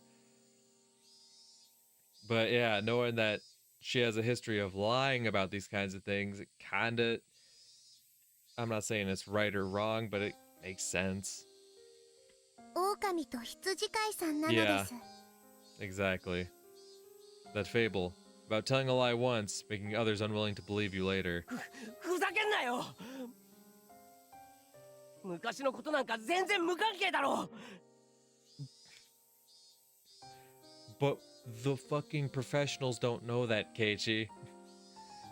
S1: But yeah, knowing that she has a history of lying about these kinds of things, it kind of... I'm not saying it's right or wrong, but it makes sense.
S7: 狼と羊飼いさんなのです。
S1: Exactly. That fable about telling a lie once, making others unwilling to believe you later.
S2: ふざけんなよ。昔のことなんか全然無関係だろ。
S1: But the fucking professionals don't know that, Keiichi.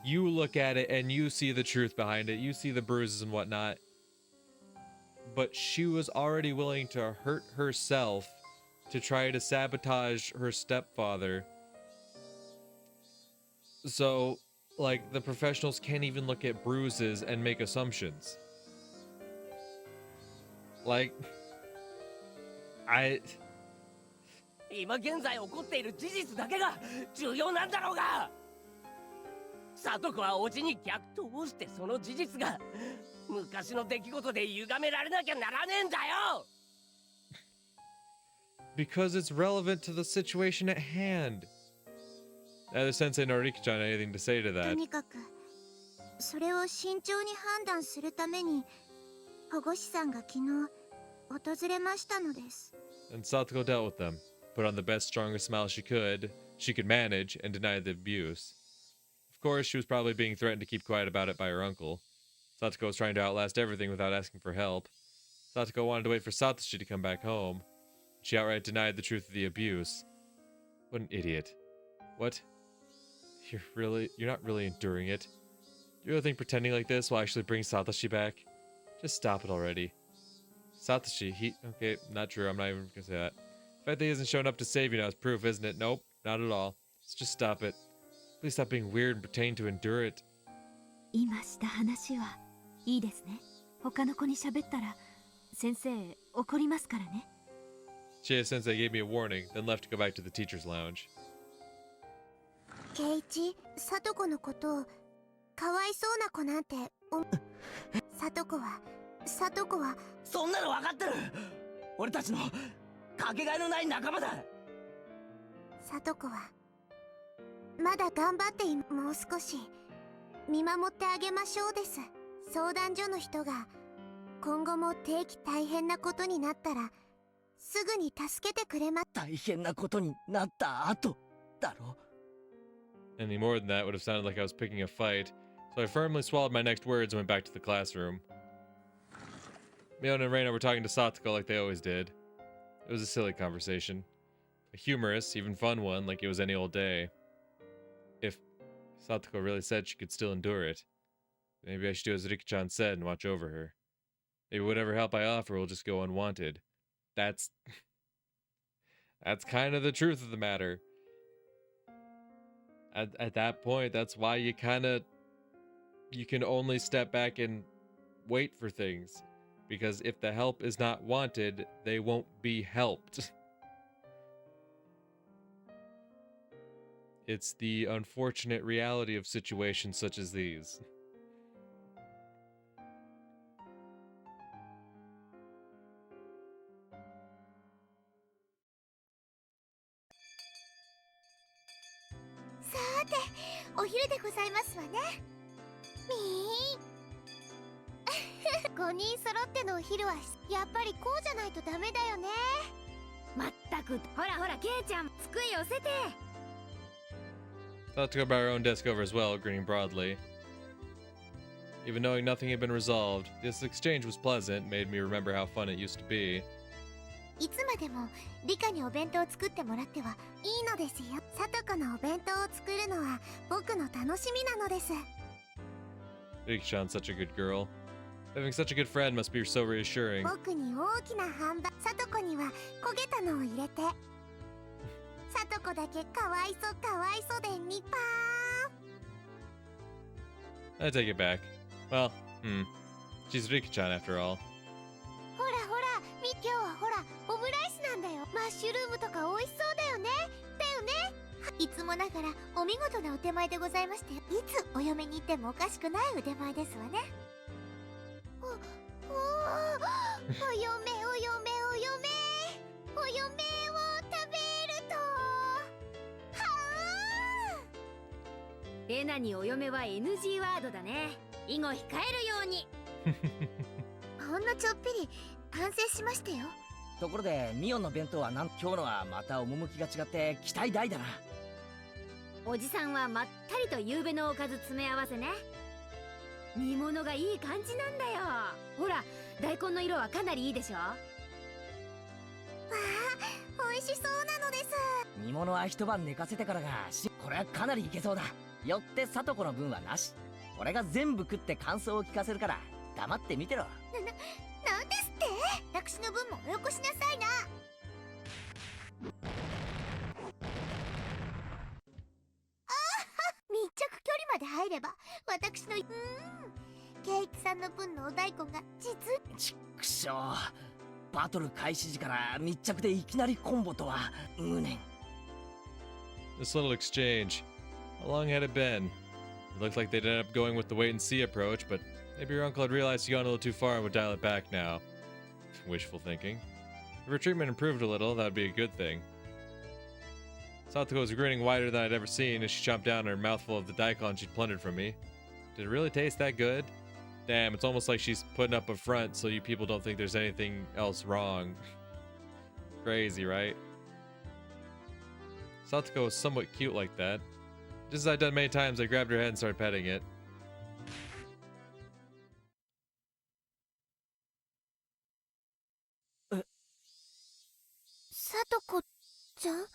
S1: You look at it and you see the truth behind it. You see the bruises and whatnot. But she was already willing to hurt herself to try to sabotage her stepfather. So, like, the professionals can't even look at bruises and make assumptions. Like, I
S8: 今現在起こっている事実だけが重要なんだろうが。聡子はおじに逆どうしてその事実が昔の出来事で歪められなきゃならねえんだよ。
S1: because it's relevant to the situation at hand. Neither Sensei nor Riki-chan had anything to say to
S7: と
S1: that.
S7: にかくそれを慎重に判断するために保護士さんが昨日訪れましたのです。
S1: And Satoko dealt with them, put on the best, strongest smile she could manage, and denied the abuse. Of course, she was probably being threatened to keep quiet about it by her uncle. Satoko was trying to outlast everything without asking for help. Satoko wanted to wait for Satoshi to come back home. She outright denied the truth of the abuse. What an idiot. What? You're not really enduring it. You really think pretending like this will actually bring Satoshi back? Just stop it already. Satoshi, okay, not true, I'm not even gonna say that. The fact that he hasn't shown up to save you now is proof, isn't it? Nope, not at all. Let's just stop it. Please stop being weird and pretending to endure it.
S6: 今した話はいいですね。他の子に喋ったら先生怒りますからね。
S1: Chie Sensei gave me a warning, then left to go back to the teacher's lounge.
S7: ケイチ、聡子のことをかわいそうな子なんて聡子は
S8: そんなの分かってる。俺たちのかけがえのない仲間だ。
S7: 聡子はまだ頑張ってもう少し見守ってあげましょうです。相談所の人が今後も定期大変なことになったらすぐに助けてくれま。
S2: 大変なことになった後だろ。
S1: Any more than that would have sounded like I was picking a fight, so I firmly swallowed my next words and went back to the classroom. Mion and Reina were talking to Satoko like they always did. It was a silly conversation. A humorous, even fun one, like it was any old day. If Satoko really said she could still endure it, maybe I should do as Riki-chan said and watch over her. Maybe whatever help I offer will just go unwanted. That's kind of the truth of the matter. At that point, that's why you can only step back and wait for things. Because if the help is not wanted, they won't be helped. It's the unfortunate reality of situations such as these.
S7: さて、お昼でございますわね。5人揃ってのお昼はやっぱりこうじゃないとダメだよね。
S6: まったく、ほらほらケイちゃん、机寄せて。
S1: Thought to go by her own desk over as well, grinning broadly. Even knowing nothing had been resolved, this exchange was pleasant, made me remember how fun it used to be.
S7: いつまでも理科にお弁当を作ってもらってはいいのですよ。聡子のお弁当を作るのは僕の楽しみなのです。
S1: Riki-chan's such a good girl. Having such a good friend must be so reassuring.
S7: 僕に大きなハンバーガー、聡子には焦げたのを入れて。聡子だけかわいそうでニパーン。
S1: I take it back. Well, she's Riki-chan after all.
S7: ほらほら、今日はほらオムライスなんだよ。マッシュルームとか美味しそうだよね。いつもながらお見事なお手前でございまして、いつお嫁に行ってもおかしくない腕前ですわね。お嫁を食べると
S6: レナにお嫁は NG ワードだね。以後控えるように。
S7: ほんのちょっぴり反省しましたよ。
S2: ところでミオンの弁当は今日のはまた趣が違って期待大だな。
S6: おじさんはまったりと夕べのおかず詰め合わせね。煮物がいい感じなんだよ。ほら大根の色はかなりいいでしょ。わ
S7: あ、美味しそうなのです。
S2: 煮物は一晩寝かせてからがこれはかなりいけそうだ。よって聡子の分はなし。俺が全部食って感想を聞かせるから黙って見てろ。
S7: なんですって？私の分もおよこしなさいな。密着距離まで入れば私のケイチさんの分のお大根が
S2: ちっくしょう。バトル開始時から密着でいきなりコンボとは無念。
S1: This little exchange. How long had it been? It looked like they'd end up going with the wait and see approach, but maybe your uncle had realized he'd gone a little too far and would dial it back now. Wishful thinking. If her treatment improved a little, that would be a good thing. Satoko was grinning wider than I'd ever seen as she chomped down on her mouthful of the daikon she'd plundered from me. Did it really taste that good? Damn, it's almost like she's putting up a front so you people don't think there's anything else wrong. Crazy, right? Satoko was somewhat cute like that. Just as I'd done many times, I grabbed her head and started petting it.
S7: さとこちゃん？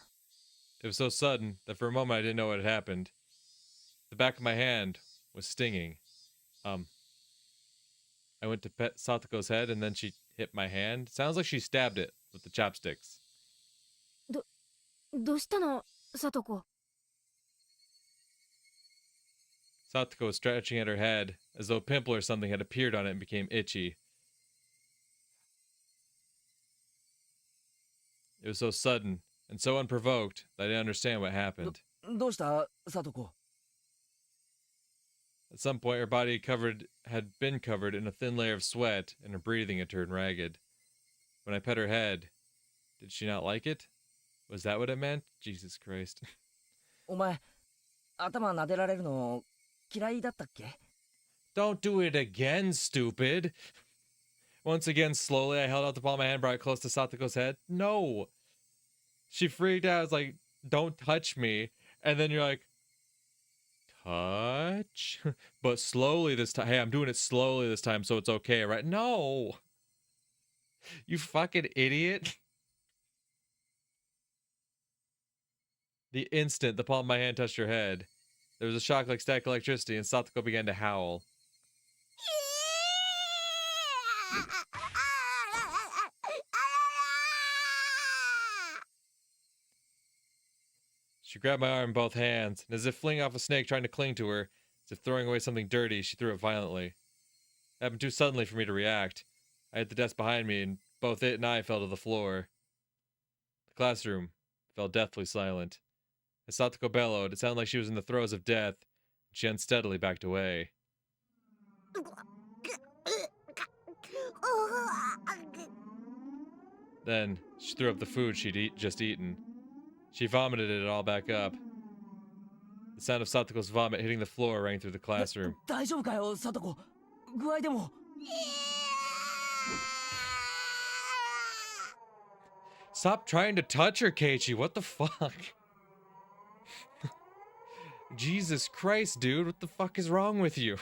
S1: It was so sudden that for a moment I didn't know what had happened. The back of my hand was stinging. I went to pet Satoko's head and then she hit my hand. Sounds like she stabbed it with the chopsticks.
S6: どうしたの、さとこ。
S1: Satoko was stretching at her head, as though a pimple or something had appeared on it and became itchy. It was so sudden and so unprovoked that I didn't understand what happened.
S2: どうしたさとこ。
S1: At some point, her body had been covered in a thin layer of sweat, and her breathing had turned ragged. When I pet her head, did she not like it? Was that what it meant? Jesus Christ.
S2: お前、頭撫でられるの嫌いだったっけ？
S1: Don't do it again, stupid! Once again, slowly, I held out the palm of my hand, brought it close to Satoko's head. No! She freaked out. I was like, don't touch me. And then you're like, touch? But slowly this time. Hey, I'm doing it slowly this time, so it's okay, right? No! You fucking idiot. The instant the palm of my hand touched her head, there was a shock like static electricity, and Satoko began to howl. She grabbed my arm in both hands, and as if flinging off a snake trying to cling to her, as if throwing away something dirty, she threw it violently. It happened too suddenly for me to react. I hit the desk behind me, and both it and I fell to the floor. The classroom fell deathly silent. As Satoko bellowed, it sounded like she was in the throes of death, and she unsteadily backed away. Then, she threw up the food she'd just eaten. She vomited it all back up. The sound of Satoko's vomit hitting the floor rang through the classroom.
S2: 大丈夫かよ、さとこ。具合でも。
S1: Stop trying to touch her, Keiichi. What the fuck? Jesus Christ, dude. What the fuck is wrong with you?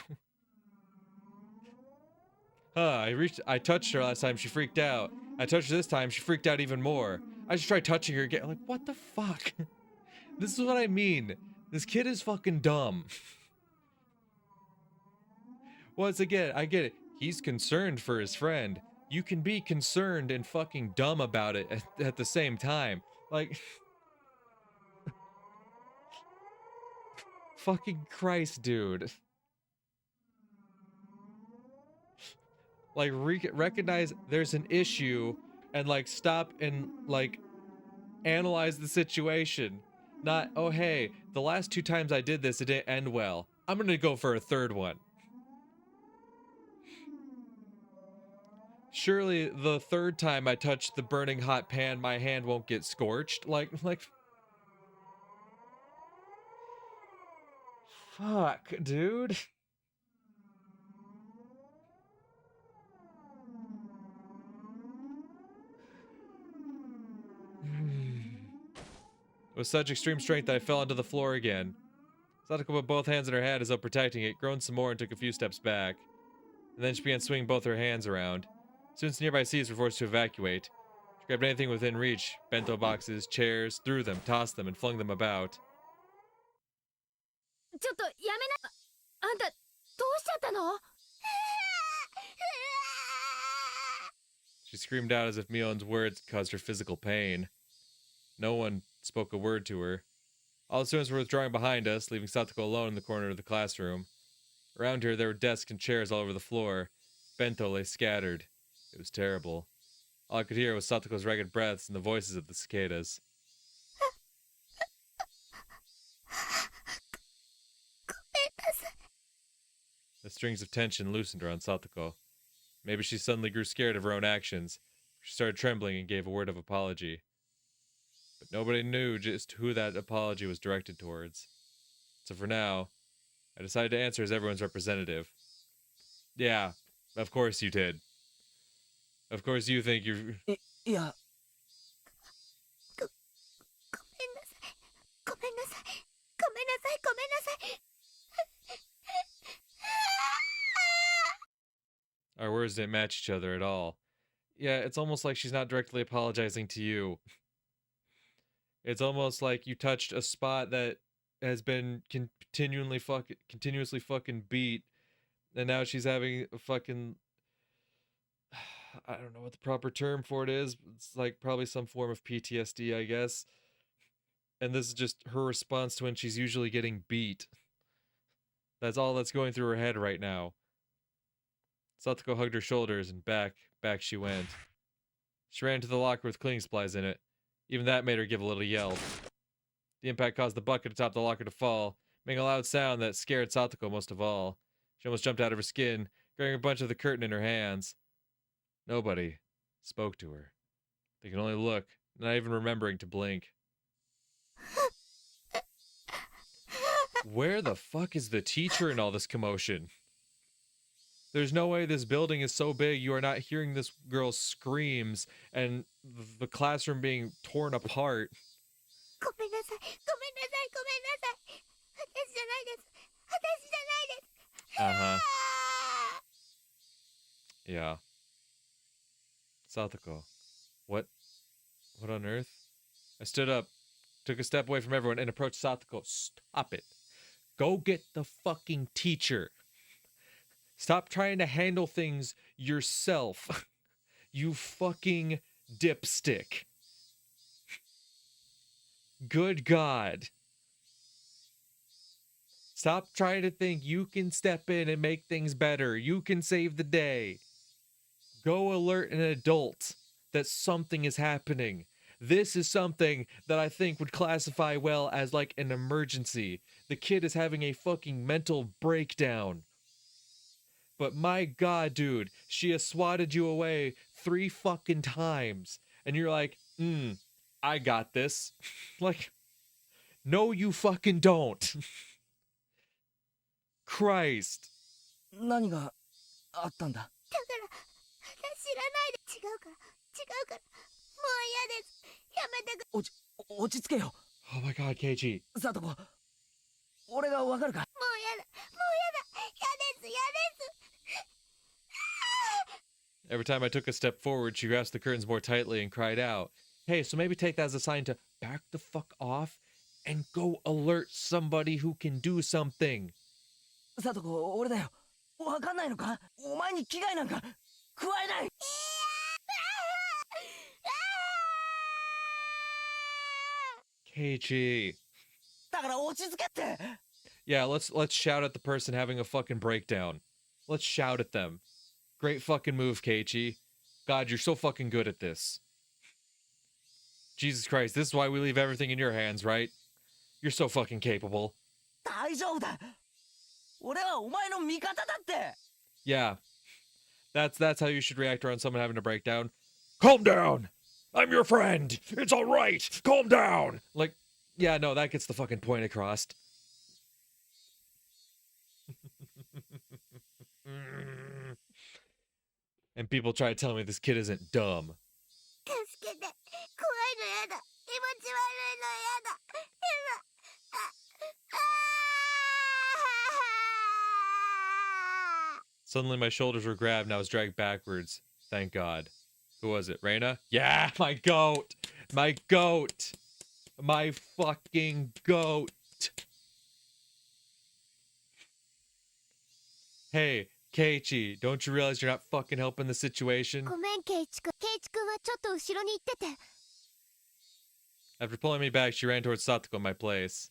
S1: I touched her last time. She freaked out. I touched her this time. She freaked out even more. I just tried touching her again. Like, what the fuck? This is what I mean. This kid is fucking dumb. Once again, I get it. He's concerned for his friend. You can be concerned and fucking dumb about it at the same time. Like, fucking Christ, dude. Like, recognize there's an issue and, like, stop and, like, analyze the situation. Not, oh, hey, the last 2 times I did this, it didn't end well. I'm gonna go for a 3rd one. Surely the 3rd time I touch the burning hot pan, my hand won't get scorched. Like, fuck, dude. With such extreme strength that I fell onto the floor again. Satoko put both hands in her head as though protecting it, groaned some more and took a few steps back. And then she began swinging both her hands around. Soon nearby seats were forced to evacuate. She grabbed anything within reach, bento boxes, chairs, threw them, tossed them, and flung them about.
S6: ちょっとやめな。あんたどうしちゃったの？
S1: She screamed out as if Mion's words caused her physical pain. No one spoke a word to her. All the students were withdrawing behind us, leaving Satoko alone in the corner of the classroom. Around her, there were desks and chairs all over the floor. Bento lay scattered. It was terrible. All I could hear was Satoko's ragged breaths and the voices of the cicadas. The strings of tension loosened around Satoko. Maybe she suddenly grew scared of her own actions. She started trembling and gave a word of apology. But nobody knew just who that apology was directed towards. So for now, I decided to answer as everyone's representative. Yeah, of course you did. Of course you think you're...
S2: いや、
S7: ごめんなさい。ごめんなさい。ごめんなさい。ごめんなさい。
S1: Our words didn't match each other at all. Yeah, it's almost like she's not directly apologizing to you. It's almost like you touched a spot that has been continuously fucking beat, and now she's having a fucking... I don't know what the proper term for it is. It's like probably some form of PTSD, I guess. And this is just her response to when she's usually getting beat. That's all that's going through her head right now. Satoko hugged her shoulders, and back she went. She ran to the locker with cleaning supplies in it. Even that made her give a little yell. The impact caused the bucket atop the locker to fall, making a loud sound that scared Satoko most of all. She almost jumped out of her skin, grabbing a bunch of the curtain in her hands. Nobody spoke to her. They could only look, not even remembering to blink. Where the fuck is the teacher in all this commotion? There's no way this building is so big you are not hearing this girl's screams and the classroom being torn apart.
S7: ごめんなさい。ごめんなさい。ごめんなさい。私じゃないです。私じゃないです。
S1: Uh-huh. Yeah. Satoko. What on earth? I stood up, took a step away from everyone, and approached Satoko. Stop it. Go get the fucking teacher. Stop trying to handle things yourself. You fucking dipstick. Good God. Stop trying to think you can step in and make things better. You can save the day. Go alert an adult that something is happening. This is something that I think would classify well as like an emergency. The kid is having a fucking mental breakdown. But my God, dude, she has swatted you away 3 fucking times. And you're like, I got this. Like, no, you fucking don't. Christ.
S2: 何があったんだ。
S7: だから知らないで。違うから違うから。もう嫌です。やめてく。
S2: 落ち着けよ。
S1: Oh my God, Keiichi.
S2: サトコ、俺がわかるか。
S7: もう嫌だ。もう嫌だ。嫌です。嫌です。
S1: Every time I took a step forward, she grasped the curtains more tightly and cried out. Hey, so maybe take that as a sign to back the fuck off and go alert somebody who can do something.
S2: サトコ、俺だよ。わかんないのか。お前に危害なんか加えない。
S1: Keiichi.
S2: だから落ち着けって。
S1: Yeah, let's shout at the person having a fucking breakdown. Let's shout at them. Great fucking move, Keiichi. God, you're so fucking good at this. Jesus Christ, this is why we leave everything in your hands, right? You're so fucking capable.
S2: 大丈夫だ。俺はお前の味方だって。
S1: Yeah. That's how you should react around someone having a breakdown. Calm down! I'm your friend! It's alright! Calm down! Like, yeah, no, that gets the fucking point across. And people try to tell me this kid isn't dumb.
S7: 助けて。怖いのやだ。気持ち悪いのやだ。
S1: Suddenly my shoulders were grabbed and I was dragged backwards. Thank God. Who was it? Reina? Yeah, my goat! My goat! My fucking goat! Hey, Keiichi, don't you realize you're not fucking helping the situation?
S7: ごめん、ケイチ君。ケイチ君はちょっと後ろに行ってて。
S1: After pulling me back, she ran towards Satoko, my place.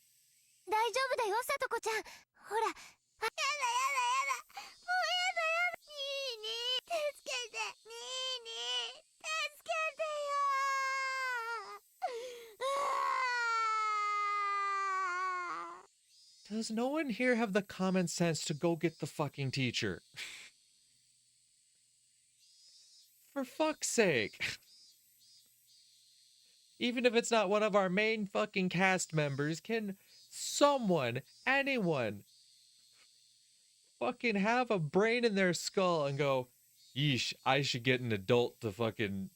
S7: 大丈夫だよ、さとこちゃん。ほら。やだやだやだ。もうやだやだ。にーにー、助けて。にーにー、助け
S1: Does no one here have the common sense to go get the fucking teacher? For fuck's sake. Even if it's not one of our main fucking cast members, can someone, anyone, fucking have a brain in their skull and go, yeesh, I should get an adult to fucking,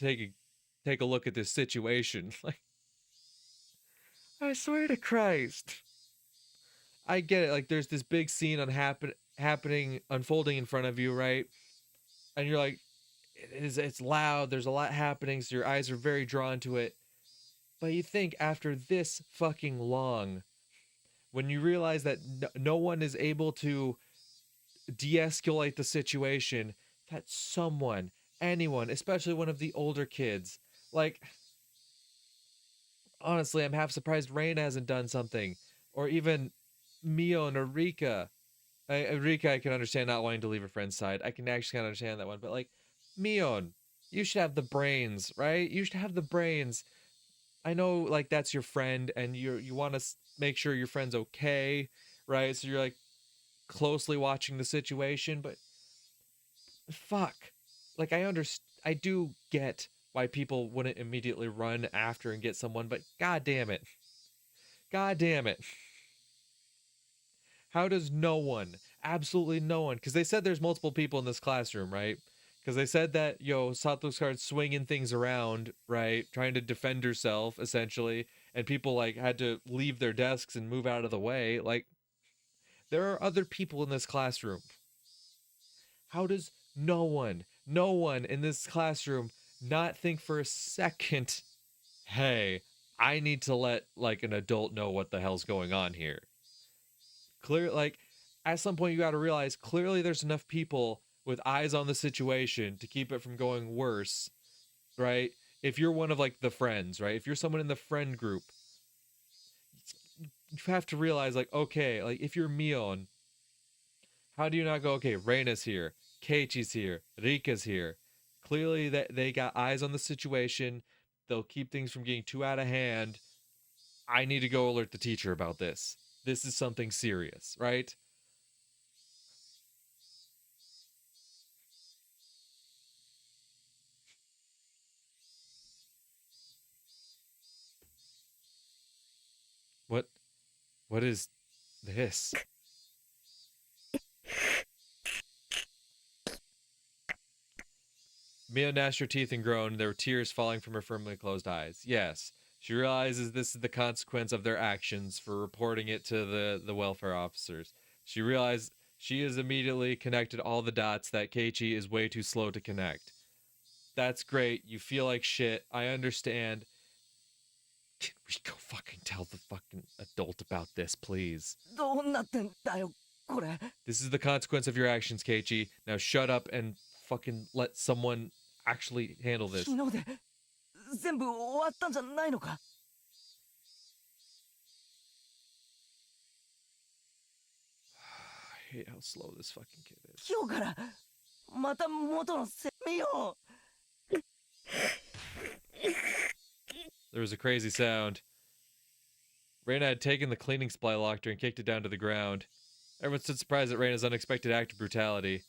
S1: take a look at this situation. Like, I swear to Christ. I get it. Like, there's this big scene happening, unfolding in front of you, right? And you're like, it's loud. There's a lot happening, so your eyes are very drawn to it. But you think after this fucking long, when you realize that no one is able to de-escalate the situation, that someone, anyone, especially one of the older kids, like, honestly, I'm half surprised Rain hasn't done something, or even Mio and Rika. Rika, I can understand not wanting to leave her friend's side. I can actually kind of understand that one, but like, Mion, you should have the brains, right? You should have the brains. I know, like, that's your friend, and you want to make sure your friend's okay, right? So you're like closely watching the situation, but fuck, like, I do get why people wouldn't immediately run after and get someone, but god damn it, how does no one, absolutely no one, because they said there's multiple people in this classroom, right? Because they said that, Sato's card swinging things around, right? Trying to defend herself, essentially. And people, like, had to leave their desks and move out of the way. Like, there are other people in this classroom. How does no one in this classroom not think for a second, hey, I need to let, like, an adult know what the hell's going on here? Clear, like, at some point you got to realize, clearly there's enough people with eyes on the situation to keep it from going worse, right? If you're one of, like, the friends, right? If you're someone in the friend group, you have to realize, like, okay, like, if you're Mion, how do you not go, okay, Reina's here, Keiichi's here, Rika's here. Clearly that they got eyes on the situation. They'll keep things from getting too out of hand. I need to go alert the teacher about this. This is something serious, right? What is this? Mia gnashed her teeth and groaned. There were tears falling from her firmly closed eyes. Yes, she realizes this is the consequence of their actions for reporting it to the welfare officers. She realized she has immediately connected all the dots that Keiichi is way too slow to connect. That's great. You feel like shit. I understand. Can we go fucking tell the fucking adult about this, please?
S2: どうなってんだよこれ。
S1: This is the consequence of your actions, Keiichi. Now shut up and fucking let someone actually handle this.
S2: 昨日で全部終わったんじゃないのか。
S1: I hate how slow this fucking kid is.
S2: 今日からまた元のせみよ。
S1: There was a crazy sound. Reina had taken the cleaning supply locker and kicked it down to the ground. Everyone stood surprised at Reina's unexpected act of brutality.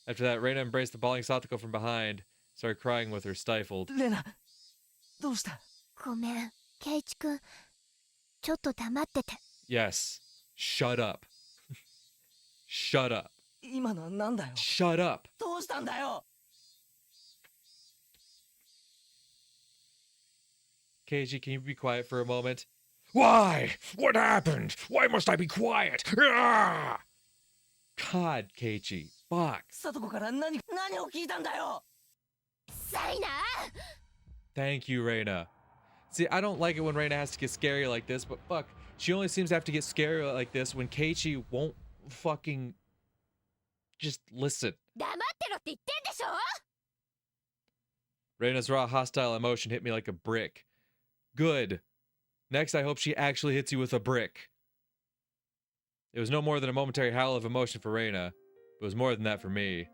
S1: After that, Reina embraced the bawling Satoko from behind, started crying with her stifled.
S2: レナ、どうした？
S7: ごめん、ケイチ君。ちょっと黙ってて。
S1: Yes. Shut up. Shut up.
S2: 今のはなんだよ。
S1: Shut up.
S2: どうしたんだよ。
S1: Keiji, can you be quiet for a moment? Why? What happened? Why must I be quiet? Ah! God, Keiichi. Fuck.
S2: サトコから何を聞いたんだよ。
S5: サイナ
S1: Thank you, Reina. See, I don't like it when Reina has to get scary like this, but fuck. She only seems to have to get scary like this when Keiichi won't fucking just listen.
S5: 黙ってろって言ってんでしょ。
S1: Reina's raw, hostile emotion hit me like a brick. Good. Next, I hope she actually hits you with a brick. It was no more than a momentary howl of emotion for Reina. It was more than that for me.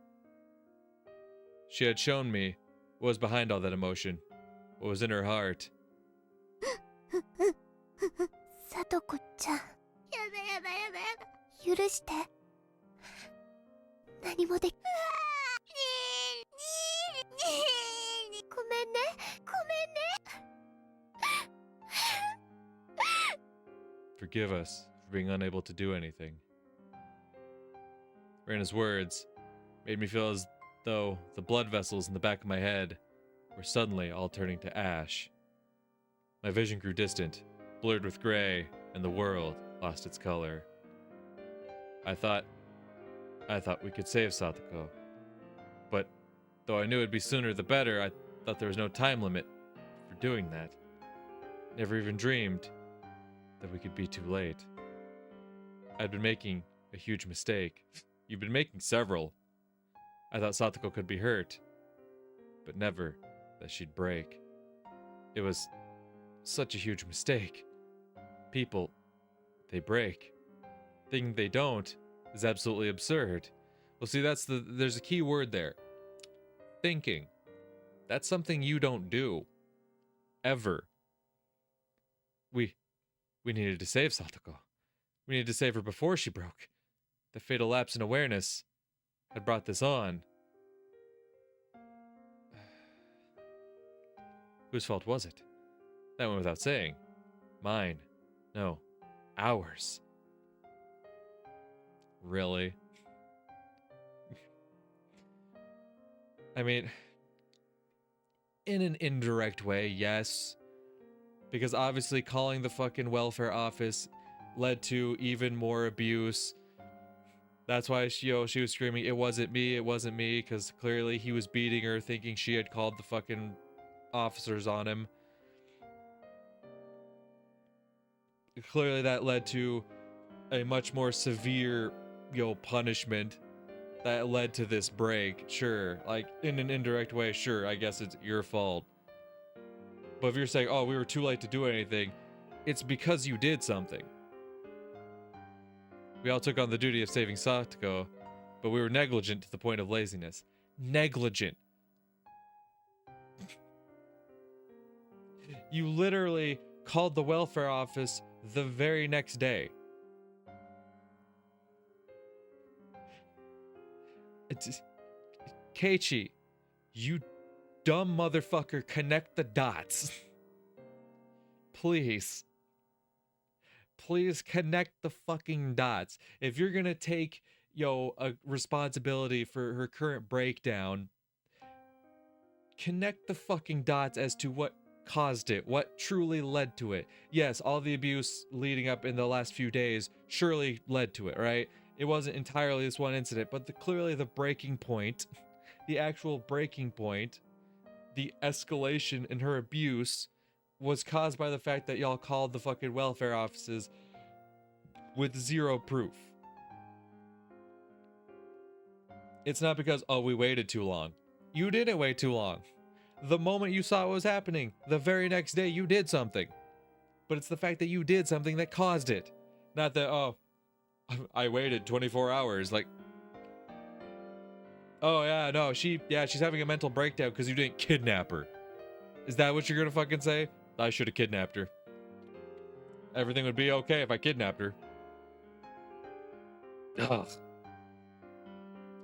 S1: She had shown me what was behind all that emotion, what was in her heart.
S7: サトコちゃん、やだやだやだやだ許して何もできごめんねごめんね
S1: Forgive us for being unable to do anything. Reina's words made me feel as though the blood vessels in the back of my head were suddenly all turning to ash. My vision grew distant, blurred with gray, and the world lost its color. I thought we could save Satoko. But though I knew it'd be sooner the better, I thought there was no time limit for doing that. Never even dreamed that we could be too late. I'd been making a huge mistake. You've been making several. I thought Satoko could be hurt, but never that she'd break. It was such a huge mistake. People, they break. Thinking they don't is absolutely absurd. Well, see, there's a key word there. Thinking. That's something you don't do. Ever. We needed to save Satoko. We needed to save her before she broke. The fatal lapse in awareness had brought this on. Whose fault was it? That went without saying. Mine. No. Ours. Really? I mean, in an indirect way, yes. Because obviously calling the fucking welfare office led to even more abuse. That's why she was screaming, it wasn't me, because clearly he was beating her thinking she had called the fucking officers on him. Clearly that led to a much more severe, punishment that led to this break. Sure, like, in an indirect way, sure, I guess it's your fault. But if you're saying, oh, we were too late to do anything, it's because you did something. We all took on the duty of saving Satoko, but we were negligent to the point of laziness. Negligent. You literally called the welfare office the very next day. Keiichi, you dumb motherfucker, connect the dots. Please. Please connect the fucking dots. If you're gonna take, a responsibility for her current breakdown, connect the fucking dots as to what caused it, what truly led to it. Yes, all the abuse leading up in the last few days surely led to it, right? It wasn't entirely this one incident, but clearly the breaking point, the actual breaking point, the escalation in her abuse was caused by the fact that y'all called the fucking welfare offices with zero proof. It's not because, oh, we waited too long. You didn't wait too long. The moment you saw what was happening, the very next day you did something. But it's the fact that you did something that caused it. Not that, oh, I waited 24 hours, like, oh yeah, no, she's having a mental breakdown because you didn't kidnap her. Is that what you're gonna fucking say? I should have kidnapped her. Everything would be okay if I kidnapped her. Ugh.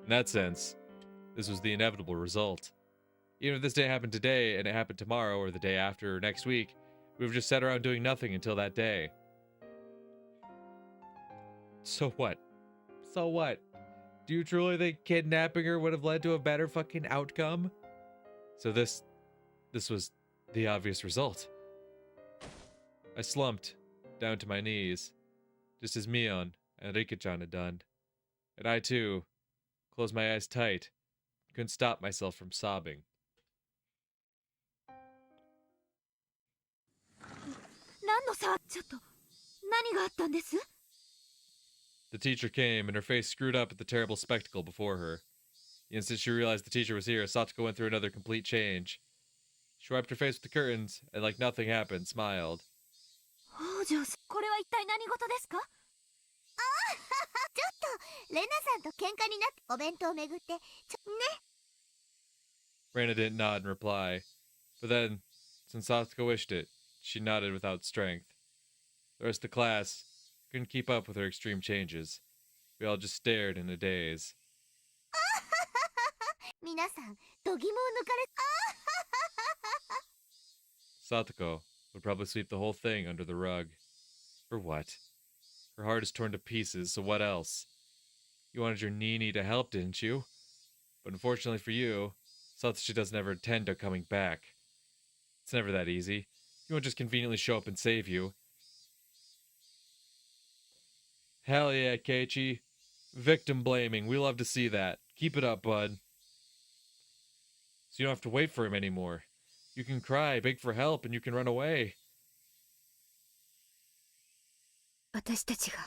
S1: In that sense, this was the inevitable result. Even if this didn't happen today and it happened tomorrow or the day after or next week, we would just sat around doing nothing until that day. So what? So what? Do you truly think kidnapping her would have led to a better fucking outcome? So this was the obvious result. I slumped down to my knees, just as Mion and Rika-chan had done. And I too closed my eyes tight, couldn't stop myself from sobbing.
S6: 何のさ、ちょっと何があったんです？
S1: The teacher came, and her face screwed up at the terrible spectacle before her. The instant she realized the teacher was here, Satoko went through another complete change. She wiped her face with the curtains, and like nothing happened, smiled.
S6: 北条さん、これは一体何事ですか？
S7: ちょっとレナさんと喧嘩になってお弁当をめぐってね。
S1: Reina didn't nod in reply, but then, since Satoko wished it, she nodded without strength. The rest of the class couldn't keep up with her extreme changes. We all just stared in a daze.
S7: 皆さん度肝を抜かれ
S1: Satoko would probably sweep the whole thing under the rug. For what? Her heart is torn to pieces, so what else? You wanted your Nini to help, didn't you? But unfortunately for you, Satoshi doesn't ever intend to coming back. It's never that easy. He won't just conveniently show up and save you. Hell yeah, Keiichi. Victim blaming. We love to see that. Keep it up, bud. So you don't have to wait for him anymore. You can cry, beg for help, and you can run away.
S6: 私たちが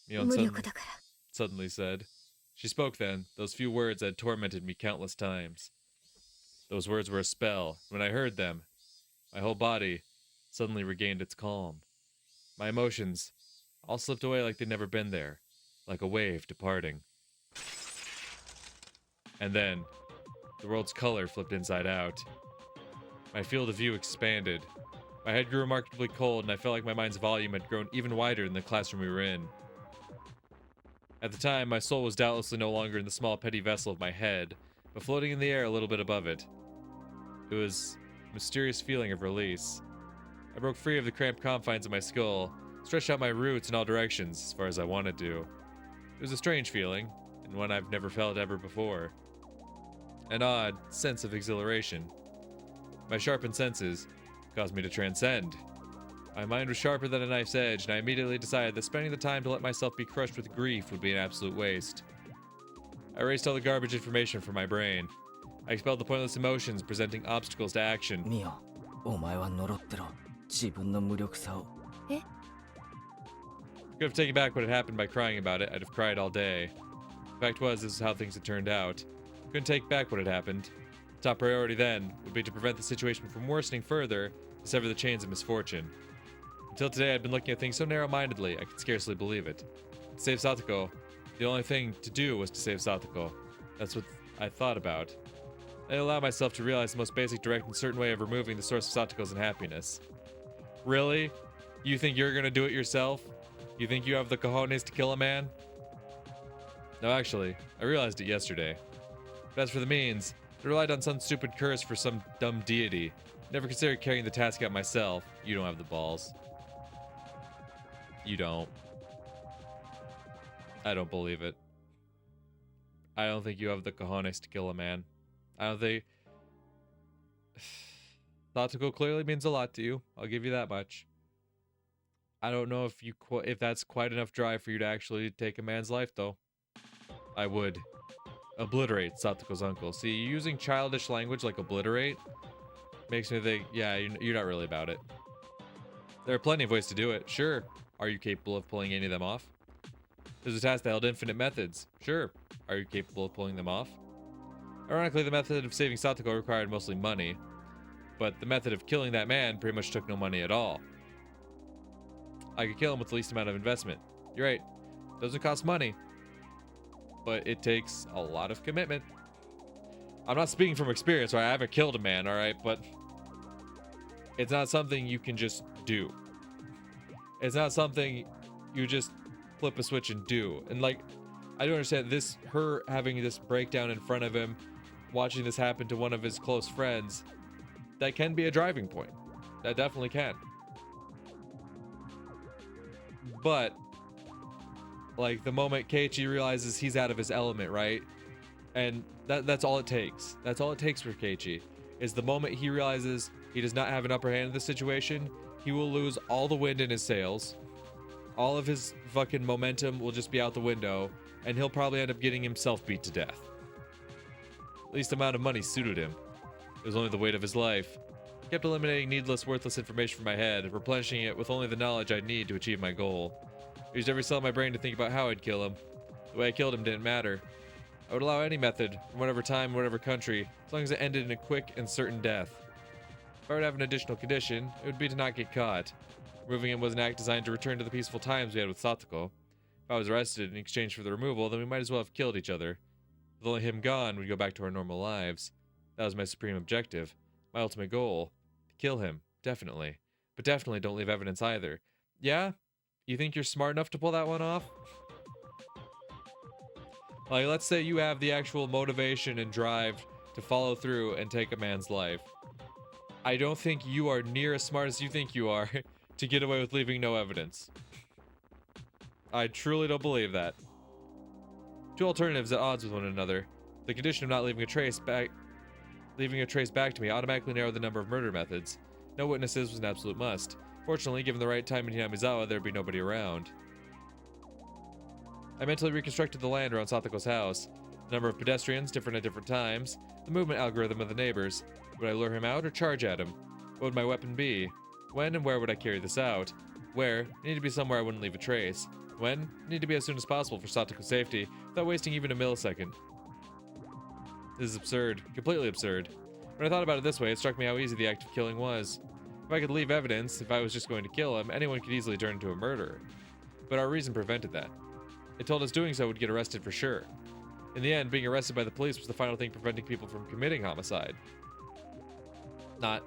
S1: Mion
S6: 無力だから。
S1: suddenly said. She spoke then, those few words that had tormented me countless times. Those words were a spell. When I heard them, my whole body suddenly regained its calm. My emotions all slipped away like they'd never been there, like a wave departing. And then, the world's color flipped inside out. My field of view expanded. My head grew remarkably cold, and I felt like my mind's volume had grown even wider than the classroom we were in. At the time, my soul was doubtlessly no longer in the small petty vessel of my head, but floating in the air a little bit above it. It was a mysterious feeling of release. I broke free of the cramped confines of my skull, stretched out my roots in all directions as far as I wanted to. It was a strange feeling, and one I've never felt ever before. An odd sense of exhilaration. My sharpened senses caused me to transcend. My mind was sharper than a knife's edge, and I immediately decided that spending the time to let myself be crushed with grief would be an absolute waste. I erased all the garbage information from my brain. I expelled the pointless emotions presenting obstacles to action.
S2: ミオ、お前は呪ってろ。自分の無力さを。
S1: Could have taken back what had happened by crying about it. I'd have cried all day. The fact was, this is how things had turned out. Couldn't take back what had happened. Top priority then would be to prevent the situation from worsening further, to sever the chains of misfortune. Until today, I'd been looking at things so narrow-mindedly, I could scarcely believe it. To save Satoko, the only thing to do was to save Satoko. That's what I thought about. I allowed myself to realize the most basic, direct, and certain way of removing the source of Satoko's unhappiness. Really? You think you're gonna do it yourself? You think you have the cojones to kill a man? No, actually, I realized it yesterday. But as for the means, I relied on some stupid curse for some dumb deity. Never considered carrying the task out myself. You don't have the balls. You don't. I don't believe it. I don't think you have the cojones to kill a man. I don't think... Satoko clearly means a lot to you. I'll give you that much. I don't know if that's quite enough drive for you to actually take a man's life, though. I would obliterate Satoko's uncle. See, using childish language like obliterate makes me think, yeah, you're not really about it. There are plenty of ways to do it. Sure. Are you capable of pulling any of them off? There's a task that held infinite methods. Sure. Are you capable of pulling them off? Ironically, the method of saving Satoko required mostly money, but the method of killing that man pretty much took no money at all. I could kill him with the least amount of investment. You're right. Doesn't cost money, but it takes a lot of commitment. I'm not speaking from experience, right? I haven't killed a man, all right, but it's not something you can just do. It's not something you just flip a switch and do. And like, I do understand this, her having this breakdown in front of him, watching this happen to one of his close friends, that can be a driving point. That definitely can. But like the moment Keiichi realizes he's out of his element, right? And that's all it takes. That's all it takes for Keiichi. Is the moment he realizes he does not have an upper hand in this situation, he will lose all the wind in his sails. All of his fucking momentum will just be out the window, and he'll probably end up getting himself beat to death. Least amount of money suited him. It was only the weight of his life. I kept eliminating needless, worthless information from my head, replenishing it with only the knowledge I'd need to achieve my goal. I used every cell in my brain to think about how I'd kill him. The way I killed him didn't matter. I would allow any method, from whatever time, whatever country, as long as it ended in a quick and certain death. If I were to have an additional condition, it would be to not get caught. Removing him was an act designed to return to the peaceful times we had with Satoko. If I was arrested in exchange for the removal, then we might as well have killed each other. With only him gone, we'd go back to our normal lives. That was my supreme objective. My ultimate goal. To kill him. Definitely. But definitely don't leave evidence either. Yeah? You think you're smart enough to pull that one off? Like, let's say you have the actual motivation and drive to follow through and take a man's life. I don't think you are near as smart as you think you are to get away with leaving no evidence. I truly don't believe that. Two alternatives at odds with one another. The condition of not leaving a trace back to me automatically narrowed the number of murder methods. No witnesses was an absolute must. Fortunately, given the right time in Hinamizawa, there'd be nobody around. I mentally reconstructed the land around Satoko's house. The number of pedestrians, different at different times. The movement algorithm of the neighbors. Would I lure him out or charge at him? What would my weapon be? When and where would I carry this out? Where? It needed to be somewhere I wouldn't leave a trace. When? It needed to be as soon as possible for Satoko's safety, without wasting even a millisecond. This is absurd. Completely absurd. When I thought about it this way, it struck me how easy the act of killing was. If I could leave evidence, if I was just going to kill him, anyone could easily turn into a murderer. But our reason prevented that. It told us doing so would get arrested for sure. In the end, being arrested by the police was the final thing preventing people from committing homicide. Not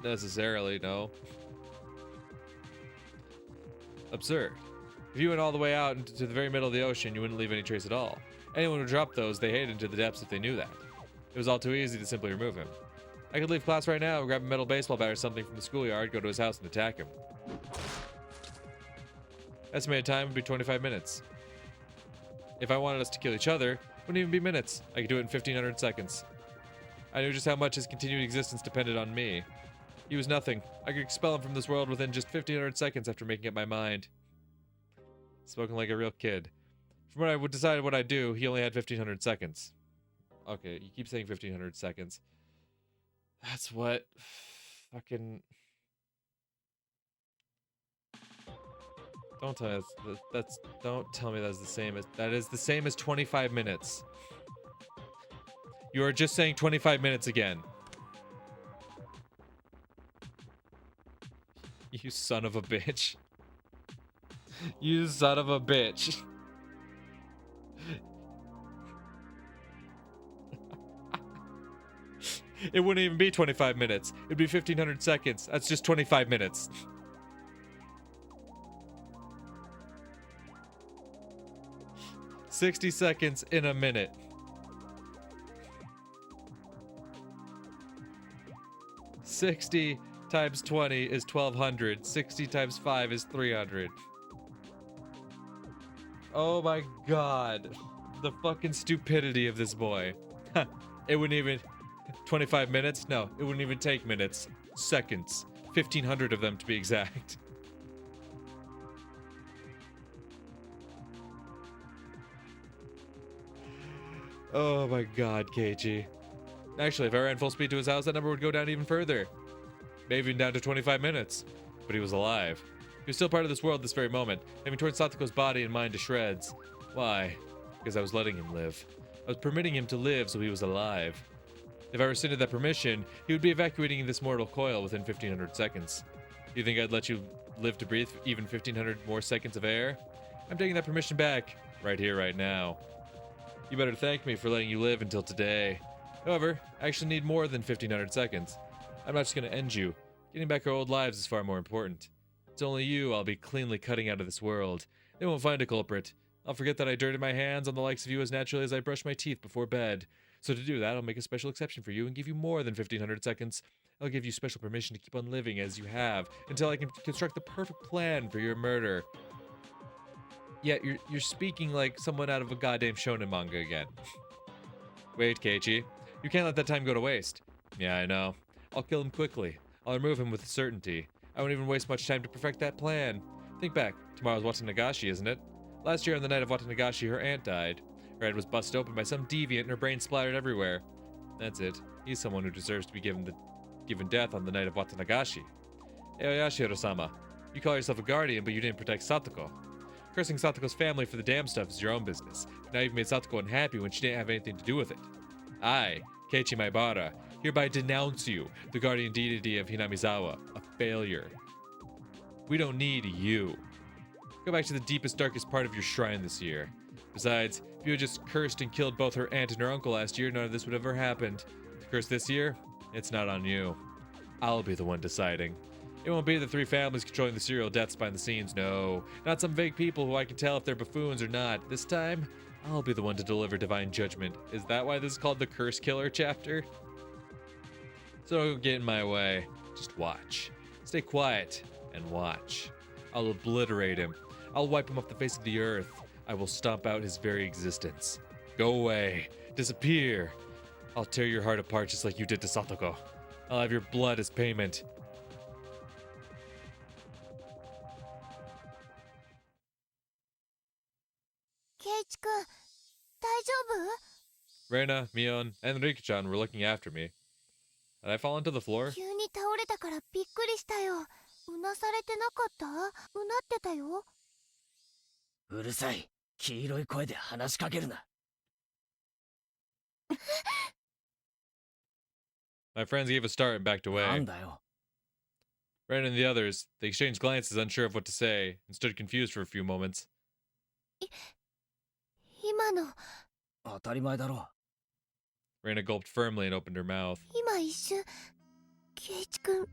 S1: necessarily, no. Absurd. If you went all the way out into the very middle of the ocean, you wouldn't leave any trace at all. Anyone who dropped those, they hated into the depths if they knew that. It was all too easy to simply remove him. I could leave class right now, grab a metal baseball bat or something from the schoolyard, go to his house and attack him. Estimated time would be 25 minutes. If I wanted us to kill each other, it wouldn't even be minutes. I could do it in 1500 seconds. I knew just how much his continued existence depended on me. He was nothing. I could expel him from this world within just 1500 seconds after making up my mind. Spoken like a real kid. From when I would decide what I'd do, he only had 1500 seconds. Okay, you keep saying 1500 seconds. That's what fucking... Don't tell me don't tell me that's the same as... That is the same as 25 minutes. You are just saying 25 minutes again. You son of a bitch. You son of a bitch. It wouldn't even be 25 minutes. It'd be 1500 seconds. That's just 25 minutes. $60 seconds in a minute. $60 times 20 is 1200. 60 times 5 is 300. Oh my god. The fucking stupidity of this boy. It wouldn't even... 25 minutes? No, it wouldn't even take minutes. Seconds. 1500 of them to be exact. Oh my god, Keiichi. Actually, if I ran full speed to his house, that number would go down even further. Maybe even down to 25 minutes. But he was alive. He was still part of this world this very moment, having torn Satoko's body and mind to shreds. Why? Because I was letting him live. I was permitting him to live so he was alive. If I rescinded that permission, he would be evacuating this mortal coil within 1500 seconds. Do you think I'd let you live to breathe even 1500 more seconds of air? I'm taking that permission back, right here, right now. You better thank me for letting you live until today. However, I actually need more than 1500 seconds. I'm not just going to end you. Getting back our old lives is far more important. It's only you I'll be cleanly cutting out of this world. They won't find a culprit. I'll forget that I dirtied my hands on the likes of you as naturally as I brush my teeth before bed. So to do that, I'll make a special exception for you and give you more than 1500 seconds. I'll give you special permission to keep on living as you have until I can construct the perfect plan for your murder. Yeah, you're speaking like someone out of a goddamn shonen manga again. Wait, Keiichi. You can't let that time go to waste. Yeah, I know. I'll kill him quickly. I'll remove him with certainty. I won't even waste much time to perfect that plan. Think back. Tomorrow's Watanagashi, isn't it? Last year on the night of Watanagashi, her aunt died. Her head was busted open by some deviant and her brain splattered everywhere. That's it. He's someone who deserves to be given death on the night of Watanagashi. Hey, Oyashiro-sama. You call yourself a guardian, but you didn't protect Satoko. Cursing Satoko's family for the damn stuff is your own business. Now you've made Satoko unhappy when she didn't have anything to do with it. I, Keiichi Maibara, hereby denounce you, the guardian deity of Hinamizawa, a failure. We don't need you. Go back to the deepest, darkest part of your shrine this year. Besides, if you had just cursed and killed both her aunt and her uncle last year, none of this would have ever happened. The curse this year, it's not on you. I'll be the one deciding. It won't be the three families controlling the serial deaths behind the scenes, no. Not some vague people who I can tell if they're buffoons or not. This time, I'll be the one to deliver divine judgment. Is that why this is called the Curse Killer chapter? So don't get in my way. Just watch. Stay quiet and watch. I'll obliterate him. I'll wipe him off the face of the earth. I will stomp out his very existence. Go away. Disappear. I'll tear your heart apart just like you did to Satoko. I'll have your blood as payment.
S7: Keiichi-kun, 大丈夫?
S1: Reina, Mion, and Rika-chan were looking after me. Did I fall onto the floor?
S7: 急に倒れたからびっくりしたよ。うなされてなかった？うなってたよ。
S8: うるさい。黄色い声で話しかけるな。
S1: My friends gave a start and backed
S2: な
S1: away.
S2: んだよ。
S1: Reina and the others, they exchanged glances, unsure of what to say, and stood confused for a few moments.
S7: 今の、
S2: 当たり前だろ。
S1: Reina gulped firmly and opened her mouth.
S7: 今一瞬、ケイチ君、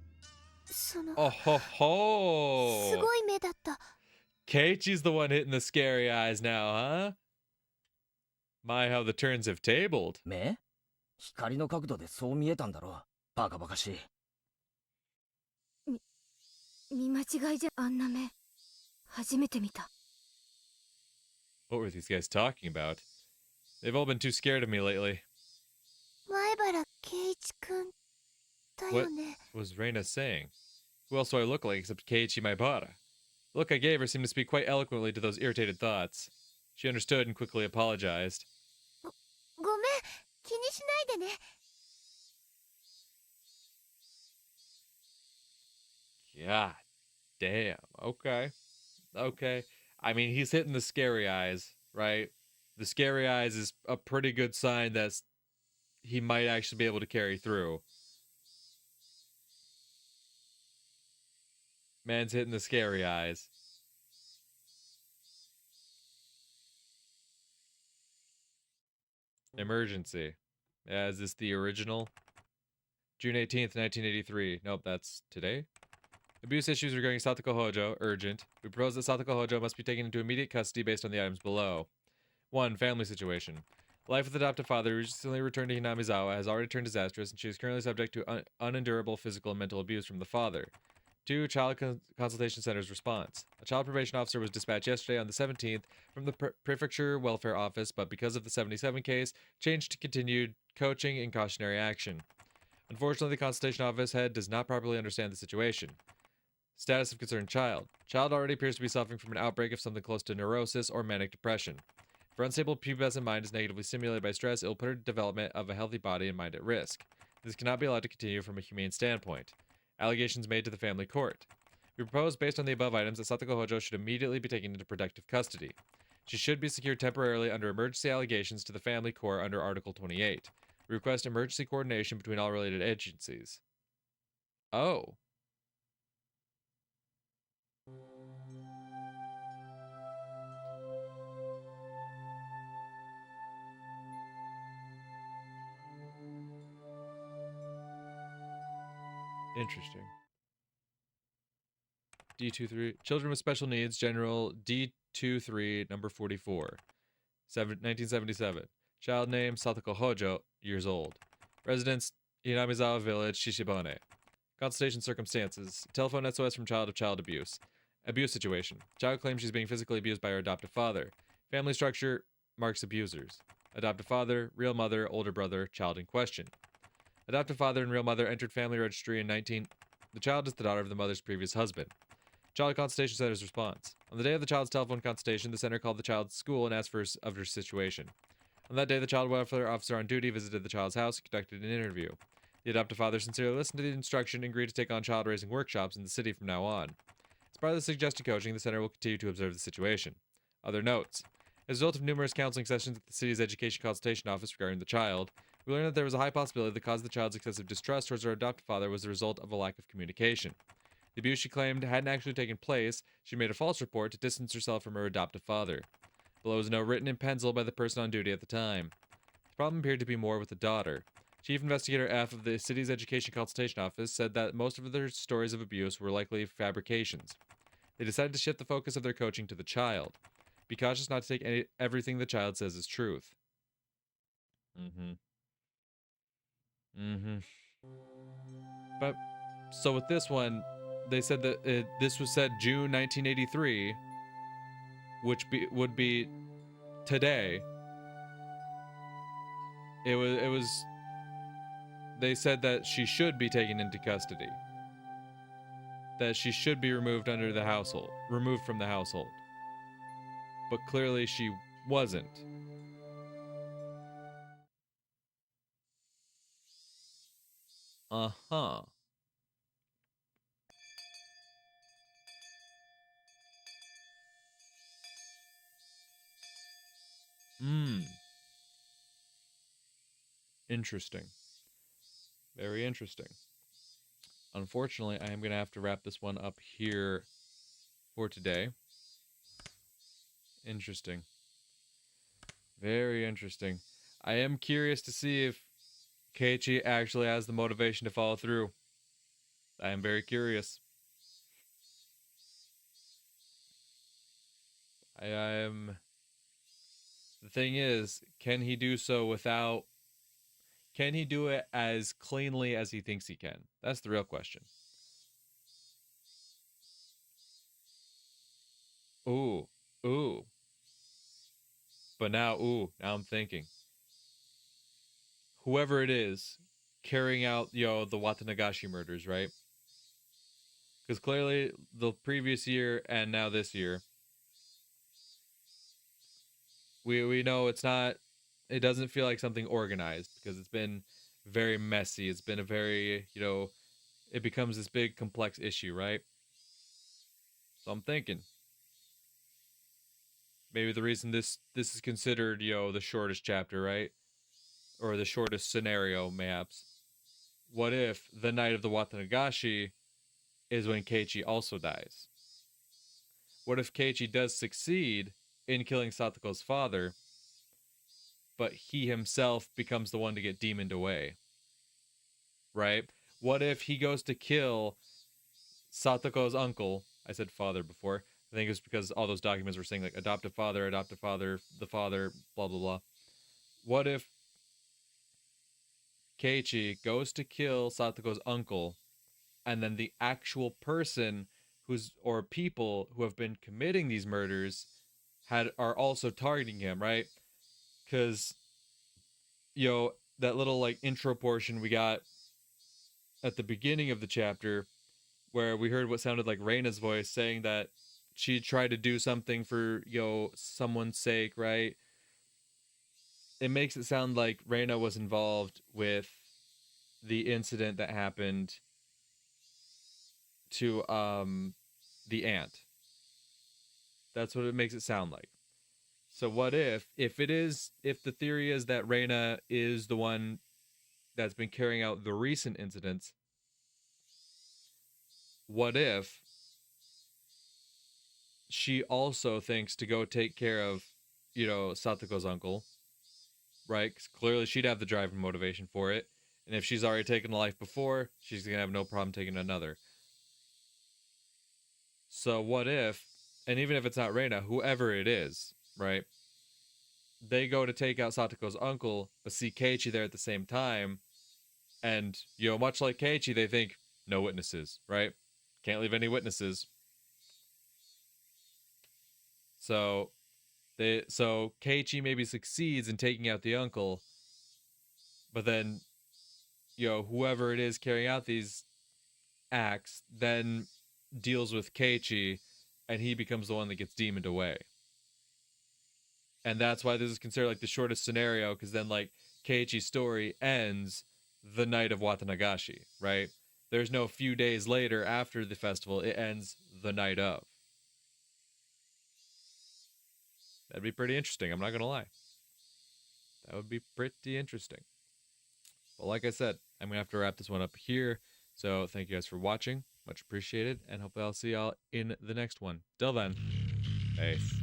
S1: Oh ho
S7: す
S1: ho!
S7: ごい目だった。
S1: Keiichi's the one hitting the scary eyes now, huh? My, how the turns have tabled.
S2: 目？光の角度でそう見えたんだろ。バカバカしい。
S6: 見間違いじゃあんな目初めて見た。
S1: What were these guys talking about? They've all been too scared of me lately.
S7: 前原ケイチ君だよね。
S1: What was Reina saying? Who else do I look like except Keiichi Maibara? The look I gave her seemed to speak quite eloquently to those irritated thoughts. She understood and quickly apologized.
S7: ごめん、気にしないでね。
S1: God damn. Okay. Okay. I mean, he's hitting the scary eyes, right? The scary eyes is a pretty good sign that he might actually be able to carry through. Man's hitting the scary eyes. Emergency. Yeah, is this the original? June 18th, 1983. Nope, that's today. Abuse issues regarding Satoko Hojo, urgent. We propose that Satoko Hojo must be taken into immediate custody based on the items below. 1. Family situation. Life with adoptive father who recently returned to Hinamizawa has already turned disastrous, and she is currently subject to unendurable physical and mental abuse from the father. 2. Child Consultation Center's response. A child probation officer was dispatched yesterday on the 17th from the Prefecture Welfare Office, but because of the 77 case, changed to continued coaching and cautionary action. Unfortunately, the Consultation Office head does not properly understand the situation. Status of concerned child. Child already appears to be suffering from an outbreak of something close to neurosis or manic depression. If her unstable pubescent mind is negatively stimulated by stress, it will put her development of a healthy body and mind at risk. This cannot be allowed to continue from a humane standpoint. Allegations made to the family court. We propose, based on the above items, that Satoko Hojo should immediately be taken into protective custody. She should be secured temporarily under emergency allegations to the family court under Article 28. We request emergency coordination between all related agencies. Oh. Interesting. D23. Children with Special Needs, General D23, number 44. 1977. Child name, Satoko Hojo, years old. Residence, Hinamizawa Village, Shishibane. Consultation circumstances. Telephone SOS from child of child abuse. Abuse situation. Child claims she's being physically abused by her adoptive father. Family structure, marks abusers. Adoptive father, real mother, older brother, child in question. Adoptive father and real mother entered family registry in 19... The child is the daughter of the mother's previous husband. Child Consultation Center's response. On the day of the child's telephone consultation, the center called the child's school and asked of her situation. On that day, the child welfare officer on duty visited the child's house and conducted an interview. The adoptive father sincerely listened to the instruction and agreed to take on child-raising workshops in the city from now on. As part of the suggested coaching, the center will continue to observe the situation. Other notes. As a result of numerous counseling sessions at the city's education consultation office regarding the child, we learned that there was a high possibility the cause of the child's excessive distrust towards her adoptive father was the result of a lack of communication. The abuse she claimed hadn't actually taken place. She made a false report to distance herself from her adoptive father. Below was a note written in pencil by the person on duty at the time. The problem appeared to be more with the daughter. Chief Investigator F of the city's Education Consultation Office said that most of their stories of abuse were likely fabrications. They decided to shift the focus of their coaching to the child. Be cautious not to take everything the child says as truth. But, so with this one, they said that this was said June 1983, which would be today. It was. They said that she should be taken into custody. That she should be removed from the household. But clearly she wasn't. Uh-huh. Interesting. Very interesting. Unfortunately, I am going to have to wrap this one up here for today. Interesting. Very interesting. I am curious to see if Keiichi actually has the motivation to follow through. I am very curious. I am... The thing is, can he do so without... Can he do it as cleanly as he thinks he can? That's the real question. Ooh. But now I'm thinking. Whoever it is carrying out, the Watanagashi murders, right? Because clearly the previous year and now this year, we know it doesn't feel like something organized because it's been very messy. It's been a very, it becomes this big complex issue, right? So I'm thinking maybe the reason this is considered, the shortest chapter, right? Or the shortest scenario, mayhaps. What if the night of the Watanagashi is when Keiichi also dies? What if Keiichi does succeed in killing Satoko's father, but he himself becomes the one to get demoned away? Right? What if he goes to kill Satoko's uncle? I said father before. I think it's because all those documents were saying like adoptive father, the father, blah, blah, blah. What if Keiichi goes to kill Satoko's uncle, and then the actual person or people who have been committing these murders are also targeting him, right? Because, that little like intro portion we got at the beginning of the chapter where we heard what sounded like Reina's voice saying that she tried to do something for, someone's sake, right? It makes it sound like Reina was involved with the incident that happened to the aunt. That's what it makes it sound like. So what if the theory is that Reina is the one that's been carrying out the recent incidents, what if she also thinks to go take care of, Satoko's uncle, right? 'Cause clearly she'd have the drive and motivation for it. And if she's already taken a life before, she's going to have no problem taking another. So what if, and even if it's not Reina, whoever it is, right? They go to take out Satoko's uncle, but see Keiichi there at the same time. And, much like Keiichi, they think, no witnesses, right? Can't leave any witnesses. So Keiichi maybe succeeds in taking out the uncle, but then, whoever it is carrying out these acts then deals with Keiichi, and he becomes the one that gets demoned away. And that's why this is considered like the shortest scenario, because then like Keiichi's story ends the night of Watanagashi, right? There's no few days later after the festival, it ends the night of. That'd be pretty interesting, I'm not gonna lie. That would be pretty interesting. Well, like I said, I'm gonna have to wrap this one up here. So thank you guys for watching. Much appreciated. And hopefully I'll see y'all in the next one. Till then, peace.